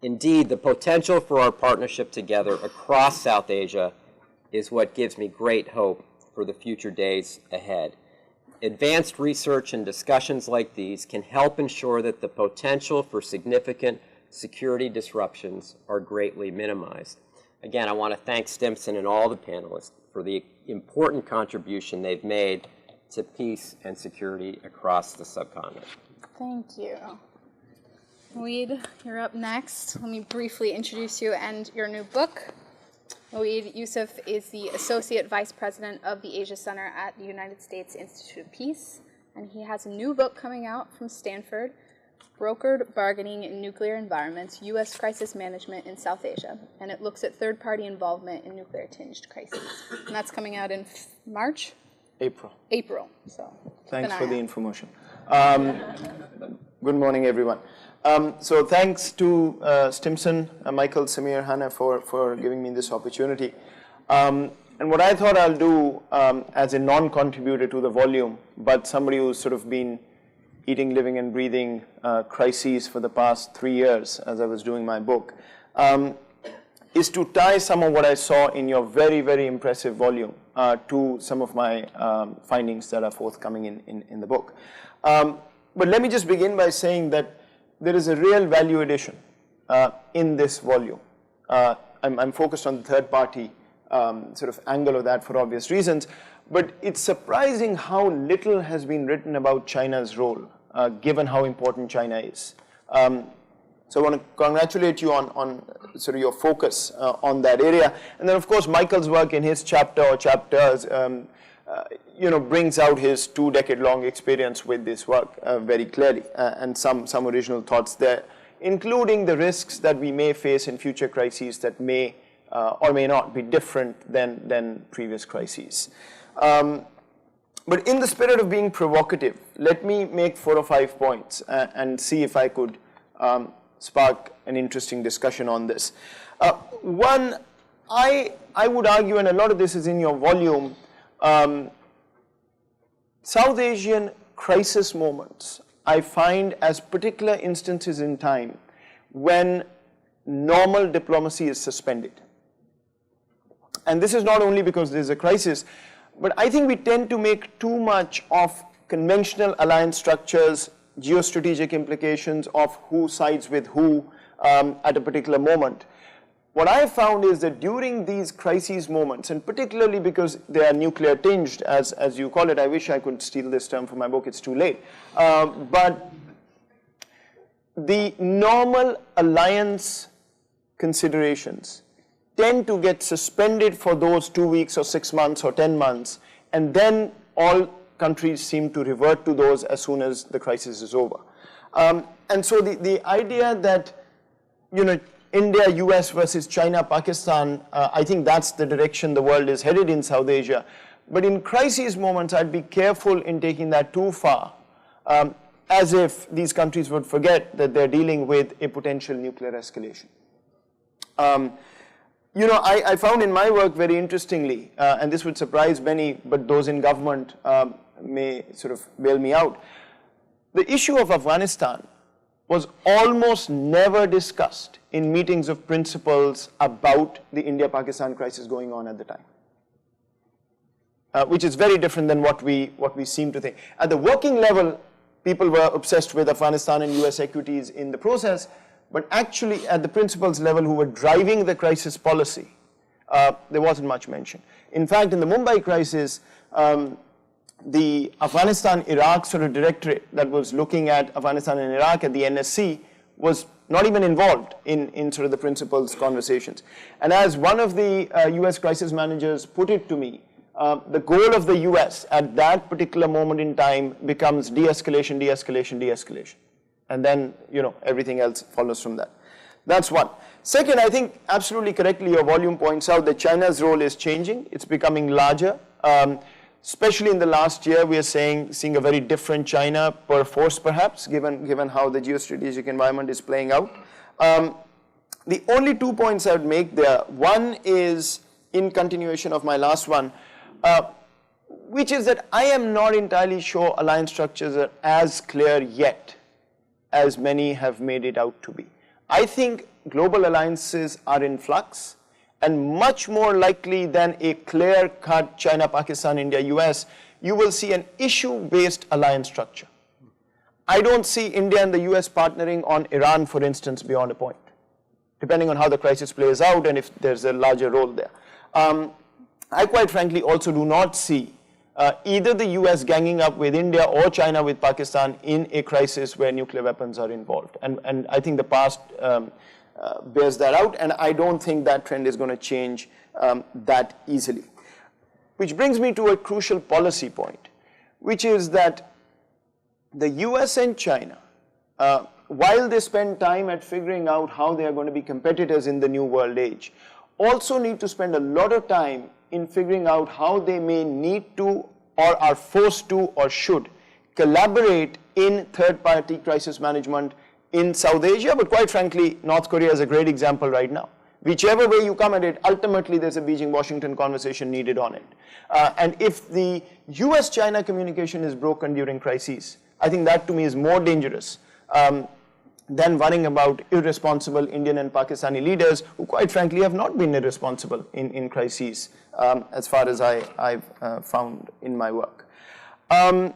S15: Indeed, the potential for our partnership together across South Asia is what gives me great hope for the future days ahead. Advanced research and discussions like these can help ensure that the potential for significant security disruptions are greatly minimized. Again, I want to thank Stimson and all the panelists for the important contribution they've made to peace and security across the subcontinent.
S13: Thank you. Moeed, you're up next. Let me briefly introduce you and your new book. Moeed Yusuf is the Associate Vice President of the Asia Center at the United States Institute of Peace, and he has a new book coming out from Stanford, Brokered Bargaining in Nuclear Environments, U.S. Crisis Management in South Asia, and it looks at third-party involvement in nuclear-tinged crises. And that's coming out in March? April. So
S16: thanks for the information. Good morning, everyone. So thanks to Stimson, Michael, Samir, Hannah for giving me this opportunity. And what I thought I'll do as a non-contributor to the volume, but somebody who's sort of been eating, living, and breathing crises for the past 3 years as I was doing my book, is to tie some of what I saw in your very, very impressive volume to some of my findings that are forthcoming in the book. But let me just begin by saying that there is a real value addition in this volume. I'm focused on the third-party sort of angle of that for obvious reasons, but it's surprising how little has been written about China's role, given how important China is. So I want to congratulate you on sort of your focus on that area. And then, of course, Michael's work in his chapter or chapters brings out his 2-decade-long experience with this work very clearly, and some original thoughts there, including the risks that we may face in future crises that may or may not be different than previous crises. But in the spirit of being provocative, let me make 4 or 5 points and see if I could spark an interesting discussion on this. One, I would argue, and a lot of this is in your volume, South Asian crisis moments I find as particular instances in time when normal diplomacy is suspended. And this is not only because there's a crisis, but I think we tend to make too much of conventional alliance structures, geostrategic implications of who sides with who at a particular moment. What I have found is that during these crises moments, and particularly because they are nuclear tinged, as you call it, I wish I could steal this term for my book, it's too late. But the normal alliance considerations tend to get suspended for those 2 weeks or 6 months or 10 months, and then all countries seem to revert to those as soon as the crisis is over. And so the idea that, India, US versus China, Pakistan, I think that's the direction the world is headed in South Asia. But in crisis moments, I'd be careful in taking that too far, as if these countries would forget that they're dealing with a potential nuclear escalation. I found in my work very interestingly, and this would surprise many, but those in government may sort of bail me out, the issue of Afghanistan was almost never discussed in meetings of principals about the India-Pakistan crisis going on at the time. Which is very different than what we seem to think. At the working level, people were obsessed with Afghanistan and US equities in the process, but actually at the principals level who were driving the crisis policy, there wasn't much mention. In fact, in the Mumbai crisis, the Afghanistan-Iraq sort of directorate that was looking at Afghanistan and Iraq at the NSC was not even involved in sort of the principals' conversations. And as one of the US crisis managers put it to me, the goal of the US at that particular moment in time becomes de-escalation, de-escalation, de-escalation. And then, everything else follows from that. That's one. Second, I think absolutely correctly your volume points out that China's role is changing. It's becoming larger. Especially in the last year, we are seeing a very different China per force, perhaps, given how the geostrategic environment is playing out. The only 2 points I would make there, one is in continuation of my last one, which is that I am not entirely sure alliance structures are as clear yet as many have made it out to be. I think global alliances are in flux, and much more likely than a clear-cut China, Pakistan, India, US, you will see an issue-based alliance structure. I don't see India and the US partnering on Iran, for instance, beyond a point, depending on how the crisis plays out and if there's a larger role there. I quite frankly also do not see either the US ganging up with India or China with Pakistan in a crisis where nuclear weapons are involved. And I think the past bears that out, and I don't think that trend is going to change that easily. Which brings me to a crucial policy point, which is that the US and China, while they spend time at figuring out how they are going to be competitors in the new world age, also need to spend a lot of time in figuring out how they may need to or are forced to or should collaborate in third-party crisis management in South Asia, but quite frankly, North Korea is a great example right now. Whichever way you come at it, ultimately there's a Beijing-Washington conversation needed on it. And if the US-China communication is broken during crises, I think that to me is more dangerous than worrying about irresponsible Indian and Pakistani leaders who quite frankly have not been irresponsible in crises as far as I've found in my work. A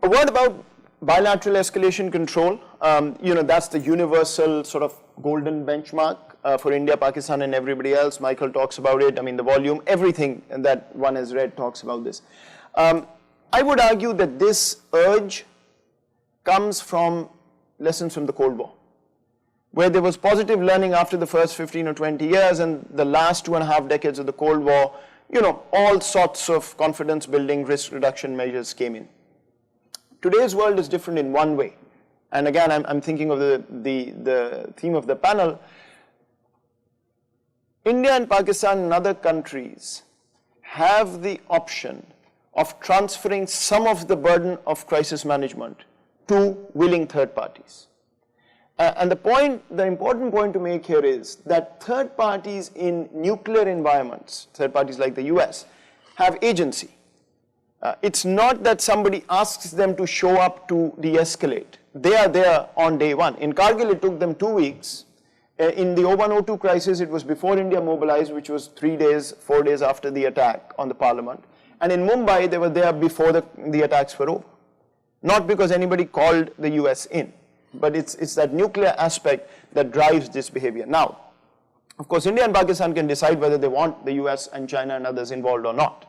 S16: word about bilateral escalation control. That's the universal sort of golden benchmark for India, Pakistan, and everybody else. Michael talks about it. I mean, the volume, everything that one has read talks about this. I would argue that this urge comes from lessons from the Cold War, where there was positive learning after the first 15 or 20 years, and the last 2.5 decades of the Cold War, all sorts of confidence building, risk reduction measures came in. Today's world is different in one way. And again, I'm thinking of the theme of the panel. India and Pakistan and other countries have the option of transferring some of the burden of crisis management to willing third parties. And the important point to make here is that third parties in nuclear environments, third parties like the US, have agency. It's not that somebody asks them to show up to de-escalate. They are there on day one. In Kargil, it took them 2 weeks. In the 01-02 crisis, it was before India mobilized, which was 3 days, 4 days after the attack on the parliament. And in Mumbai, they were there before the attacks were over. Not because anybody called the US in, but it's that nuclear aspect that drives this behavior. Now, of course, India and Pakistan can decide whether they want the US and China and others involved or not.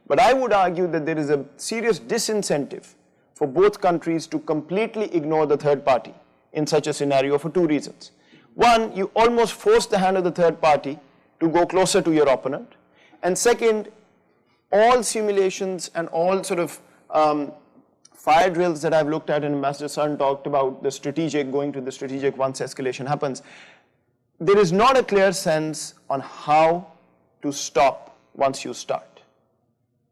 S16: But I would argue that there is a serious disincentive for both countries to completely ignore the third party in such a scenario for 2 reasons. One, you almost force the hand of the third party to go closer to your opponent. And second, all simulations and all sort of fire drills that I've looked at, and Ambassador Saran talked about the strategic, going to the strategic once escalation happens, there is not a clear sense on how to stop once you start.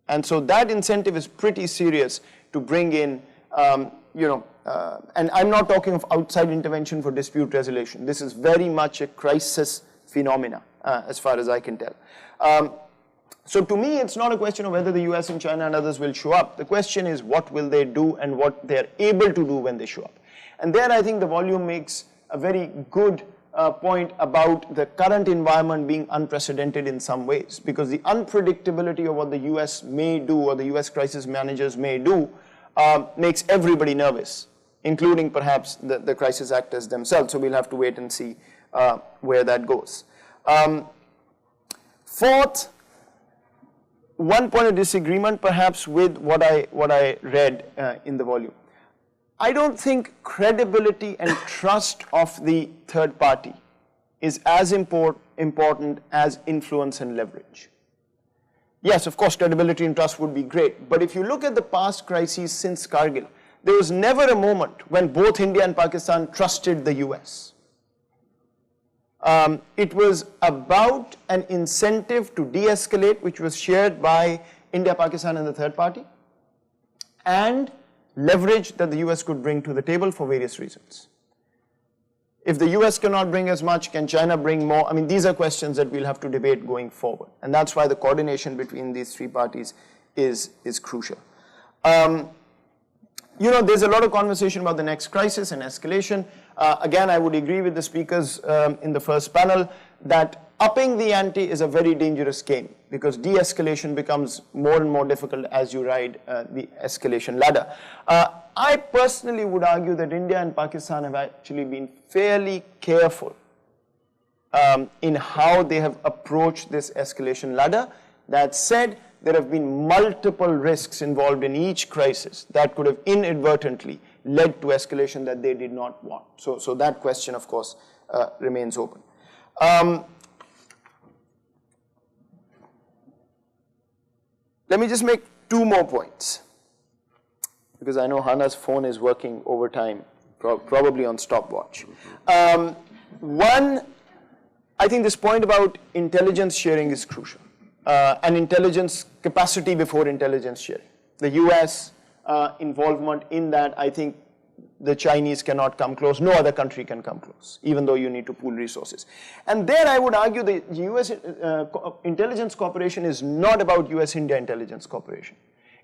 S16: And so that incentive is pretty serious to bring in, and I'm not talking of outside intervention for dispute resolution. This is very much a crisis phenomena, as far as I can tell. So to me, it's not a question of whether the US and China and others will show up. The question is what will they do and what they're able to do when they show up. And there I think the volume makes a very good point about the current environment being unprecedented in some ways, because the unpredictability of what the US may do or the US crisis managers may do makes everybody nervous, including perhaps the crisis actors themselves. So we'll have to wait and see where that goes. Fourth, one point of disagreement perhaps with what I read in the volume. I don't think credibility and trust of the third party is as important as influence and leverage. Yes, of course, credibility and trust would be great, but if you look at the past crises since Kargil, there was never a moment when both India and Pakistan trusted the US. It was about an incentive to de-escalate, which was shared by India, Pakistan, and the third party, and leverage that the US could bring to the table for various reasons. If the US cannot bring as much, can China bring more? I mean, these are questions that we'll have to debate going forward. And that's why the coordination between these three parties is crucial. You know, there's a lot of conversation about the next crisis and escalation. Again, I would agree with the speakers in the first panel that upping the ante is a very dangerous game, because de-escalation becomes more and more difficult as you ride the escalation ladder. I personally would argue that India and Pakistan have actually been fairly careful in how they have approached this escalation ladder. That said, there have been multiple risks involved in each crisis that could have inadvertently led to escalation that they did not want. So that question, of course, remains open. Let me just make two more points, because I know Hana's phone is working overtime, probably on stopwatch. One, I think this point about intelligence sharing is crucial, and intelligence capacity before intelligence sharing. The US involvement in that, I think the Chinese cannot come close, no other country can come close, even though you need to pool resources. And there I would argue the US intelligence cooperation is not about US-India intelligence cooperation.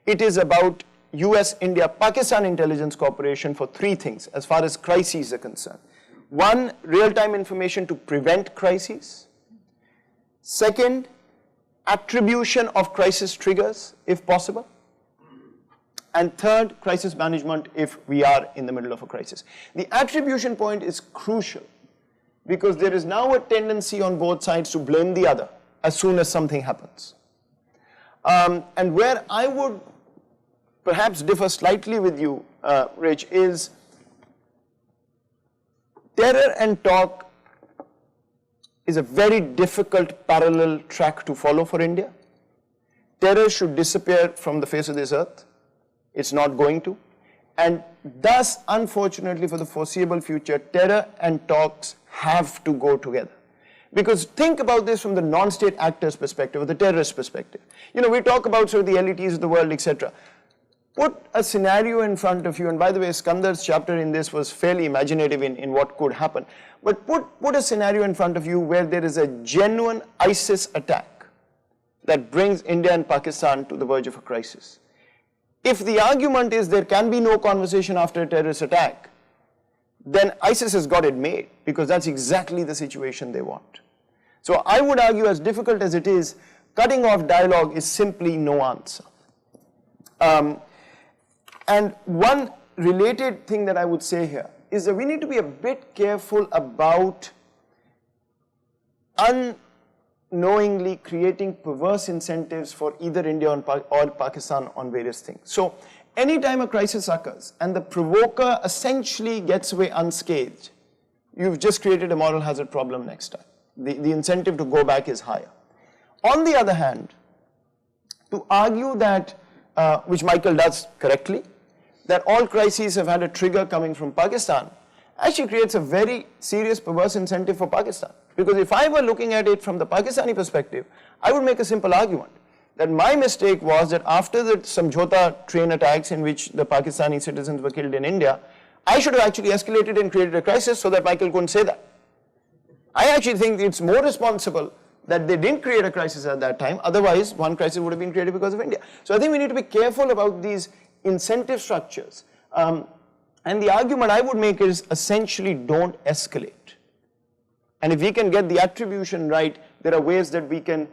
S16: It is about US-India-Pakistan intelligence cooperation for three things as far as crises are concerned. One, real-time information to prevent crises. Second, attribution of crisis triggers, if possible. And third, crisis management if we are in the middle of a crisis. The attribution point is crucial, because there is now a tendency on both sides to blame the other as soon as something happens. And where I would perhaps differ slightly with you, Rich, is terror and talk is a very difficult parallel track to follow for India. Terror should disappear from the face of this earth. It's not going to. And thus, unfortunately, for the foreseeable future, terror and talks have to go together. Because think about this from the non-state actors' perspective, or the terrorist perspective. You know, we talk about sort of the LETs of the world, etc. Put a scenario in front of you, and by the way, Skandar's chapter in this was fairly imaginative in what could happen. But put a scenario in front of you where there is a genuine ISIS attack that brings India and Pakistan to the verge of a crisis. If the argument is there can be no conversation after a terrorist attack, then ISIS has got it made, because that's exactly the situation they want. So I would argue, as difficult as it is, cutting off dialogue is simply no answer. And one related thing that I would say here is that we need to be a bit careful about unknowingly creating perverse incentives for either India or Pakistan on various things. So anytime a crisis occurs and the provoker essentially gets away unscathed, you've just created a moral hazard problem next time. The incentive to go back is higher. On the other hand, to argue that, which Michael does correctly, that all crises have had a trigger coming from Pakistan, actually creates a very serious perverse incentive for Pakistan. Because if I were looking at it from the Pakistani perspective, I would make a simple argument that my mistake was that after the Samjhota train attacks in which the Pakistani citizens were killed in India, I should have actually escalated and created a crisis so that Michael couldn't say that. I actually think it's more responsible that they didn't create a crisis at that time, otherwise one crisis would have been created because of India. So I think we need to be careful about these incentive structures. And And the argument I would make is essentially don't escalate. And if we can get the attribution right, there are ways that we can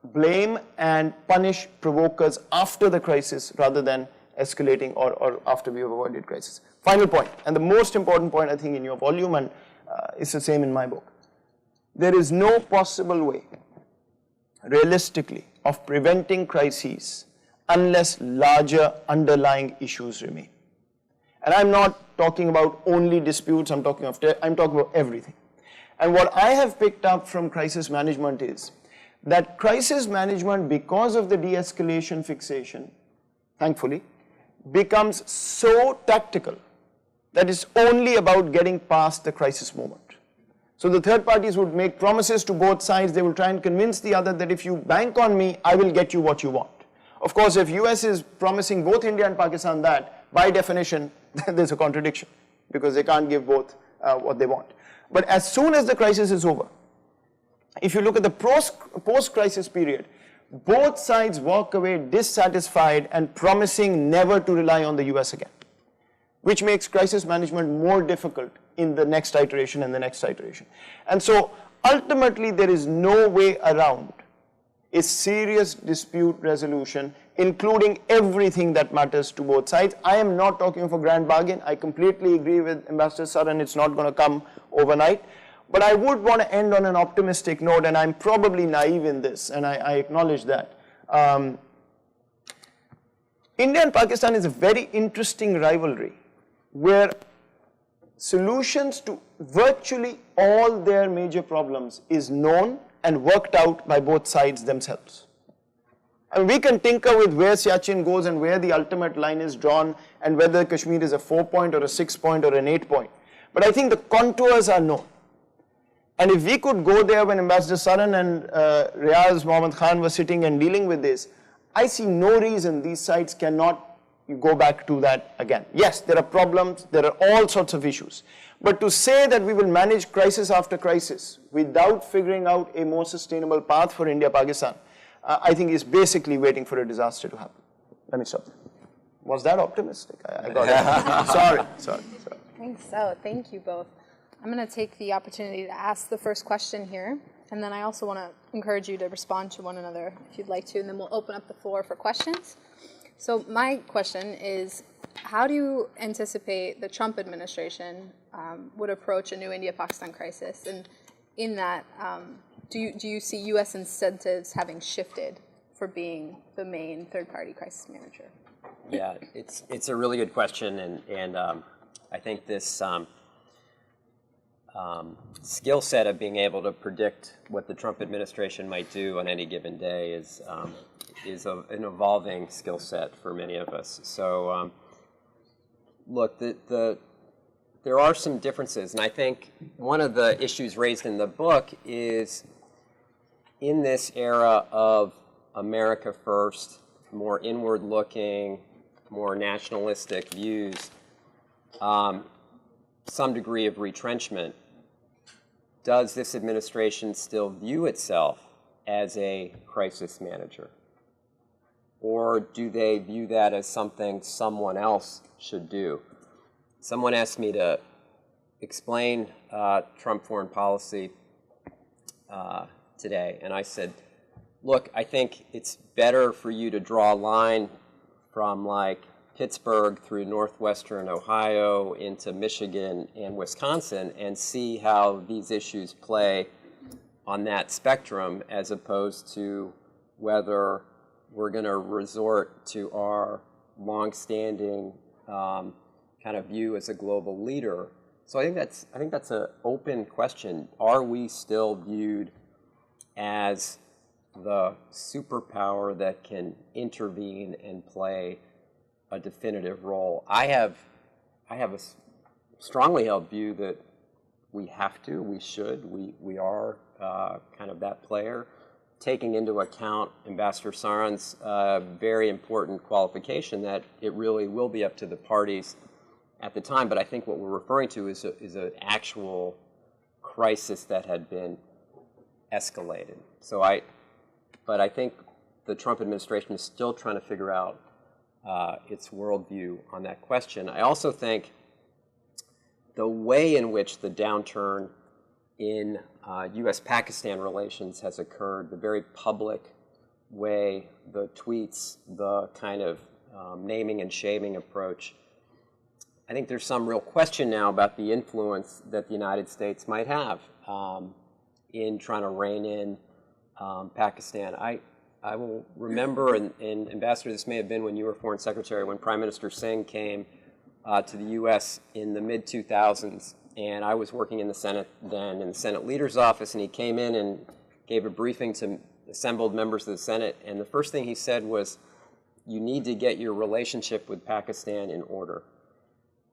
S16: blame and punish provokers after the crisis rather than escalating or after we have avoided crisis. Final point, and the most important point I think in your volume, and it's the same in my book. There is no possible way, realistically, of preventing crises unless larger underlying issues remain. And I'm not talking about only disputes, I'm talking about everything. And what I have picked up from crisis management is that crisis management, because of the de-escalation fixation, thankfully, becomes so tactical that it's only about getting past the crisis moment. So the third parties would make promises to both sides. They will try and convince the other that if you bank on me, I will get you what you want. Of course, if US is promising both India and Pakistan that, by definition, there's a contradiction because they can't give both what they want. But as soon as the crisis is over, if you look at the post-crisis period, both sides walk away dissatisfied and promising never to rely on the US again, which makes crisis management more difficult in the next iteration and the next iteration. And so ultimately there is no way around a serious dispute resolution, including everything that matters to both sides. I am not talking of a grand bargain. I completely agree with Ambassador Saran, it's not going to come overnight. But I would want to end on an optimistic note, and I'm probably naive in this, and I acknowledge that. India and Pakistan is a very interesting rivalry where solutions to virtually all their major problems is known and worked out by both sides themselves. And we can tinker with where Siachen goes and where the ultimate line is drawn and whether Kashmir is a 4-point or a 6-point or an 8-point. But I think the contours are known. And if we could go there when Ambassador Saran and Riaz Mohammed Khan were sitting and dealing with this, I see no reason these sides cannot go back to that again. Yes, there are problems, there are all sorts of issues. But to say that we will manage crisis after crisis without figuring out a more sustainable path for India-Pakistan, I think is basically waiting for a disaster to happen. Let me stop there. Was that optimistic? I got it. Sorry.
S13: I think so. Thank you both. I'm going to take the opportunity to ask the first question here, and then I also want to encourage you to respond to one another if you'd like to, and then we'll open up the floor for questions. So my question is, how do you anticipate the Trump administration would approach a new India-Pakistan crisis? And in that, do you see U.S. incentives having shifted for being the main third-party crisis manager?
S15: Yeah, it's a really good question, and I think this skill set of being able to predict what the Trump administration might do on any given day is an evolving skill set for many of us. So, look, there are some differences, and I think one of the issues raised in the book is in this era of America first, more inward-looking, more nationalistic views, some degree of retrenchment. Does this administration still view itself as a crisis manager? Or do they view that as something someone else should do? Someone asked me to explain Trump foreign policy today, and I said, look, I think it's better for you to draw a line from like Pittsburgh through northwestern Ohio into Michigan and Wisconsin and see how these issues play on that spectrum as opposed to whether we're going to resort to our longstanding kind of view as a global leader. So I think that's an open question. Are we still viewed as the superpower that can intervene and play a definitive role? I have a strongly held view that we have to, we should, we are kind of that player, taking into account Ambassador Saran's very important qualification that it really will be up to the parties at the time. But I think what we're referring to is an actual crisis that had been escalated. But I think the Trump administration is still trying to figure out its worldview on that question. I also think the way in which the downturn in U.S.-Pakistan relations has occurred, the very public way, the tweets, the kind of naming and shaming approach, I think there's some real question now about the influence that the United States might have in trying to rein in Pakistan. I will remember, and Ambassador, this may have been when you were Foreign Secretary, when Prime Minister Singh came to the U.S. in the mid-2000s, and I was working in the Senate then, in the Senate Leader's Office, and he came in and gave a briefing to assembled members of the Senate, and the first thing he said was, you need to get your relationship with Pakistan in order.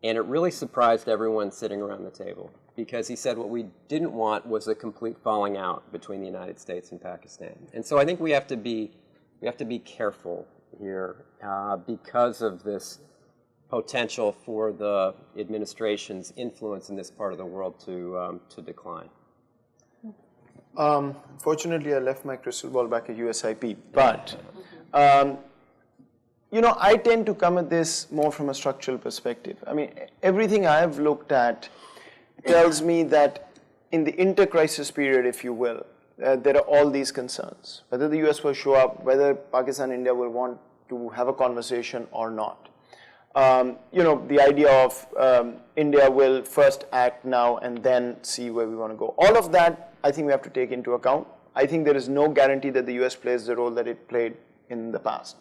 S15: And it really surprised everyone sitting around the table, because he said what we didn't want was a complete falling out between the United States and Pakistan. And so I think we have to be careful here because of this potential for the administration's influence in this part of the world to decline.
S16: Fortunately, I left my crystal ball back at USIP, but you know, I tend to come at this more from a structural perspective. I mean, everything I've looked at tells me that in the inter-crisis period, if you will, there are all these concerns. Whether the US will show up, whether Pakistan and India will want to have a conversation or not. You know, the idea of India will first act now and then see where we want to go. All of that, I think we have to take into account. I think there is no guarantee that the US plays the role that it played in the past.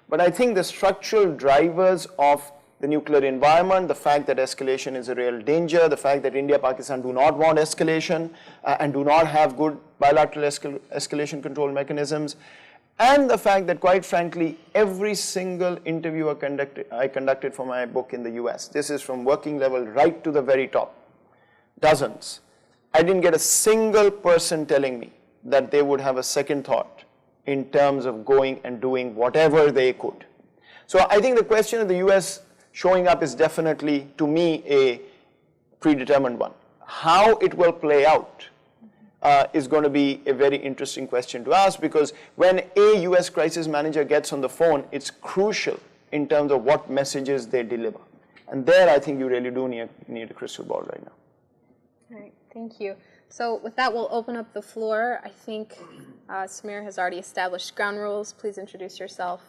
S16: But I think the structural drivers of the nuclear environment, the fact that escalation is a real danger, the fact that India, Pakistan do not want escalation and do not have good bilateral escalation control mechanisms, and the fact that, quite frankly, every single interview I conducted for my book in the US, this is from working level right to the very top, dozens, I didn't get a single person telling me that they would have a second thought in terms of going and doing whatever they could. So I think the question of the US showing up is definitely, to me, a predetermined one. How it will play out is going to be a very interesting question to ask, because when a US crisis manager gets on the phone, it's crucial in terms of what messages they deliver. And there I think you really do need a crystal ball right now.
S13: All right, thank you. So with that, we'll open up the floor. I think Samir has already established ground rules. Please introduce yourself,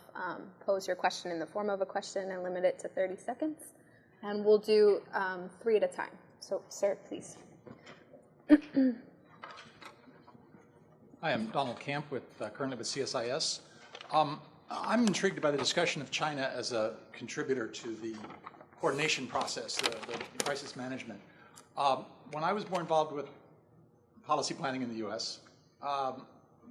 S13: pose your question in the form of a question, and limit it to 30 seconds. And we'll do 3 at a time. So, sir, please.
S17: Hi, I'm Donald Camp, currently with CSIS. I'm intrigued by the discussion of China as a contributor to the coordination process, the crisis management. When I was more involved with policy planning in the U.S.,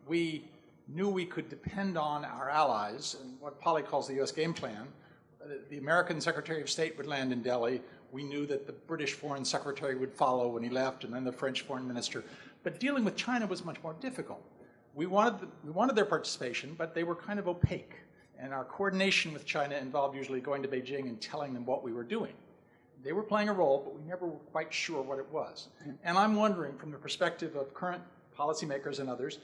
S17: we knew we could depend on our allies and what Polly calls the U.S. game plan. The American Secretary of State would land in Delhi. We knew that the British Foreign Secretary would follow when he left, and then the French Foreign Minister. But dealing with China was much more difficult. We wanted their participation, but they were kind of opaque. And our coordination with China involved usually going to Beijing and telling them what we were doing. They were playing a role, but we never were quite sure what it was. And I'm wondering, from the perspective of current policymakers and others,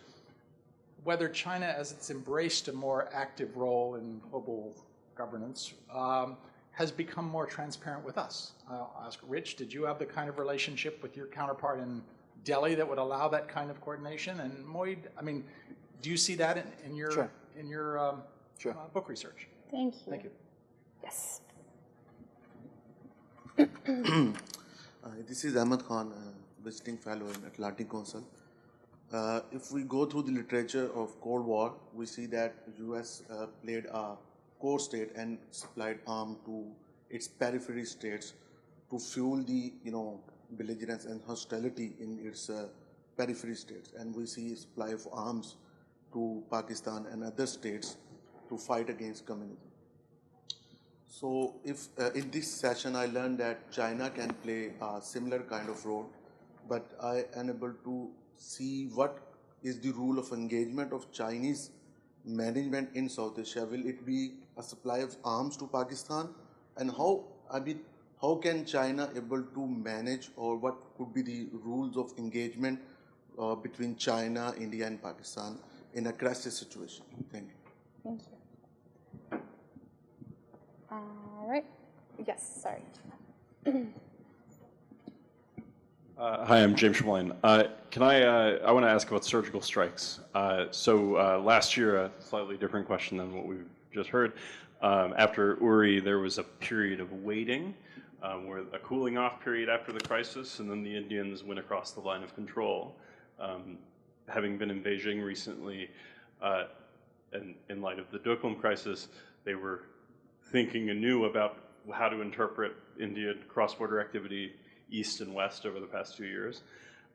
S17: whether China, as it's embraced a more active role in global governance, has become more transparent with us. I'll ask Rich, did you have the kind of relationship with your counterpart in Delhi that would allow that kind of coordination? And Moeed, I mean, do you see that in your,
S3: Sure.
S17: in your book research?
S13: Thank you.
S17: Thank you.
S13: Yes.
S18: This is Ahmed Khan, visiting fellow in Atlantic Council. If we go through the literature of Cold War, we see that US played a core state and supplied arms to its periphery states to fuel the belligerence and hostility in its periphery states. And we see supply of arms to Pakistan and other states to fight against communism. So if in this session I learned that China can play a similar kind of role, but I am able to see what is the rule of engagement of Chinese management in South Asia. Will it be a supply of arms to Pakistan? And how can China able to manage, or what could be the rules of engagement between China, India and Pakistan in a crisis situation? Thank you.
S13: Thank you.
S19: Hi, I'm James Schmeling. I want to ask about surgical strikes. Last year, a slightly different question than what we've just heard. After Uri, there was a period of waiting, where a cooling off period after the crisis, and then the Indians went across the line of control. Having been in Beijing recently, and in light of the Doklam crisis, they were thinking anew about how to interpret Indian cross-border activity east and west over the past 2 years.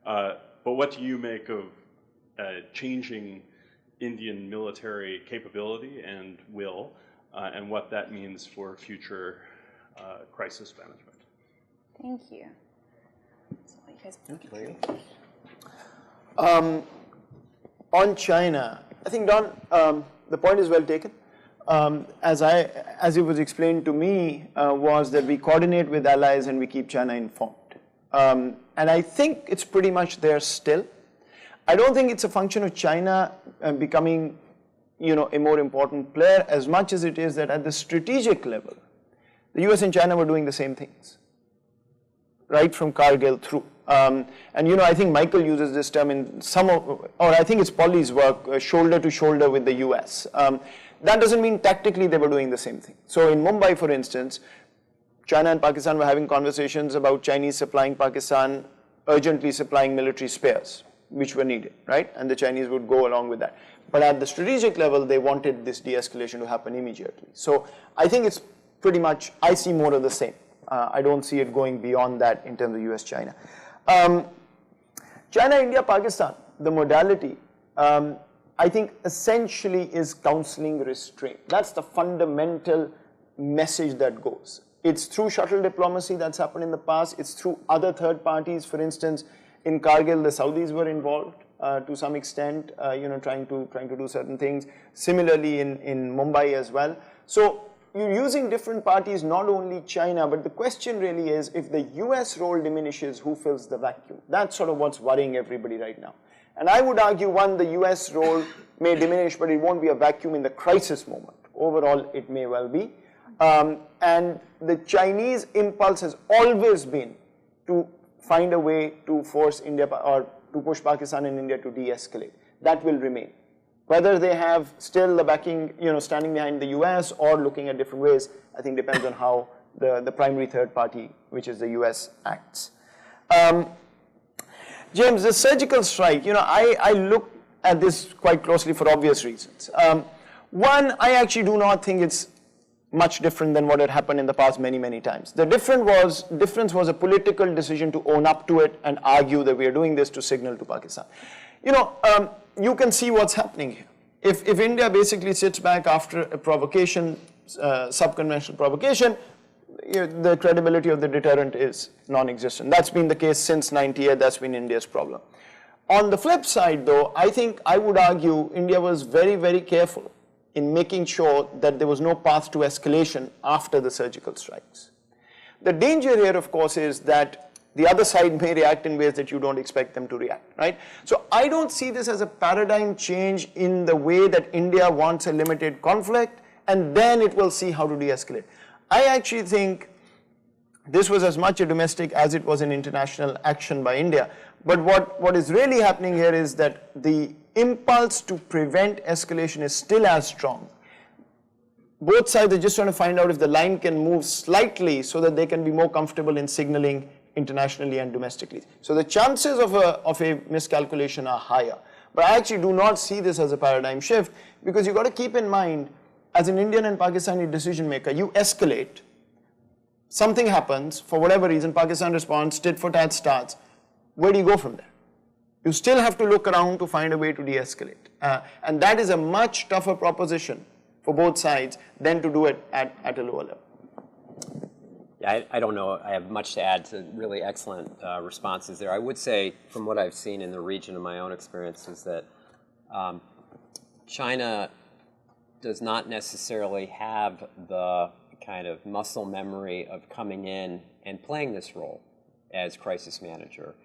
S19: But what do you make of changing Indian military capability and will, and what that means for future crisis management?
S13: Thank you. So you guys
S16: On China, I think, Don, the point is well taken. As it was explained to me, was that we coordinate with allies and we keep China informed. And I think it's pretty much there still. I don't think it's a function of China becoming, a more important player, as much as it is that at the strategic level, the US and China were doing the same things, right from Kargil through. And I think Michael uses this term in or I think it's Polly's work, shoulder to shoulder with the US. That doesn't mean tactically they were doing the same thing. So in Mumbai, for instance, China and Pakistan were having conversations about Chinese supplying Pakistan, urgently supplying military spares, which were needed, right? And the Chinese would go along with that. But at the strategic level, they wanted this de-escalation to happen immediately. So I think it's pretty much, I see more of the same. I don't see it going beyond that in terms of US-China. China, India, Pakistan, the modality, I think essentially is counseling restraint. That's the fundamental message that goes. It's through shuttle diplomacy that's happened in the past. It's through other third parties. For instance, in Kargil, the Saudis were involved to some extent, trying to do certain things. Similarly, in Mumbai as well. So you're using different parties, not only China, but the question really is, if the US role diminishes, who fills the vacuum? That's sort of what's worrying everybody right now. And I would argue, one, the US role may diminish, but it won't be a vacuum in the crisis moment. Overall, it may well be. And the Chinese impulse has always been to find a way to force India, or to push Pakistan and India to de-escalate. That will remain. Whether they have still the backing, standing behind the US or looking at different ways, I think depends on how the primary third party, which is the US, acts. James, the surgical strike, I look at this quite closely for obvious reasons. One, I actually do not think it's much different than what had happened in the past many, many times. The difference was a political decision to own up to it and argue that we are doing this to signal to Pakistan. You can see what's happening here. If India basically sits back after a provocation, subconventional provocation, the credibility of the deterrent is non-existent. That's been the case since 98, that's been India's problem. On the flip side though, I would argue India was very, very careful in making sure that there was no path to escalation after the surgical strikes. The danger here, of course, is that the other side may react in ways that you don't expect them to react, right? So I don't see this as a paradigm change in the way that India wants a limited conflict and then it will see how to de-escalate. I actually think this was as much a domestic as it was an international action by India. But what is really happening here is that the impulse to prevent escalation is still as strong. Both sides are just trying to find out if the line can move slightly so that they can be more comfortable in signaling internationally and domestically. So the chances of a miscalculation are higher. But I actually do not see this as a paradigm shift, because you've got to keep in mind, as an Indian and Pakistani decision maker, you escalate, something happens, for whatever reason, Pakistan responds, tit for tat starts. Where do you go from there? You still have to look around to find a way to de-escalate. And that is a much tougher proposition for both sides than to do it at a lower level.
S15: Yeah, I don't know. I have much to add to really excellent responses there. I would say, from what I've seen in the region and my own experiences, that China does not necessarily have the kind of muscle memory of coming in and playing this role as crisis manager.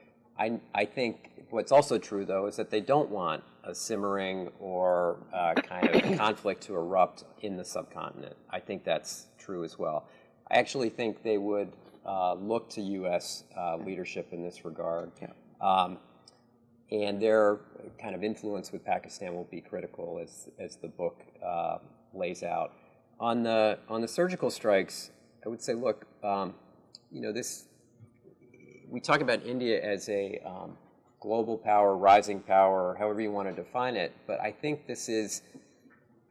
S15: I think what's also true, though, is that they don't want a simmering or kind of conflict to erupt in the subcontinent. I think that's true as well. I actually think they would look to U.S. Leadership in this regard. And their kind of influence with Pakistan will be critical as the book lays out. On the surgical strikes, I would say, look, we talk about India as a global power, rising power, however you want to define it, but I think this is,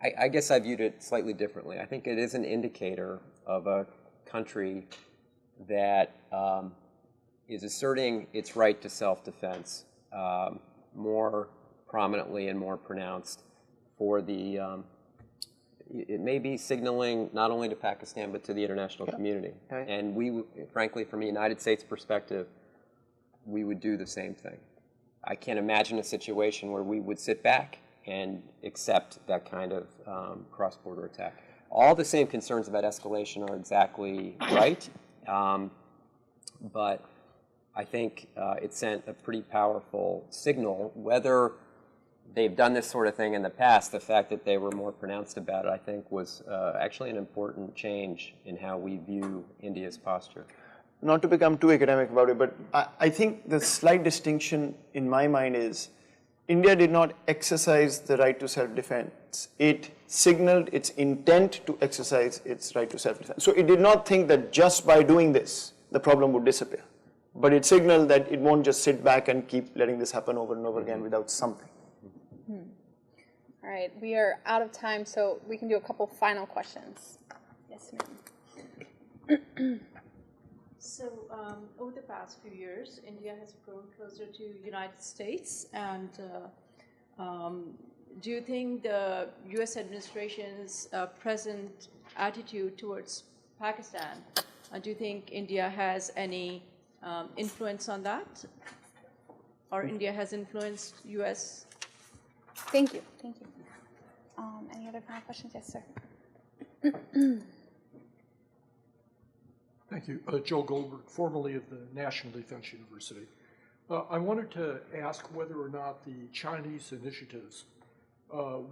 S15: I guess I viewed it slightly differently. I think it is an indicator of a country that is asserting its right to self-defense more prominently and more pronounced for the, it may be signaling not only to Pakistan but to the international community. And we, frankly, from a United States perspective, we would do the same thing. I can't imagine a situation where we would sit back and accept that kind of cross-border attack. All the same concerns about escalation are exactly right, but I think it sent a pretty powerful signal. Whether they've done this sort of thing in the past, the fact that they were more pronounced about it, I think, was actually an important change in how we view India's posture.
S16: Not to become too academic about it, but I think the slight distinction in my mind is India did not exercise the right to self-defense. It signaled its intent to exercise its right to self-defense. So it did not think that just by doing this, the problem would disappear. But it signaled that it won't just sit back and keep letting this happen over and over again without something.
S13: All right, we are out of time, so we can do a couple final questions. Yes, ma'am.
S20: So over the past few years, India has grown closer to United States, and do you think the U.S. administration's present attitude towards Pakistan, do you think India has any influence on that, or India has influenced U.S.?
S13: Thank you. Thank you. Any other final questions? Yes, sir.
S21: Thank you. Joe Goldberg, formerly of the National Defense University. I wanted to ask whether or not the Chinese initiatives,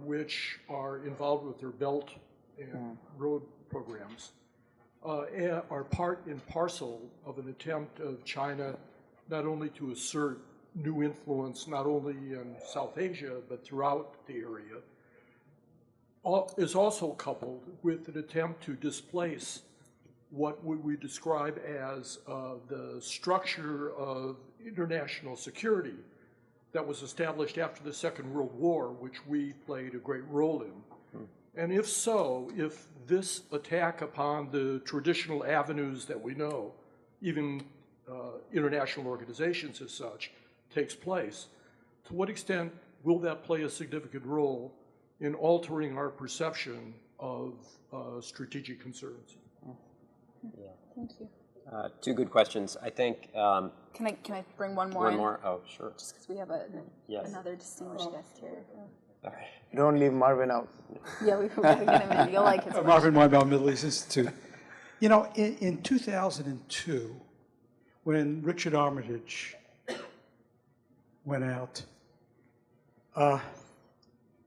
S21: which are involved with their Belt and Road programs, are part and parcel of an attempt of China not only to assert new influence, not only in South Asia, but throughout the area, is also coupled with an attempt to displace what we describe as the structure of international security that was established after the Second World War, which we played a great role in. And if so, if this attack upon the traditional avenues that we know, even international organizations as such, takes place, to what extent will that play a significant role in altering our perception of strategic concerns?
S15: Yeah.
S13: Thank you.
S15: Two good questions. I think.
S13: Can I bring one more?
S15: One more? Oh, sure.
S13: Just because we have another distinguished guest here.
S15: All right.
S16: Don't leave Marvin out.
S13: Yeah, we're going to get him in. You'll like his
S22: Marvin Weinbaum, Middle East Institute. You know, in 2002, when Richard Armitage went out,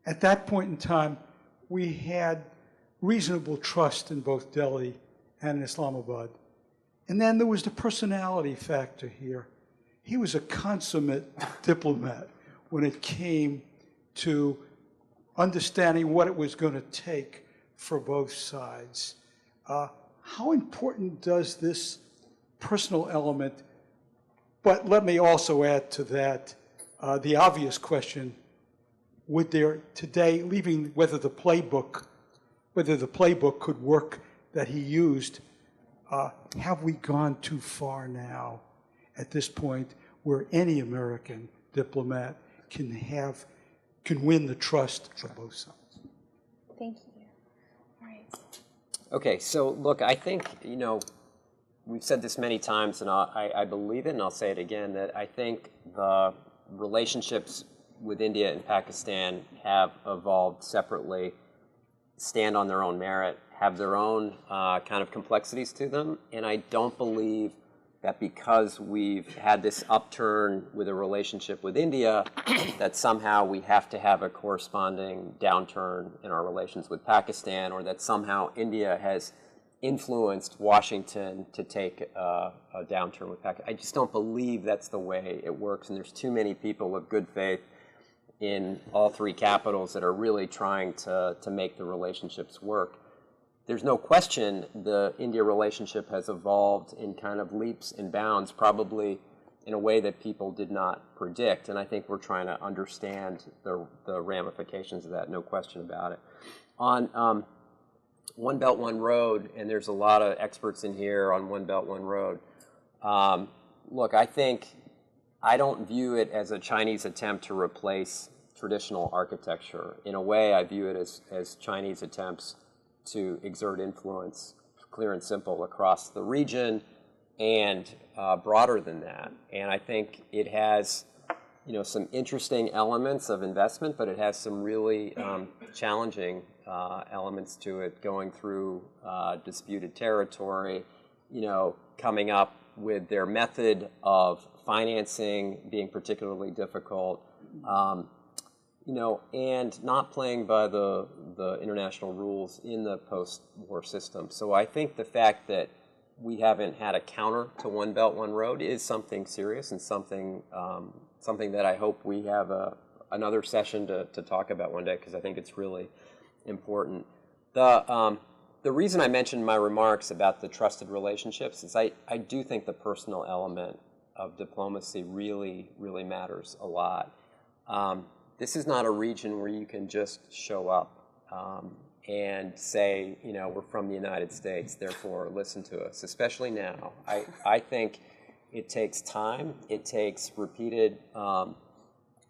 S22: at that point in time, we had reasonable trust in both Delhi and Islamabad. And then there was the personality factor here. He was a consummate diplomat when it came to understanding what it was going to take for both sides. How important does this personal element, but let me also add to that the obvious question, would there today, leaving whether the playbook could work that he used, have we gone too far now at this point where any American diplomat can win the trust of both sides?
S13: Thank you. All right.
S15: Okay, so look, I think, we've said this many times, and I believe it, and I'll say it again, that I think the relationships with India and Pakistan have evolved separately, stand on their own merit, have their own kind of complexities to them, and I don't believe that because we've had this upturn with a relationship with India, that somehow we have to have a corresponding downturn in our relations with Pakistan, or that somehow India has influenced Washington to take a downturn with Pakistan. I just don't believe that's the way it works, and there's too many people of good faith in all three capitals that are really trying to make the relationships work. There's no question the India relationship has evolved in kind of leaps and bounds, probably in a way that people did not predict, and I think we're trying to understand the ramifications of that, no question about it. On One Belt, One Road, and there's a lot of experts in here on One Belt, One Road. Look, I don't view it as a Chinese attempt to replace traditional architecture. In a way, I view it as Chinese attempts to exert influence, clear and simple, across the region and broader than that. And I think it has, some interesting elements of investment, but it has some really challenging elements to it, going through disputed territory, coming up with their method of financing being particularly difficult, and not playing by the international rules in the post-war system. So I think the fact that we haven't had a counter to One Belt, One Road is something serious and something that I hope we have another session to talk about one day, because I think it's really important. The reason I mentioned in my remarks about the trusted relationships is I do think the personal element of diplomacy really, really matters a lot. This is not a region where you can just show up and say, we're from the United States, therefore listen to us, especially now. I think it takes time. It takes repeated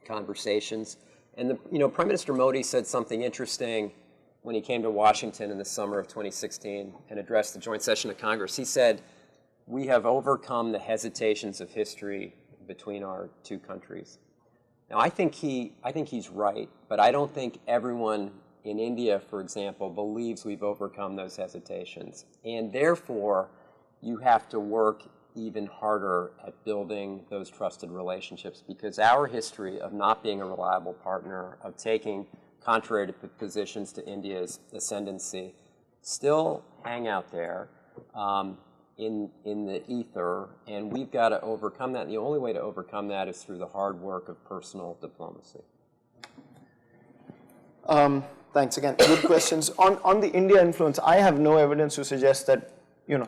S15: conversations. And Prime Minister Moeed said something interesting when he came to Washington in the summer of 2016 and addressed the joint session of Congress. He said, "We have overcome the hesitations of history between our two countries." Now, I think he's right, but I don't think everyone in India, for example, believes we've overcome those hesitations. And therefore, you have to work even harder at building those trusted relationships, because our history of not being a reliable partner, of taking contrary to positions to India's ascendancy, still hang out there in the ether, and we've got to overcome that. And the only way to overcome that is through the hard work of personal diplomacy.
S16: Thanks again. Good questions. On the India influence, I have no evidence to suggest that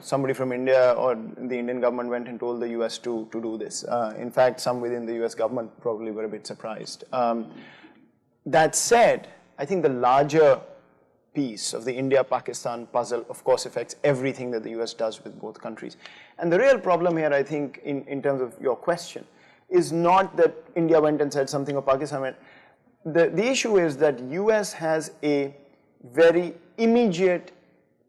S16: somebody from India or the Indian government went and told the US to do this. In fact, some within the US government probably were a bit surprised. That said, I think the larger piece of the India-Pakistan puzzle, of course, affects everything that the US does with both countries. And the real problem here, I think, in terms of your question, is not that India went and said something or Pakistan went. The issue is that US has a very immediate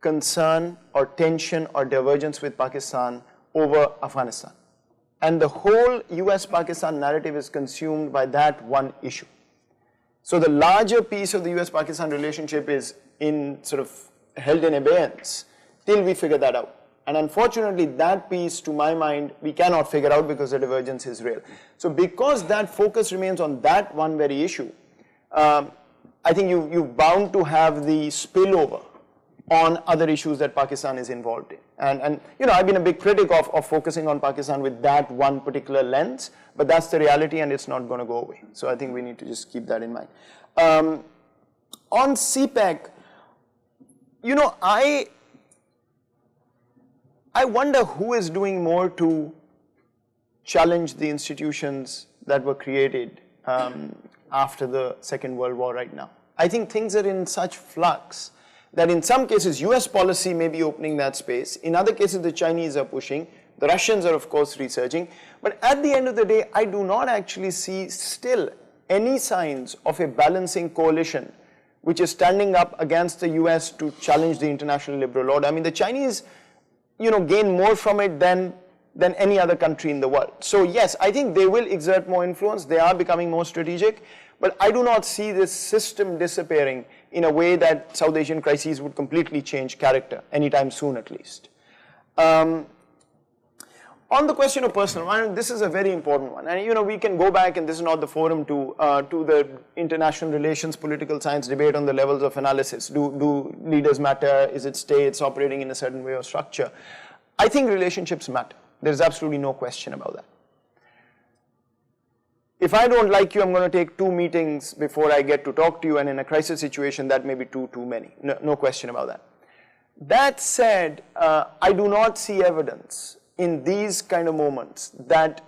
S16: concern or tension or divergence with Pakistan over Afghanistan. And the whole US-Pakistan narrative is consumed by that one issue. So the larger piece of the US-Pakistan relationship is held in abeyance till we figure that out. And unfortunately, that piece, to my mind, we cannot figure out because the divergence is real. So because that focus remains on that one very issue, I think you're bound to have the spillover on other issues that Pakistan is involved in. And I've been a big critic of focusing on Pakistan with that one particular lens, but that's the reality and it's not going to go away. So I think we need to just keep that in mind. On CPEC, I wonder who is doing more to challenge the institutions that were created after the Second World War right now. I think things are in such flux that in some cases US policy may be opening that space. In other cases the Chinese are pushing. The Russians are of course resurging. But at the end of the day, I do not actually see still any signs of a balancing coalition which is standing up against the US to challenge the international liberal order. I mean, the Chinese gain more from it than any other country in the world. So yes, I think they will exert more influence. They are becoming more strategic. But I do not see this system disappearing in a way that South Asian crises would completely change character, anytime soon at least. On On the question of personal, this is a very important one, and we can go back, and this is not the forum to the international relations, political science debate on the levels of analysis. Do leaders matter? Is it states operating in a certain way or structure? I think relationships matter. There's absolutely no question about that. If I don't like you, I'm going to take 2 meetings before I get to talk to you, and in a crisis situation, that may be too many. No question about that. That said, I do not see evidence in these kind of moments that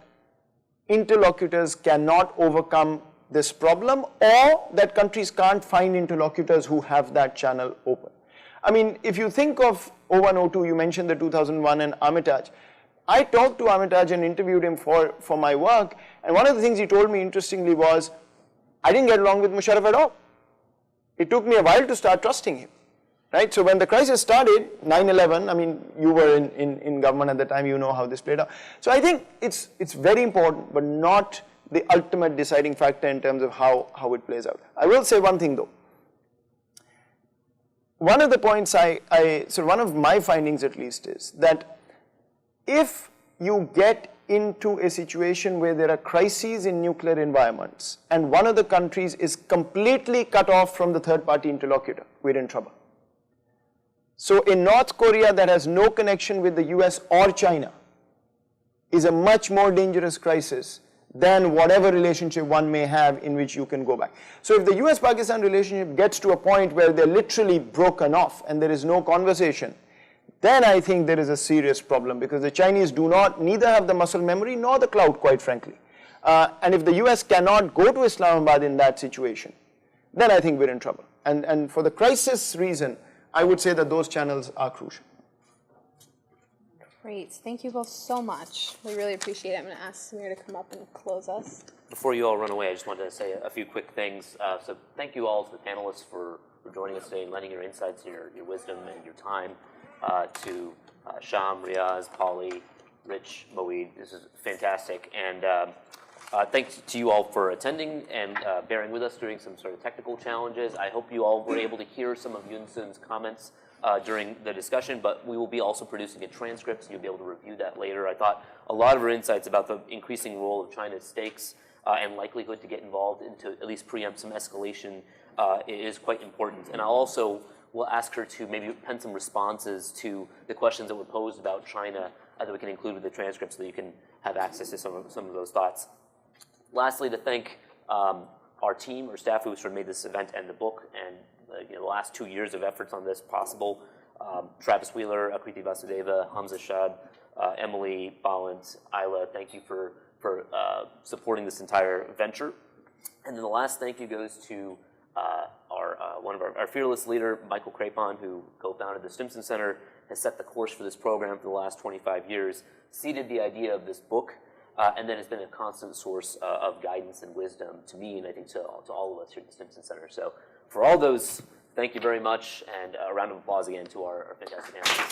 S16: interlocutors cannot overcome this problem, or that countries can't find interlocutors who have that channel open. I mean, if you think of 0102, you mentioned the 2001 and Armitage. I talked to Armitage and interviewed him for my work, and one of the things he told me interestingly was, I didn't get along with Musharraf at all. It took me a while to start trusting him. Right? So when the crisis started, 9/11, I mean, you were in government at the time, you know how this played out. So I think it's very important, but not the ultimate deciding factor in terms of how it plays out. I will say one thing though. One of the points so one of my findings at least is that if you get into a situation where there are crises in nuclear environments and one of the countries is completely cut off from the third party interlocutor, we're in trouble. So in North Korea that has no connection with the US or China is a much more dangerous crisis than whatever relationship one may have in which you can go back. So if the US-Pakistan relationship gets to a point where they're literally broken off and there is no conversation, then I think there is a serious problem, because the Chinese neither have the muscle memory nor the clout, quite frankly. And if the US cannot go to Islamabad in that situation, then I think we're in trouble. And for the crisis reason, I would say that those channels are crucial.
S13: Great. Thank you both so much. We really appreciate it. I'm going to ask Samir to come up and close us.
S4: Before you all run away, I just wanted to say a few quick things. So thank you all to the panelists for joining us today and lending your insights, your wisdom, and your time to Shyam, Riaz, Polly, Rich, Moeed. This is fantastic. And thanks to you all for attending and bearing with us during some sort of technical challenges. I hope you all were able to hear some of Yunsun's comments during the discussion, but we will be also producing a transcript, so you'll be able to review that later. I thought a lot of her insights about the increasing role of China's stakes and likelihood to get involved and to at least preempt some escalation is quite important. And we'll ask her to maybe pen some responses to the questions that were posed about China that we can include with the transcript so that you can have access to some of those thoughts. Lastly, to thank our team, our staff who sort of made this event and the book, and the last 2 years of efforts on this possible. Travis Wheeler, Akriti Vasudeva, Hamza Shad, Emily Ballant, Isla, thank you for supporting this entire venture. And then the last thank you goes to our fearless leader, Michael Crapon, who co-founded the Stimson Center, has set the course for this program for the last 25 years, seeded the idea of this book, and then has been a constant source of guidance and wisdom to me, and I think to all of us here at the Stimson Center. So for all those, thank you very much, and a round of applause again to our fantastic panel.